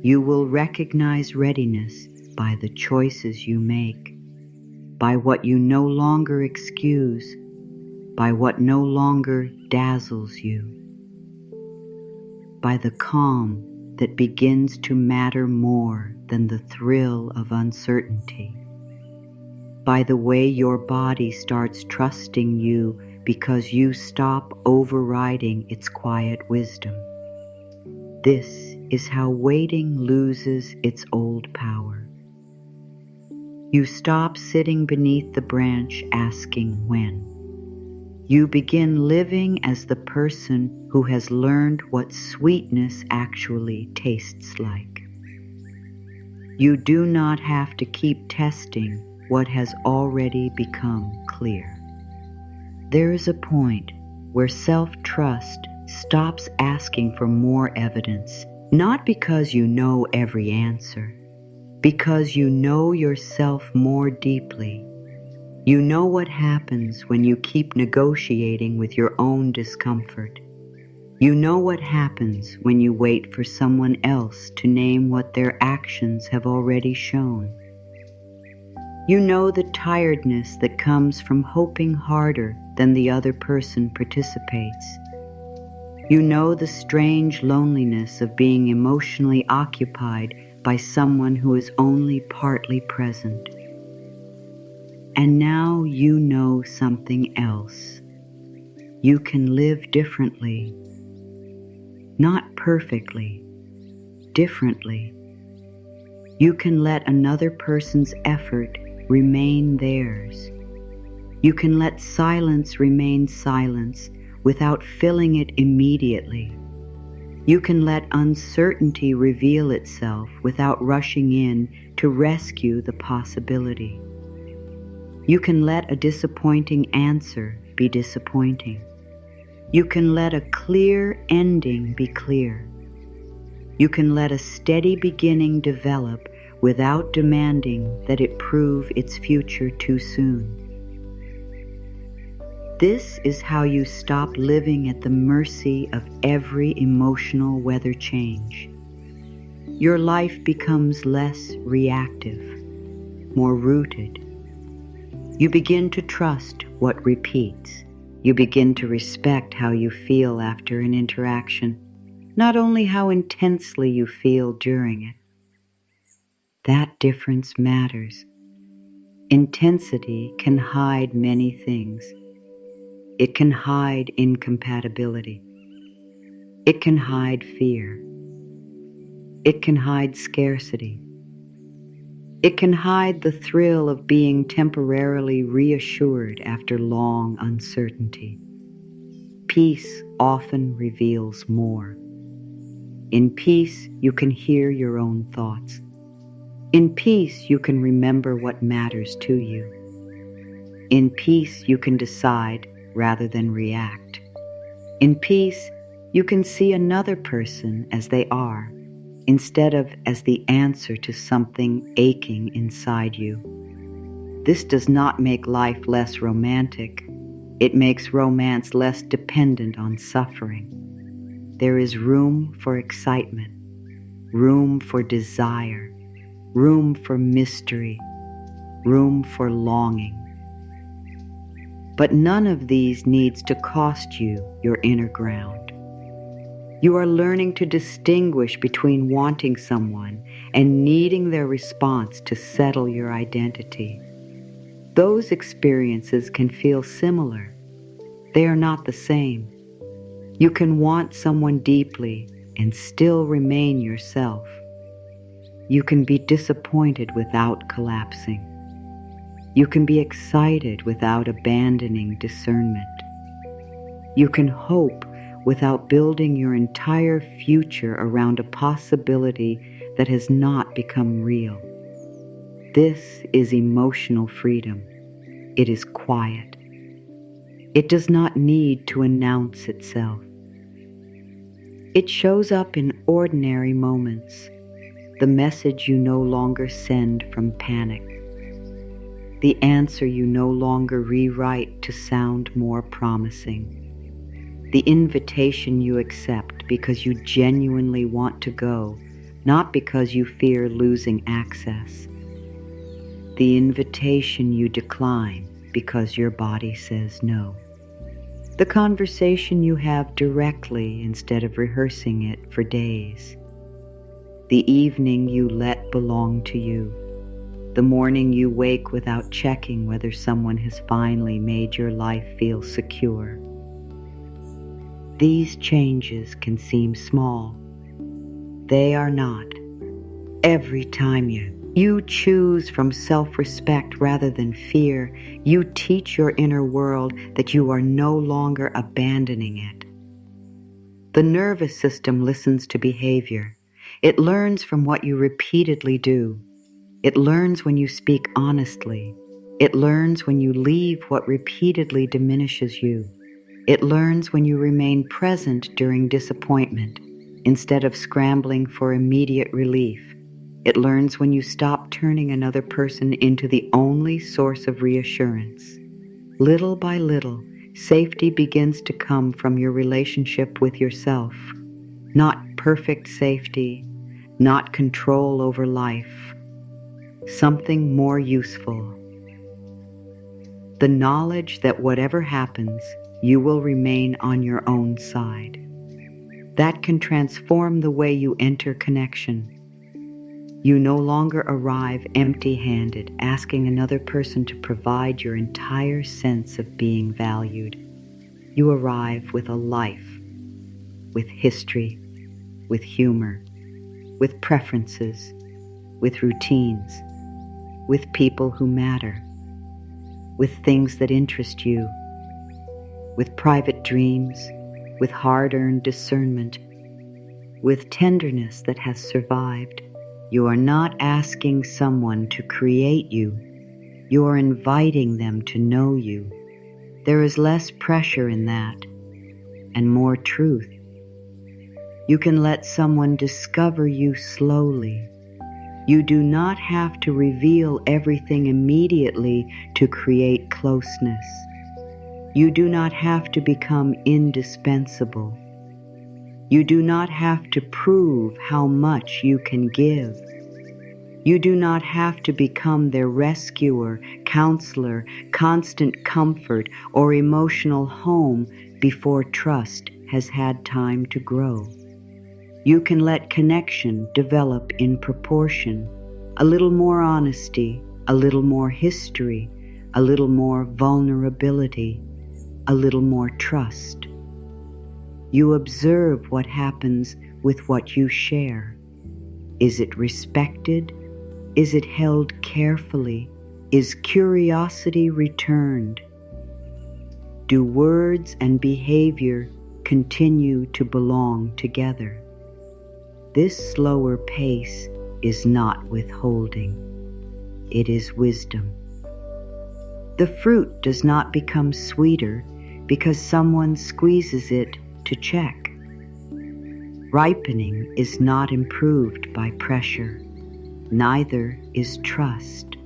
You will recognize readiness by the choices you make, by what you no longer excuse, by what no longer dazzles you, by the calm that begins to matter more than the thrill of uncertainty, by the way your body starts trusting you because you stop overriding its quiet wisdom. This is how waiting loses its old power. You stop sitting beneath the branch asking when. You begin living as the person who has learned what sweetness actually tastes like. You do not have to keep testing what has already become clear. There is a point where self-trust stops asking for more evidence, not because you know every answer, because you know yourself more deeply. You know what happens when you keep negotiating with your own discomfort. You know what happens when you wait for someone else to name what their actions have already shown. You know the tiredness that comes from hoping harder than the other person participates. You know the strange loneliness of being emotionally occupied by someone who is only partly present. And now you know something else. You can live differently, not perfectly, differently. You can let another person's effort remain theirs. You can let silence remain silence without filling it immediately. You can let uncertainty reveal itself without rushing in to rescue the possibility. You can let a disappointing answer be disappointing. You can let a clear ending be clear. You can let a steady beginning develop without demanding that it prove its future too soon. This is how you stop living at the mercy of every emotional weather change. Your life becomes less reactive, more rooted. You begin to trust what repeats. You begin to respect how you feel after an interaction, not only how intensely you feel during it. That difference matters. Intensity can hide many things. It can hide incompatibility. It can hide fear. It can hide scarcity. It can hide the thrill of being temporarily reassured after long uncertainty. Peace often reveals more. In peace, you can hear your own thoughts. In peace, you can remember what matters to you. In peace, you can decide rather than react. In peace, you can see another person as they are, instead of as the answer to something aching inside you. This does not make life less romantic. It makes romance less dependent on suffering. There is room for excitement, room for desire, room for mystery, room for longing. But none of these needs to cost you your inner ground. You are learning to distinguish between wanting someone and needing their response to settle your identity. Those experiences can feel similar. They are not the same. You can want someone deeply and still remain yourself. You can be disappointed without collapsing. You can be excited without abandoning discernment. You can hope without building your entire future around a possibility that has not become real. This is emotional freedom. It is quiet. It does not need to announce itself. It shows up in ordinary moments, the message you no longer send from panic, the answer you no longer rewrite to sound more promising, the invitation you accept because you genuinely want to go, not because you fear losing access, the invitation you decline because your body says no, the conversation you have directly instead of rehearsing it for days, the evening you let belong to you, the morning you wake without checking whether someone has finally made your life feel secure. These changes can seem small. They are not. Every time you choose from self-respect rather than fear, you teach your inner world that you are no longer abandoning it. The nervous system listens to behavior. It learns from what you repeatedly do. It learns when you speak honestly. It learns when you leave what repeatedly diminishes you. It learns when you remain present during disappointment instead of scrambling for immediate relief. It learns when you stop turning another person into the only source of reassurance. Little by little, safety begins to come from your relationship with yourself. Not perfect safety, not control over life. Something more useful. The knowledge that whatever happens, you will remain on your own side. That can transform the way you enter connection. You no longer arrive empty-handed, asking another person to provide your entire sense of being valued. You arrive with a life, with history, with humor, with preferences, with routines, with people who matter, with things that interest you, with private dreams, with hard-earned discernment, with tenderness that has survived. You are not asking someone to create you. You are inviting them to know you. There is less pressure in that, and more truth. You can let someone discover you slowly. You do not have to reveal everything immediately to create closeness. You do not have to become indispensable. You do not have to prove how much you can give. You do not have to become their rescuer, counselor, constant comfort, or emotional home before trust has had time to grow. You can let connection develop in proportion, a little more honesty, a little more history, a little more vulnerability, a little more trust. You observe what happens with what you share. Is it respected? Is it held carefully? Is curiosity returned? Do words and behavior continue to belong together? This slower pace is not withholding. It is wisdom. The fruit does not become sweeter because someone squeezes it to check. Ripening is not improved by pressure. Neither is trust.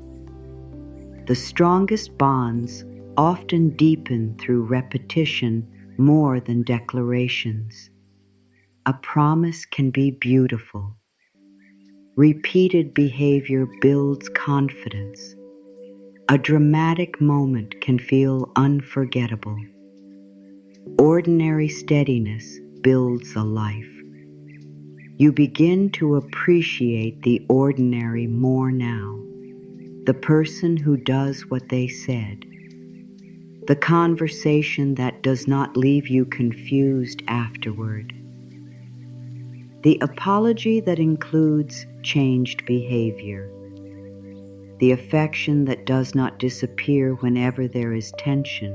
The strongest bonds often deepen through repetition more than declarations. A promise can be beautiful. Repeated behavior builds confidence. A dramatic moment can feel unforgettable. Ordinary steadiness builds a life. You begin to appreciate the ordinary more now. The person who does what they said. The conversation that does not leave you confused afterward. The apology that includes changed behavior. The affection that does not disappear whenever there is tension.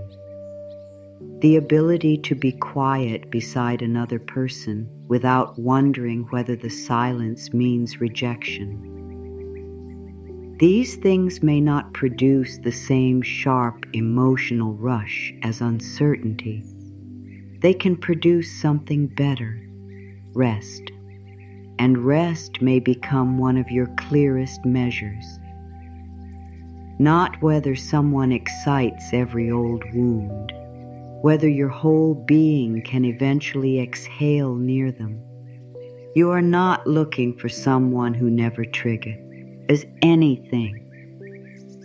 The ability to be quiet beside another person without wondering whether the silence means rejection. These things may not produce the same sharp emotional rush as uncertainty. They can produce something better, rest. And rest may become one of your clearest measures. Not whether someone excites every old wound, whether your whole being can eventually exhale near them. You are not looking for someone who never triggers as anything.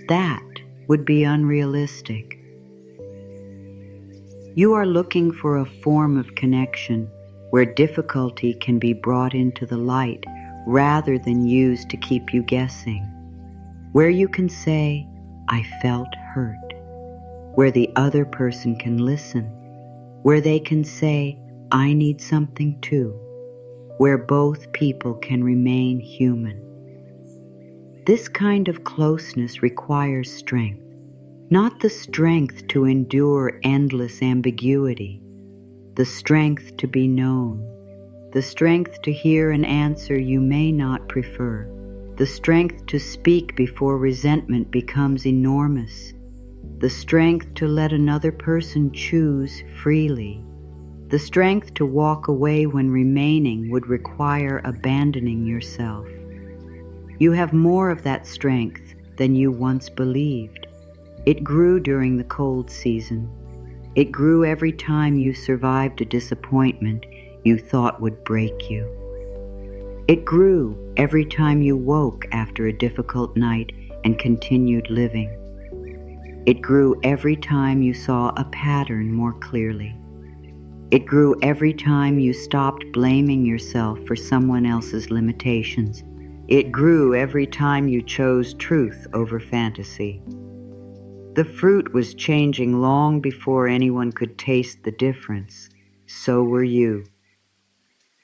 That would be unrealistic. You are looking for a form of connection where difficulty can be brought into the light rather than used to keep you guessing. Where you can say, I felt hurt. Where the other person can listen. Where they can say, I need something too. Where both people can remain human. This kind of closeness requires strength. Not the strength to endure endless ambiguity, the strength to be known, the strength to hear an answer you may not prefer, the strength to speak before resentment becomes enormous, the strength to let another person choose freely, the strength to walk away when remaining would require abandoning yourself. You have more of that strength than you once believed. It grew during the cold season. It grew every time you survived a disappointment you thought would break you. It grew every time you woke after a difficult night and continued living. It grew every time you saw a pattern more clearly. It grew every time you stopped blaming yourself for someone else's limitations. It grew every time you chose truth over fantasy. The fruit was changing long before anyone could taste the difference. So were you.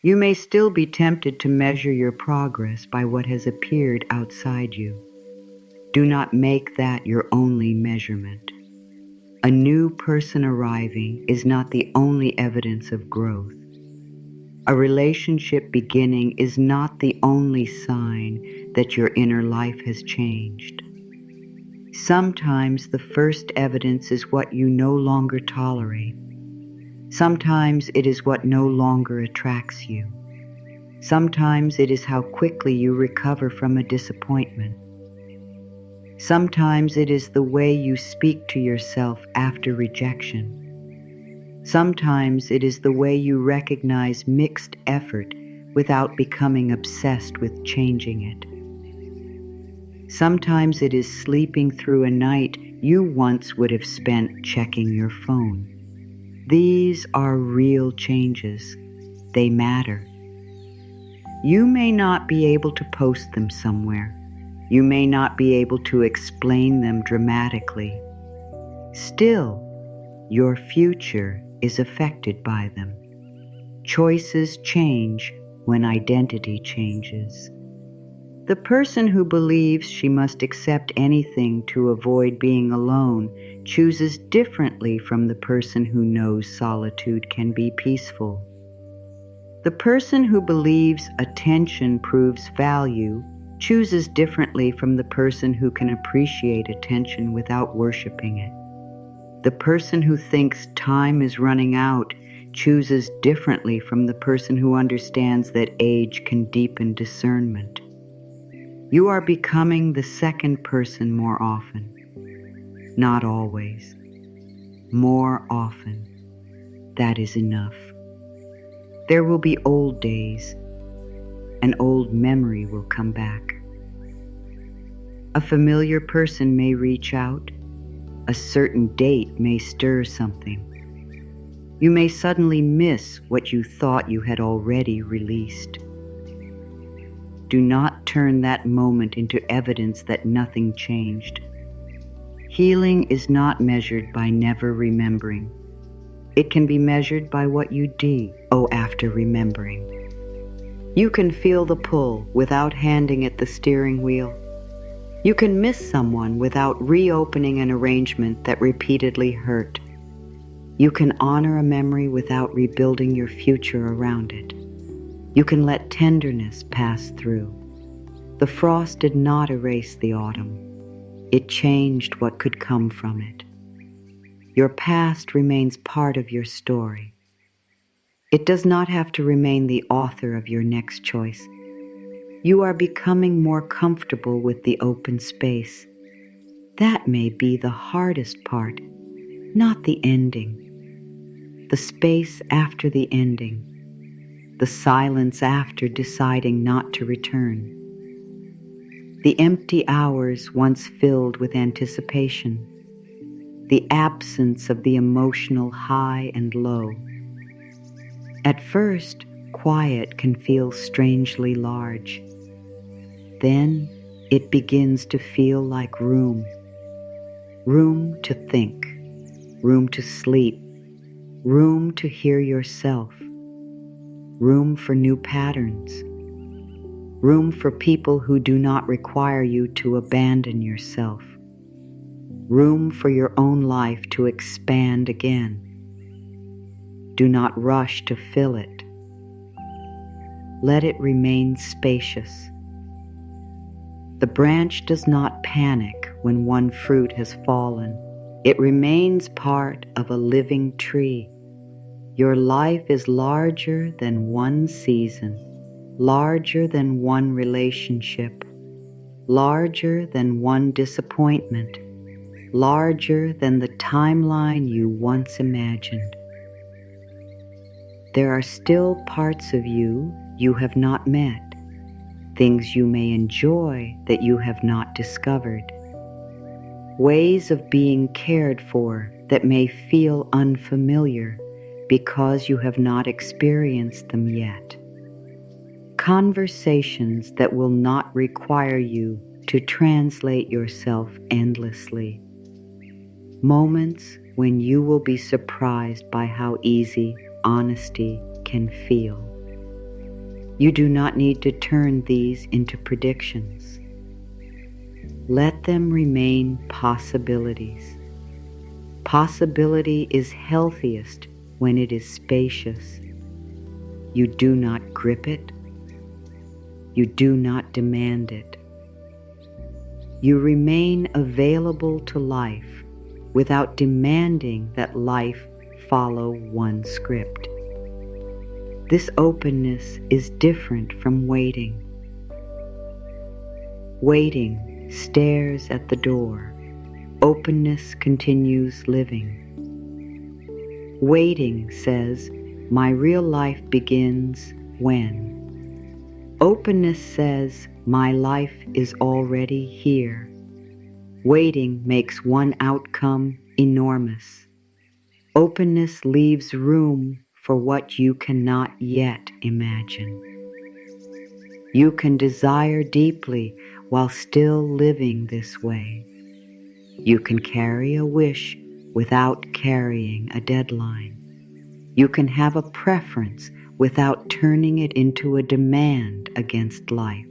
You may still be tempted to measure your progress by what has appeared outside you. Do not make that your only measurement. A new person arriving is not the only evidence of growth. A relationship beginning is not the only sign that your inner life has changed. Sometimes the first evidence is what you no longer tolerate. Sometimes it is what no longer attracts you. Sometimes it is how quickly you recover from a disappointment. Sometimes it is the way you speak to yourself after rejection. Sometimes it is the way you recognize mixed effort without becoming obsessed with changing it. Sometimes it is sleeping through a night you once would have spent checking your phone. These are real changes. They matter. You may not be able to post them somewhere. You may not be able to explain them dramatically. Still, your future is affected by them. Choices change when identity changes. The person who believes she must accept anything to avoid being alone chooses differently from the person who knows solitude can be peaceful. The person who believes attention proves value chooses differently from the person who can appreciate attention without worshiping it. The person who thinks time is running out chooses differently from the person who understands that age can deepen discernment. You are becoming the second person more often. Not always. More often. That is enough. There will be old days. An old memory will come back. A familiar person may reach out. A certain date may stir something. You may suddenly miss what you thought you had already released. Do not turn that moment into evidence that nothing changed. Healing is not measured by never remembering. It can be measured by what you do after remembering. You can feel the pull without handing it the steering wheel. You can miss someone without reopening an arrangement that repeatedly hurt. You can honor a memory without rebuilding your future around it. You can let tenderness pass through. The frost did not erase the autumn. It changed what could come from it. Your past remains part of your story. It does not have to remain the author of your next choice. You are becoming more comfortable with the open space. That may be the hardest part, not the ending. The space after the ending. The silence after deciding not to return. The empty hours once filled with anticipation. The absence of the emotional high and low. At first, quiet can feel strangely large. Then it begins to feel like room. Room to think. Room to sleep. Room to hear yourself. Room for new patterns. Room for people who do not require you to abandon yourself. Room for your own life to expand again. Do not rush to fill it. Let it remain spacious. The branch does not panic when one fruit has fallen. It remains part of a living tree. Your life is larger than one season, larger than one relationship, larger than one disappointment, larger than the timeline you once imagined. There are still parts of you have not met, things you may enjoy that you have not discovered, ways of being cared for that may feel unfamiliar because you have not experienced them yet. Conversations that will not require you to translate yourself endlessly. Moments when you will be surprised by how easy honesty can feel. You do not need to turn these into predictions. Let them remain possibilities. Possibility is healthiest when it is spacious. You do not grip it. You do not demand it. You remain available to life without demanding that life follow one script. This openness is different from waiting. Waiting stares at the door. Openness continues living. Waiting says, my real life begins when. Openness says, my life is already here. Waiting makes one outcome enormous. Openness leaves room for what you cannot yet imagine. You can desire deeply while still living this way. You can carry a wish without carrying a deadline. You can have a preference without turning it into a demand against life.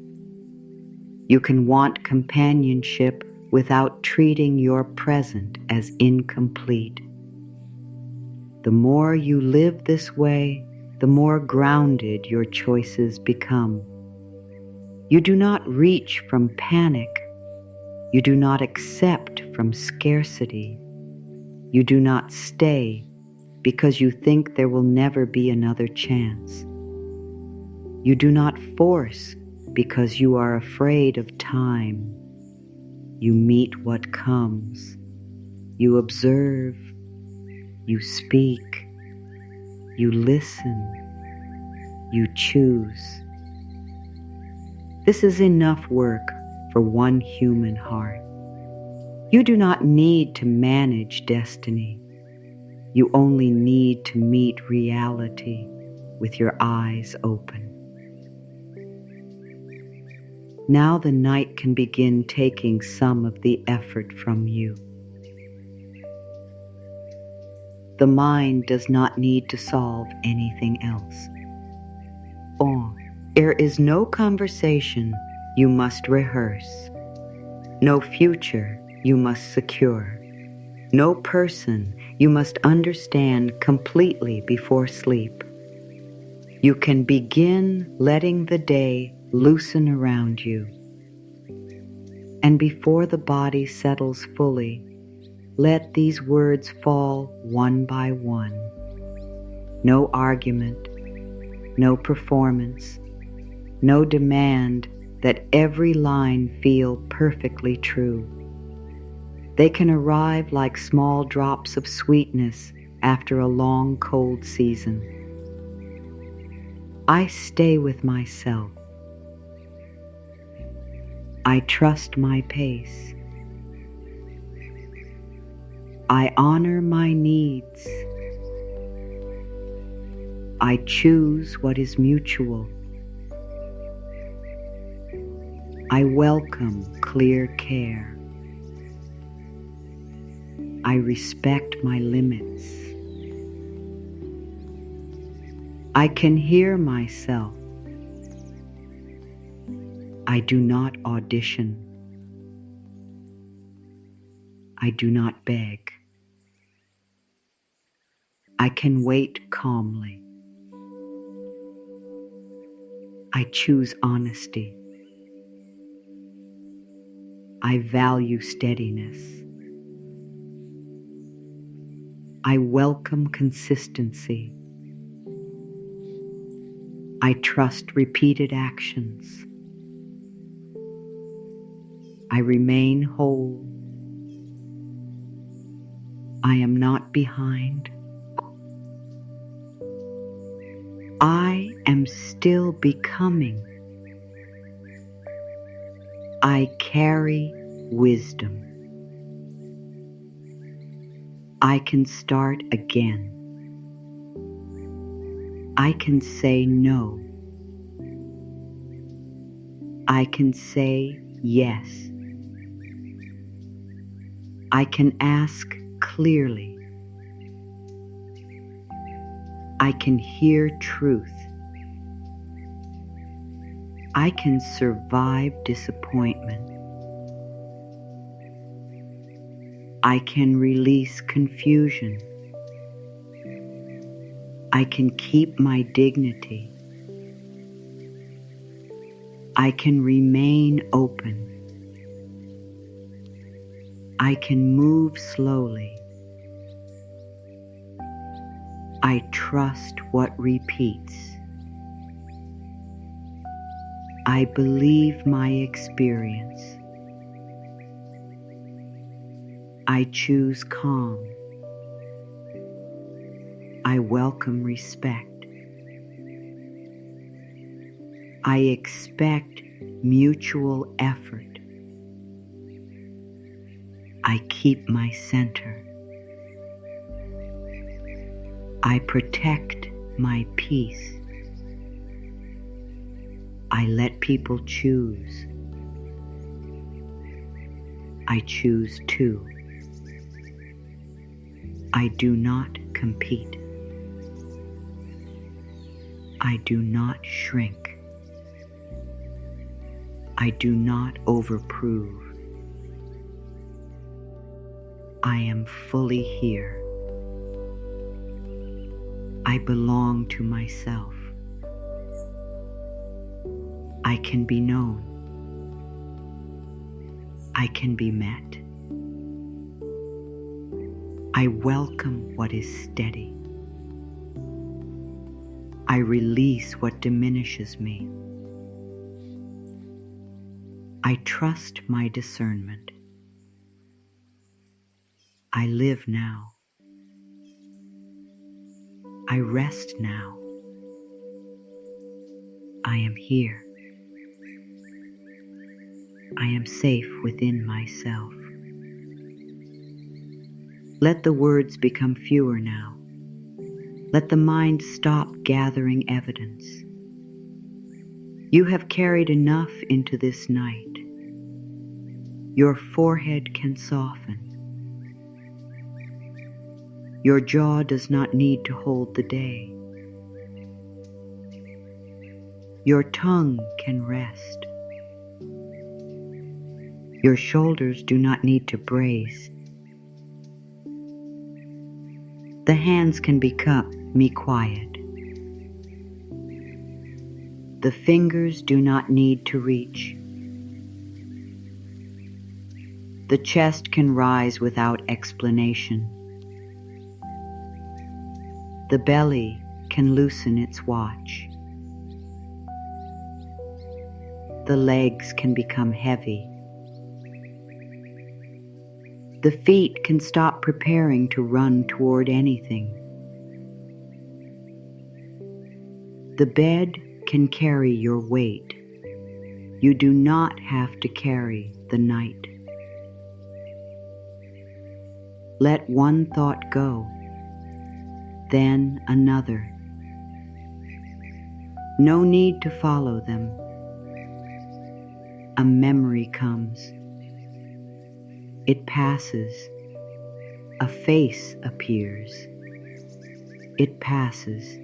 You can want companionship without treating your present as incomplete. The more you live this way, the more grounded your choices become. You do not reach from panic. You do not accept from scarcity. You do not stay because you think there will never be another chance. You do not force because you are afraid of time. You meet what comes. You observe. You speak. You listen. You choose. This is enough work for one human heart. You do not need to manage destiny. You only need to meet reality with your eyes open. Now the night can begin taking some of the effort from you. The mind does not need to solve anything else. There is no conversation you must rehearse, no future you must secure, no person you must understand completely before sleep. You can begin letting the day loosen around you. And before the body settles fully, let these words fall one by one. No argument, no performance, no demand that every line feel perfectly true. They can arrive like small drops of sweetness after a long cold season. I stay with myself. I trust my pace. I honor my needs. I choose what is mutual. I welcome clear care. I respect my limits. I can hear myself. I do not audition. I do not beg. I can wait calmly. I choose honesty. I value steadiness. I welcome consistency. I trust repeated actions. I remain whole. I am not behind. I am still becoming. I carry wisdom. I can start again. I can say no. I can say yes. I can ask clearly. I can hear truth. I can survive disappointment. I can release confusion. I can keep my dignity. I can remain open. I can move slowly. I trust what repeats. I believe my experience. I choose calm. I welcome respect. I expect mutual effort. I keep my center. I protect my peace. I let people choose. I choose too. I do not compete. I do not shrink. I do not overprove. I am fully here. I belong to myself. I can be known. I can be met. I welcome what is steady. I release what diminishes me. I trust my discernment. I live now. I rest now. I am here. I am safe within myself. Let the words become fewer now. Let the mind stop gathering evidence. You have carried enough into this night. Your forehead can soften. Your jaw does not need to hold the day. Your tongue can rest. Your shoulders do not need to brace. The hands can become me quiet. The fingers do not need to reach. The chest can rise without explanation. The belly can loosen its watch. The legs can become heavy. The feet can stop preparing to run toward anything. The bed can carry your weight. You do not have to carry the night. Let one thought go, then another. No need to follow them. A memory comes. It passes. A face appears. It passes.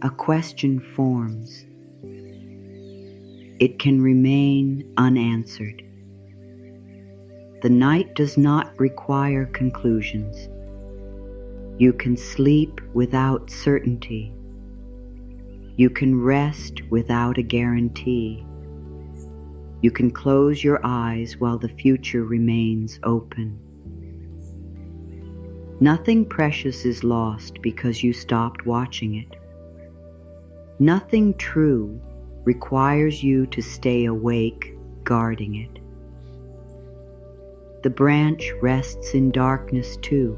A question forms. It can remain unanswered. The night does not require conclusions. You can sleep without certainty. You can rest without a guarantee. You can close your eyes while the future remains open. Nothing precious is lost because you stopped watching it. Nothing true requires you to stay awake, guarding it. The branch rests in darkness too.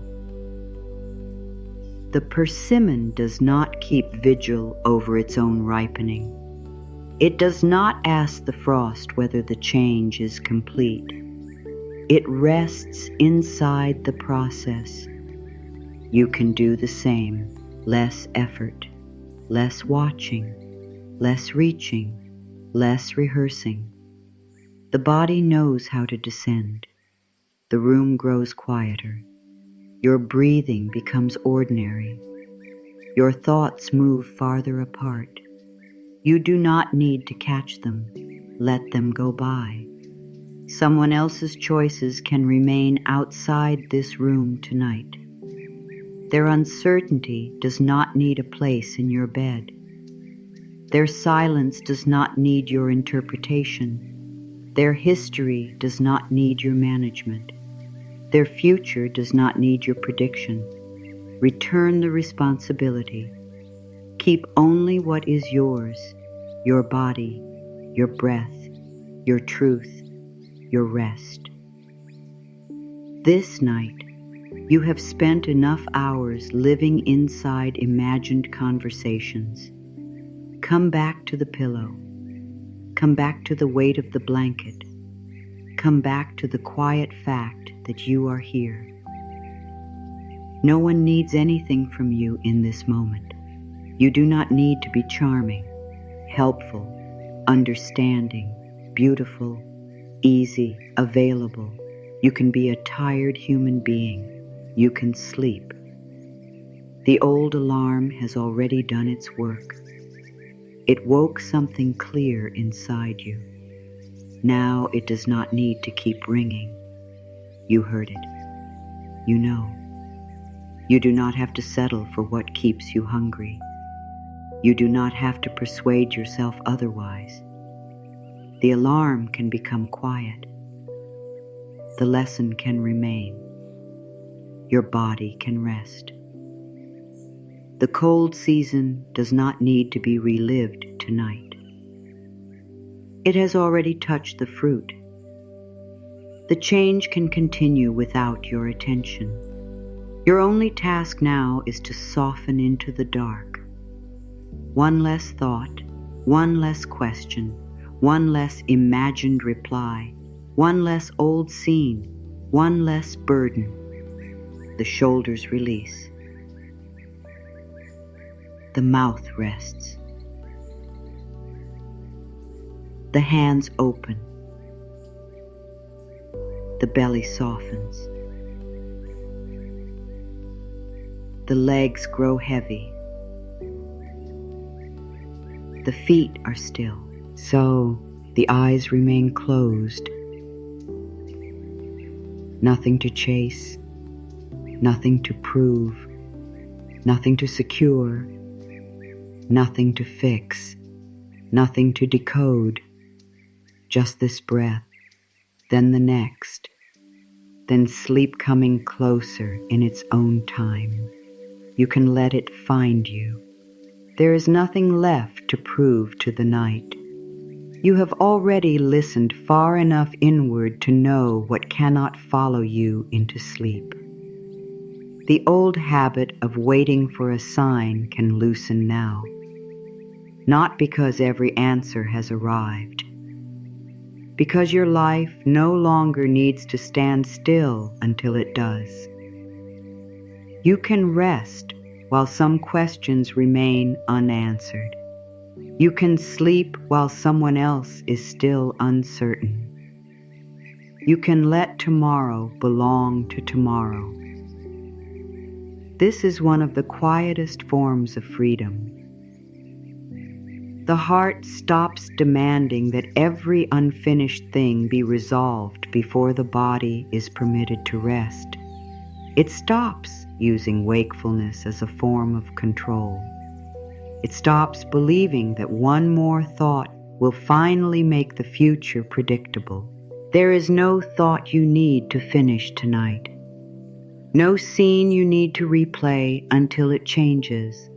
The persimmon does not keep vigil over its own ripening. It does not ask the frost whether the change is complete. It rests inside the process. You can do the same. Less effort, less watching, less reaching, less rehearsing. The body knows how to descend. The room grows quieter. Your breathing becomes ordinary. Your thoughts move farther apart. You do not need to catch them. Let them go by. Someone else's choices can remain outside this room tonight. Their uncertainty does not need a place in your bed. Their silence does not need your interpretation. Their history does not need your management. Their future does not need your prediction. Return the responsibility. Keep only what is yours, your body, your breath, your truth, your rest. This night, you have spent enough hours living inside imagined conversations. Come back to the pillow. Come back to the weight of the blanket. Come back to the quiet fact that you are here. No one needs anything from you in this moment. You do not need to be charming, helpful, understanding, beautiful, easy, available. You can be a tired human being. You can sleep. The old alarm has already done its work. It woke something clear inside you. Now it does not need to keep ringing. You heard it. You know. You do not have to settle for what keeps you hungry. You do not have to persuade yourself otherwise. The alarm can become quiet. The lesson can remain. Your body can rest. The cold season does not need to be relived tonight. It has already touched the fruit. The change can continue without your attention. Your only task now is to soften into the dark. One less thought, one less question, one less imagined reply, one less old scene, one less burden. The shoulders release. The mouth rests. The hands open. The belly softens. The legs grow heavy. The feet are still. So the eyes remain closed. Nothing to chase, nothing to prove, nothing to secure, nothing to fix, nothing to decode. Just this breath, then the next, then sleep coming closer in its own time. You can let it find you. There is nothing left to prove to the night. You have already listened far enough inward to know what cannot follow you into sleep. The old habit of waiting for a sign can loosen now, not because every answer has arrived, because your life no longer needs to stand still until it does. You can rest while some questions remain unanswered. You can sleep while someone else is still uncertain. You can let tomorrow belong to tomorrow. This is one of the quietest forms of freedom. The heart stops demanding that every unfinished thing be resolved before the body is permitted to rest. It stops using wakefulness as a form of control. It stops believing that one more thought will finally make the future predictable. There is no thought you need to finish tonight. No scene you need to replay until it changes.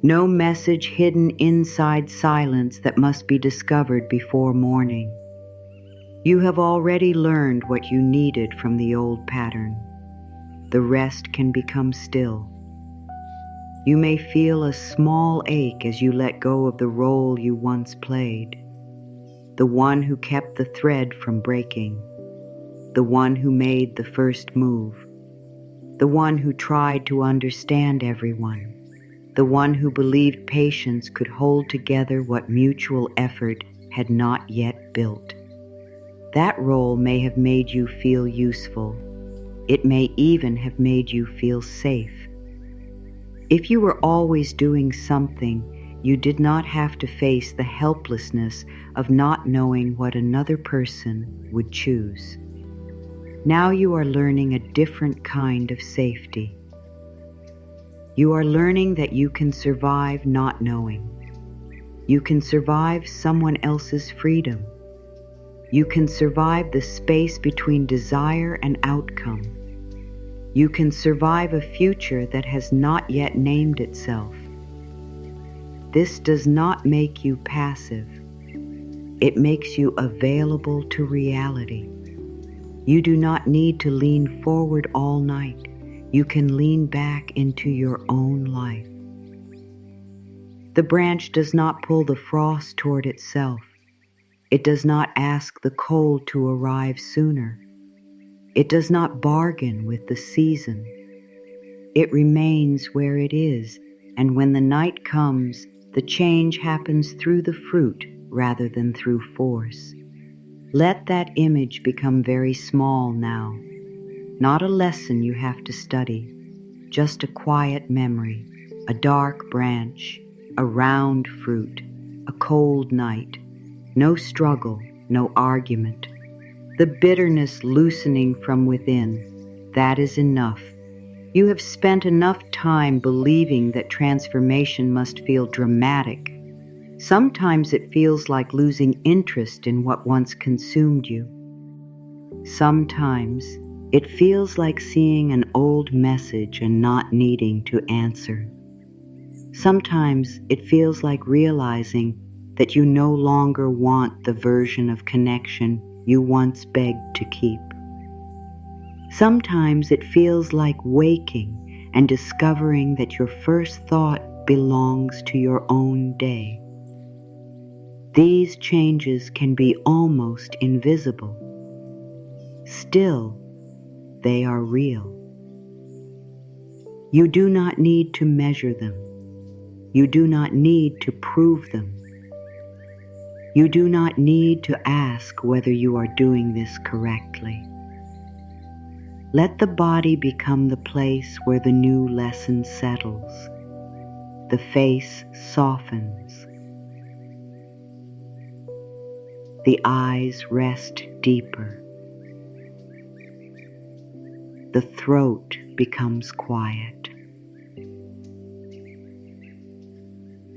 No message hidden inside silence that must be discovered before morning. You have already learned what you needed from the old pattern. The rest can become still. You may feel a small ache as you let go of the role you once played, the one who kept the thread from breaking, the one who made the first move, the one who tried to understand everyone, the one who believed patience could hold together what mutual effort had not yet built. That role may have made you feel useful. It may even have made you feel safe. If you were always doing something, You did not have to face the helplessness of not knowing what another person would choose. Now you are learning a different kind of safety. You are learning that you can survive not knowing. You can survive someone else's freedom. You can survive the space between desire and outcome. You can survive a future that has not yet named itself. This does not make you passive. It makes you available to reality. You do not need to lean forward all night. You can lean back into your own life. The branch does not pull the frost toward itself. It does not ask the cold to arrive sooner. It does not bargain with the season. It remains where it is, and when the night comes, the change happens through the fruit rather than through force. Let that image become very small now. Not a lesson you have to study, just a quiet memory, a dark branch, a round fruit, a cold night. No struggle, no argument. The bitterness loosening from within, that is enough. You have spent enough time believing that transformation must feel dramatic. Sometimes it feels like losing interest in what once consumed you. Sometimes it feels like seeing an old message and not needing to answer. Sometimes it feels like realizing that you no longer want the version of connection you once begged to keep. Sometimes it feels like waking and discovering that your first thought belongs to your own day. These changes can be almost invisible. Still, they are real. You do not need to measure them. You do not need to prove them. You do not need to ask whether you are doing this correctly. Let the body become the place where the new lesson settles. The face softens. The eyes rest deeper. The throat becomes quiet.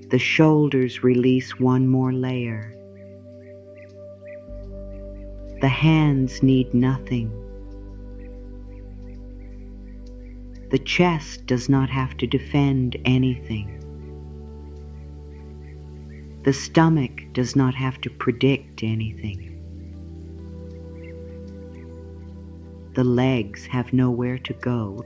The shoulders release one more layer. The hands need nothing. The chest does not have to defend anything. The stomach does not have to predict anything. The legs have nowhere to go.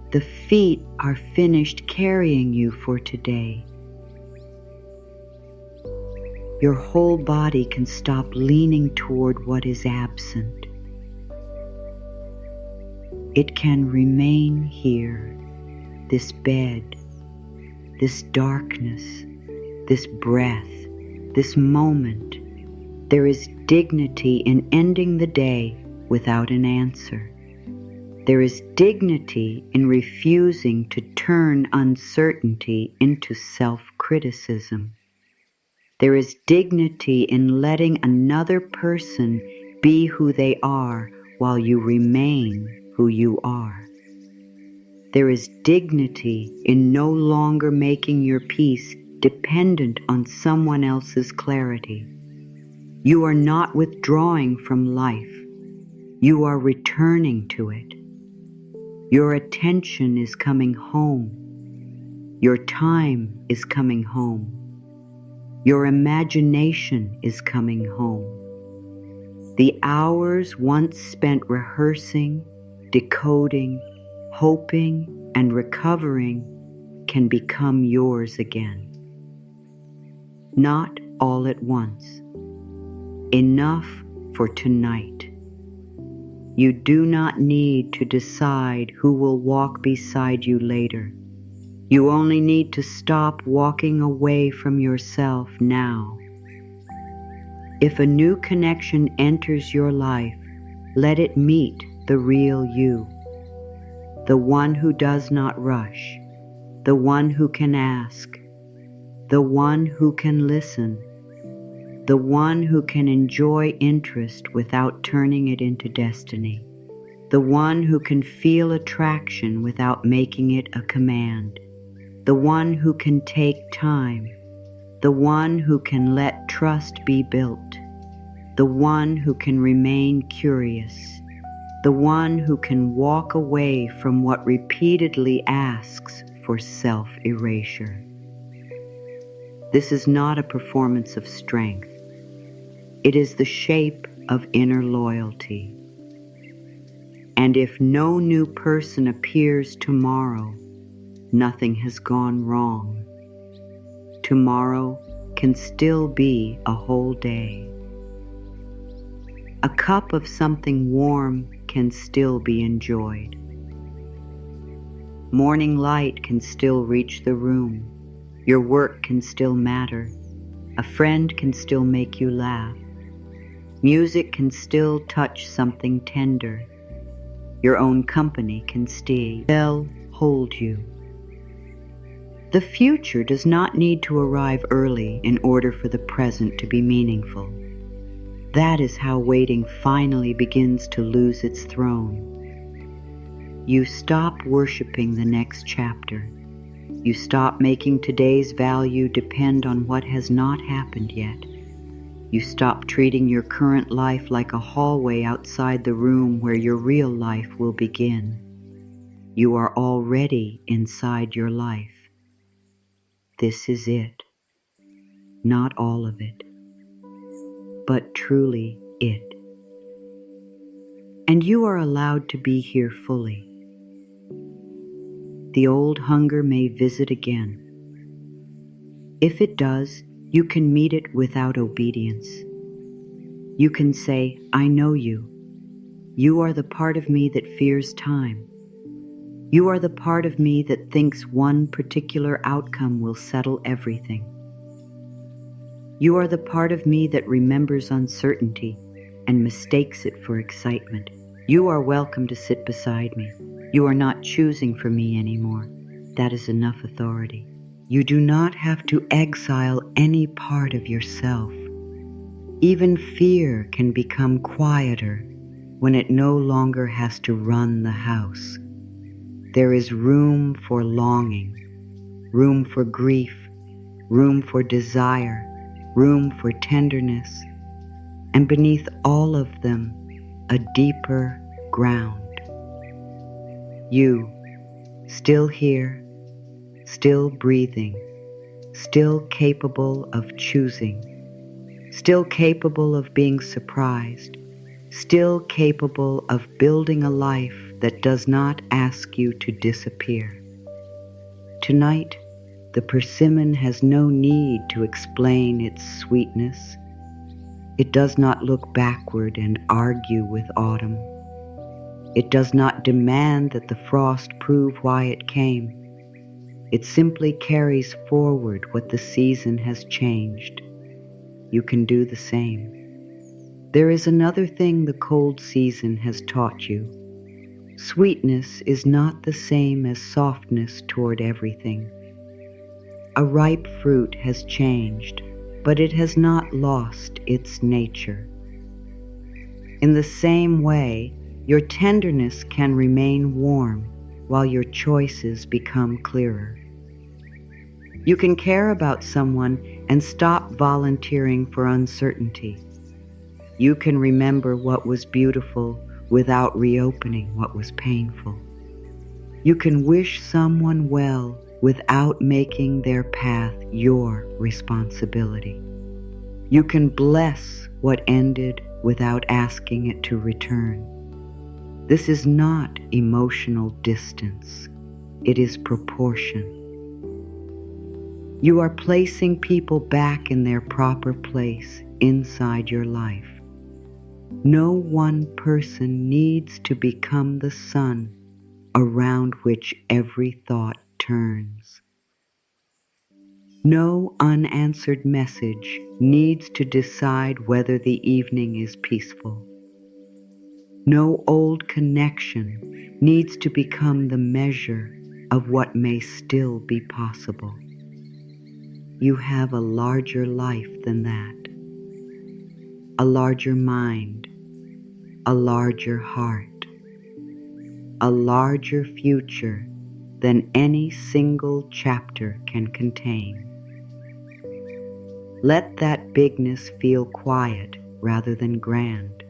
The feet are finished carrying you for today. Your whole body can stop leaning toward what is absent. It can remain here, this bed, this darkness, this breath, this moment. There is dignity in ending the day without an answer. There is dignity in refusing to turn uncertainty into self-criticism. There is dignity in letting another person be who they are while you remain who you are. There is dignity in no longer making your peace dependent on someone else's clarity. You are not withdrawing from life. You are returning to it. Your attention is coming home. Your time is coming home. Your imagination is coming home. The hours once spent rehearsing, decoding, hoping, and recovering can become yours again. Not all at once. Enough for tonight. You do not need to decide who will walk beside you later. You only need to stop walking away from yourself now. If a new connection enters your life, let it meet the real you, the one who does not rush, the one who can ask, the one who can listen, the one who can enjoy interest without turning it into destiny, the one who can feel attraction without making it a command, the one who can take time, the one who can let trust be built, the one who can remain curious, the one who can walk away from what repeatedly asks for self-erasure. This is not a performance of strength. It is the shape of inner loyalty. And if no new person appears tomorrow, nothing has gone wrong. Tomorrow can still be a whole day. A cup of something warm can still be enjoyed. Morning light can still reach the room. Your work can still matter. A friend can still make you laugh. Music can still touch something tender. Your own company can still hold you. The future does not need to arrive early in order for the present to be meaningful. That is how waiting finally begins to lose its throne. You stop worshiping the next chapter. You stop making today's value depend on what has not happened yet. You stop treating your current life like a hallway outside the room where your real life will begin. You are already inside your life. This is it. Not all of it, but truly it. And you are allowed to be here fully. The old hunger may visit again. If it does, you can meet it without obedience. You can say, I know you. You are the part of me that fears time. You are the part of me that thinks one particular outcome will settle everything. You are the part of me that remembers uncertainty and mistakes it for excitement. You are welcome to sit beside me. You are not choosing for me anymore. That is enough authority. You do not have to exile any part of yourself. Even fear can become quieter when it no longer has to run the house. There is room for longing, room for grief, room for desire, room for tenderness, and beneath all of them, a deeper ground. You, still here, still breathing, still capable of choosing, still capable of being surprised, still capable of building a life that does not ask you to disappear. Tonight, the persimmon has no need to explain its sweetness. It does not look backward and argue with autumn. It does not demand that the frost prove why it came. It simply carries forward what the season has changed. You can do the same. There is another thing the cold season has taught you. Sweetness is not the same as softness toward everything. A ripe fruit has changed, but it has not lost its nature. In the same way, your tenderness can remain warm while your choices become clearer. You can care about someone and stop volunteering for uncertainty. You can remember what was beautiful without reopening what was painful. You can wish someone well without making their path your responsibility. You can bless what ended without asking it to return. This is not emotional distance. It is proportion. You are placing people back in their proper place inside your life. No one person needs to become the sun around which every thought turns. No unanswered message needs to decide whether the evening is peaceful. No old connection needs to become the measure of what may still be possible. You have a larger life than that, a larger mind, a larger heart, a larger future than any single chapter can contain. Let that bigness feel quiet rather than grand.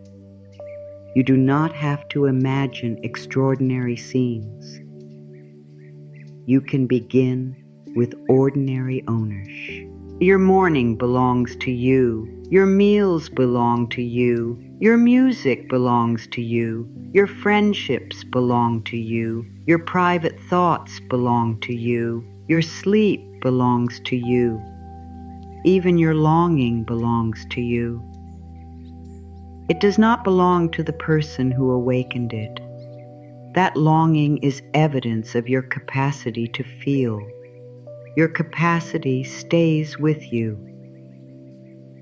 You do not have to imagine extraordinary scenes. You can begin with ordinary ownership. Your morning belongs to you. Your meals belong to you. Your music belongs to you. Your friendships belong to you. Your private thoughts belong to you. Your sleep belongs to you. Even your longing belongs to you. It does not belong to the person who awakened it. That longing is evidence of your capacity to feel. Your capacity stays with you.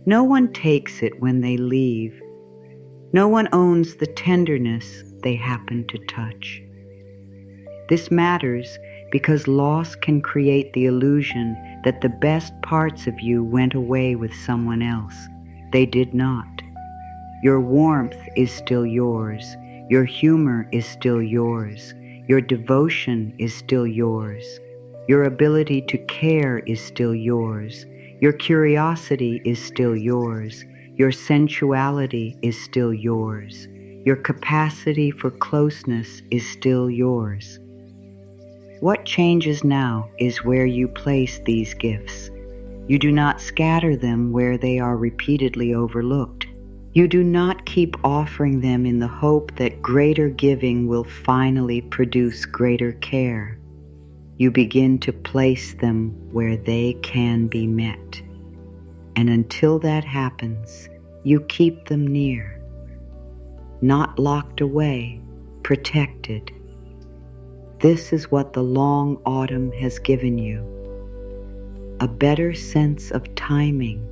No one takes it when they leave. No one owns the tenderness they happen to touch. This matters because loss can create the illusion that the best parts of you went away with someone else. They did not. Your warmth is still yours. Your humor is still yours. Your devotion is still yours. Your ability to care is still yours. Your curiosity is still yours. Your sensuality is still yours. Your capacity for closeness is still yours. What changes now is where you place these gifts. You do not scatter them where they are repeatedly overlooked. You do not keep offering them in the hope that greater giving will finally produce greater care. You begin to place them where they can be met. And until that happens, you keep them near, not locked away, protected. This is what the long autumn has given you. A better sense of timing,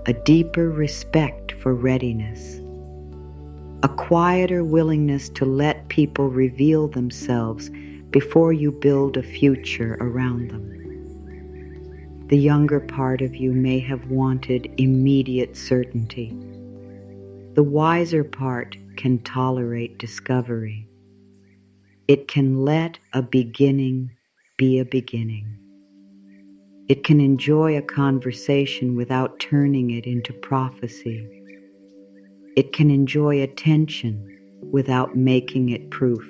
a deeper respect for readiness, a quieter willingness to let people reveal themselves before you build a future around them. The younger part of you may have wanted immediate certainty. The wiser part can tolerate discovery. It can let a beginning be a beginning. It can enjoy a conversation without turning it into prophecy. It can enjoy attention without making it proof.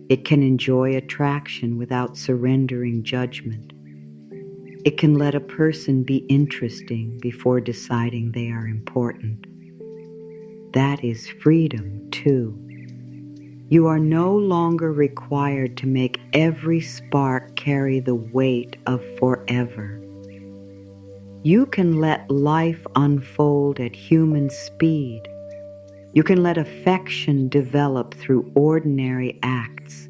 It can enjoy attraction without surrendering judgment. It can let a person be interesting before deciding they are important. That is freedom, too. You are no longer required to make every spark carry the weight of forever. You can let life unfold at human speed. You can let affection develop through ordinary acts.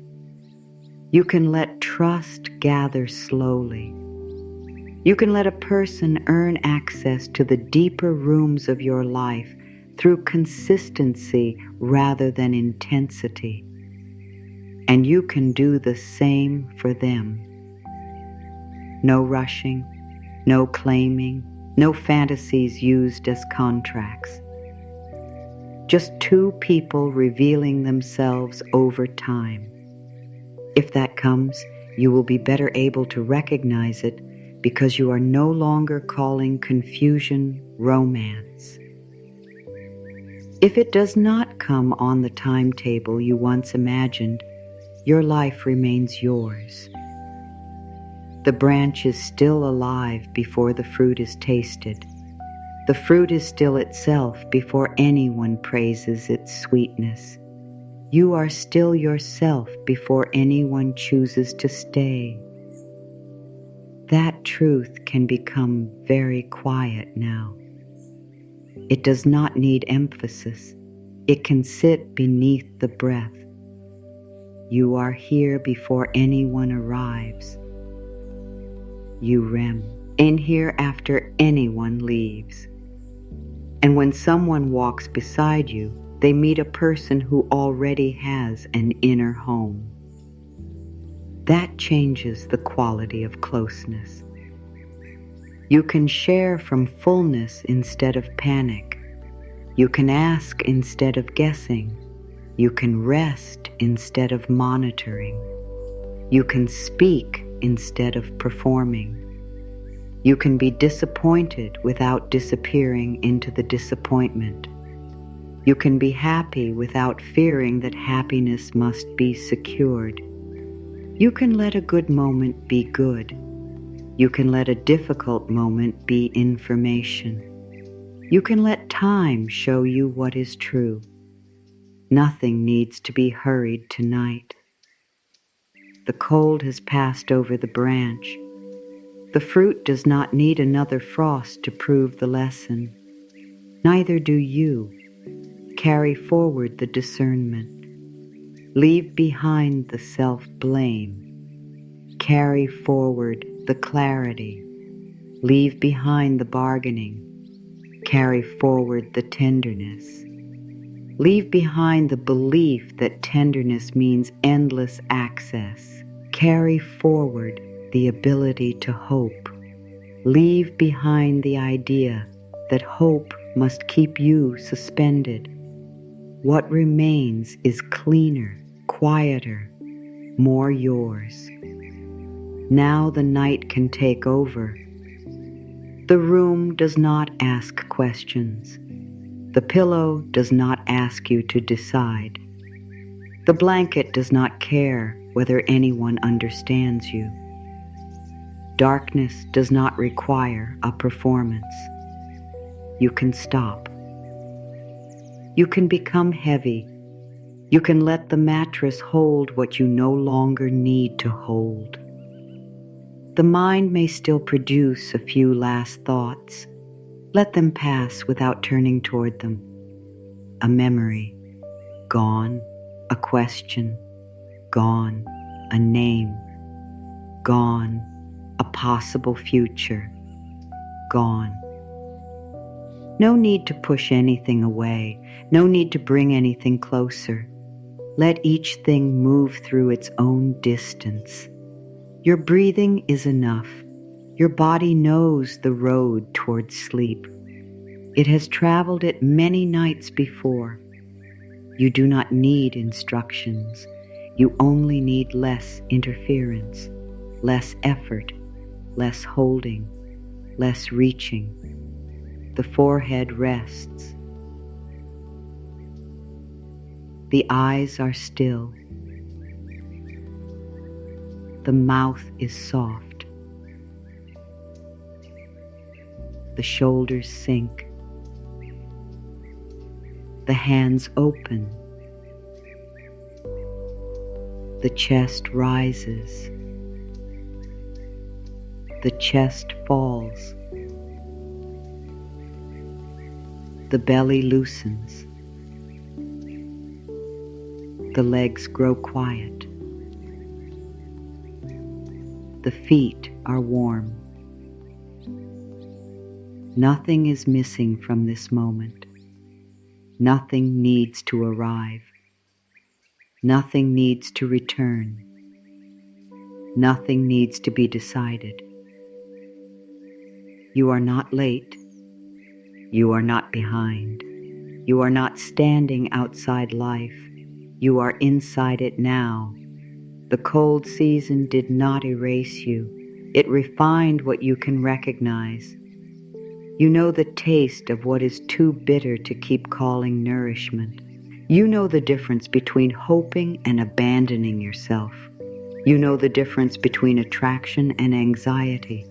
You can let trust gather slowly. You can let a person earn access to the deeper rooms of your life through consistency rather than intensity. And you can do the same for them. No rushing, no claiming, no fantasies used as contracts. Just two people revealing themselves over time. If that comes, you will be better able to recognize it because you are no longer calling confusion romance. If it does not come on the timetable you once imagined, your life remains yours. The branch is still alive before the fruit is tasted. The fruit is still itself before anyone praises its sweetness. You are still yourself before anyone chooses to stay. That truth can become very quiet now. It does not need emphasis. It can sit beneath the breath. You are here before anyone arrives. You rem in here after anyone leaves. And when someone walks beside you, they meet a person who already has an inner home. That changes the quality of closeness. You can share from fullness instead of panic. You can ask instead of guessing. You can rest instead of monitoring. You can speak instead of performing. You can be disappointed without disappearing into the disappointment. You can be happy without fearing that happiness must be secured. You can let a good moment be good. You can let a difficult moment be information. You can let time show you what is true. Nothing needs to be hurried tonight. The cold has passed over the branch. The fruit does not need another frost to prove the lesson. Neither do you. Carry forward the discernment. Leave behind the self-blame. Carry forward the clarity. Leave behind the bargaining. Carry forward the tenderness. Leave behind the belief that tenderness means endless access. Carry forward the ability to hope. Leave behind the idea that hope must keep you suspended. What remains is cleaner, quieter, more yours. Now the night can take over. The room does not ask questions. The pillow does not ask you to decide. The blanket does not care whether anyone understands you. Darkness does not require a performance. You can stop. You can become heavy. You can let the mattress hold what you no longer need to hold. The mind may still produce a few last thoughts. Let them pass without turning toward them. A memory, gone. A question, gone. A name, gone. A possible future, gone. No need to push anything away. No need to bring anything closer. Let each thing move through its own distance. Your breathing is enough. Your body knows the road towards sleep. It has traveled it many nights before. You do not need instructions. You only need less interference, less effort, less holding, less reaching. The forehead rests. The eyes are still. The mouth is soft. The shoulders sink. The hands open. The chest rises. The chest falls. The belly loosens. The legs grow quiet. The feet are warm. Nothing is missing from this moment. Nothing needs to arrive. Nothing needs to return. Nothing needs to be decided. You are not late. You are not behind. You are not standing outside life. You are inside it now. The cold season did not erase you. It refined what you can recognize. You know the taste of what is too bitter to keep calling nourishment. You know the difference between hoping and abandoning yourself. You know the difference between attraction and anxiety.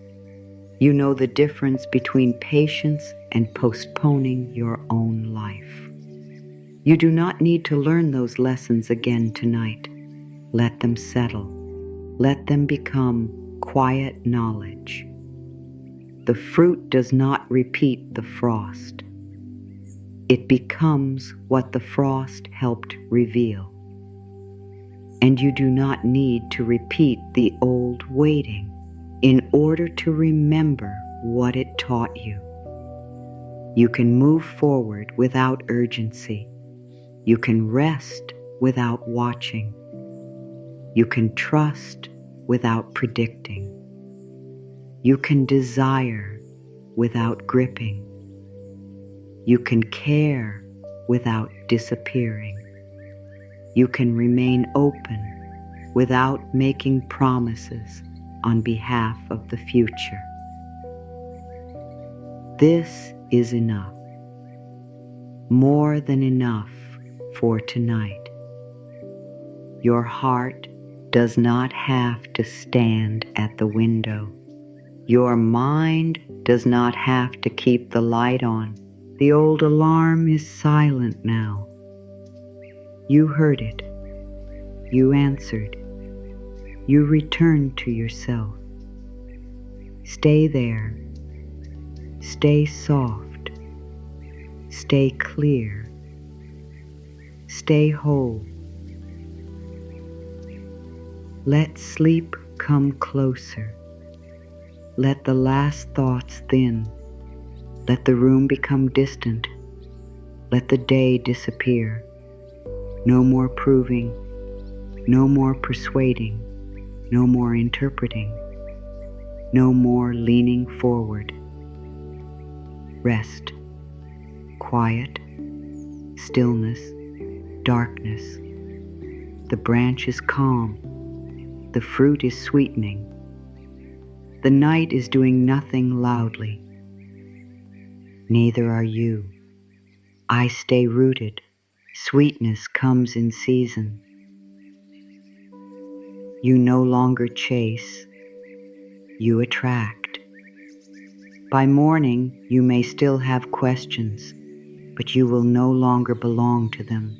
You know the difference between patience and postponing your own life. You do not need to learn those lessons again tonight. Let them settle. Let them become quiet knowledge. The fruit does not repeat the frost. It becomes what the frost helped reveal. And you do not need to repeat the old waiting in order to remember what it taught you. You can move forward without urgency. You can rest without watching. You can trust without predicting. You can desire without gripping. You can care without disappearing. You can remain open without making promises on behalf of the future. This is enough, more than enough for tonight. Your heart does not have to stand at the window. Your mind does not have to keep the light on. The old alarm is silent now. You heard it. You answered. You returned to yourself. Stay there. Stay soft. Stay clear. Stay whole. Let sleep come closer. Let the last thoughts thin. Let the room become distant. Let the day disappear. No more proving. No more persuading. No more interpreting. No more leaning forward. Rest. Quiet. Stillness. Darkness. The branch is calm. The fruit is sweetening. The night is doing nothing loudly. Neither are you. I stay rooted. Sweetness comes in season. You no longer chase. You attract. By morning, you may still have questions, but you will no longer belong to them.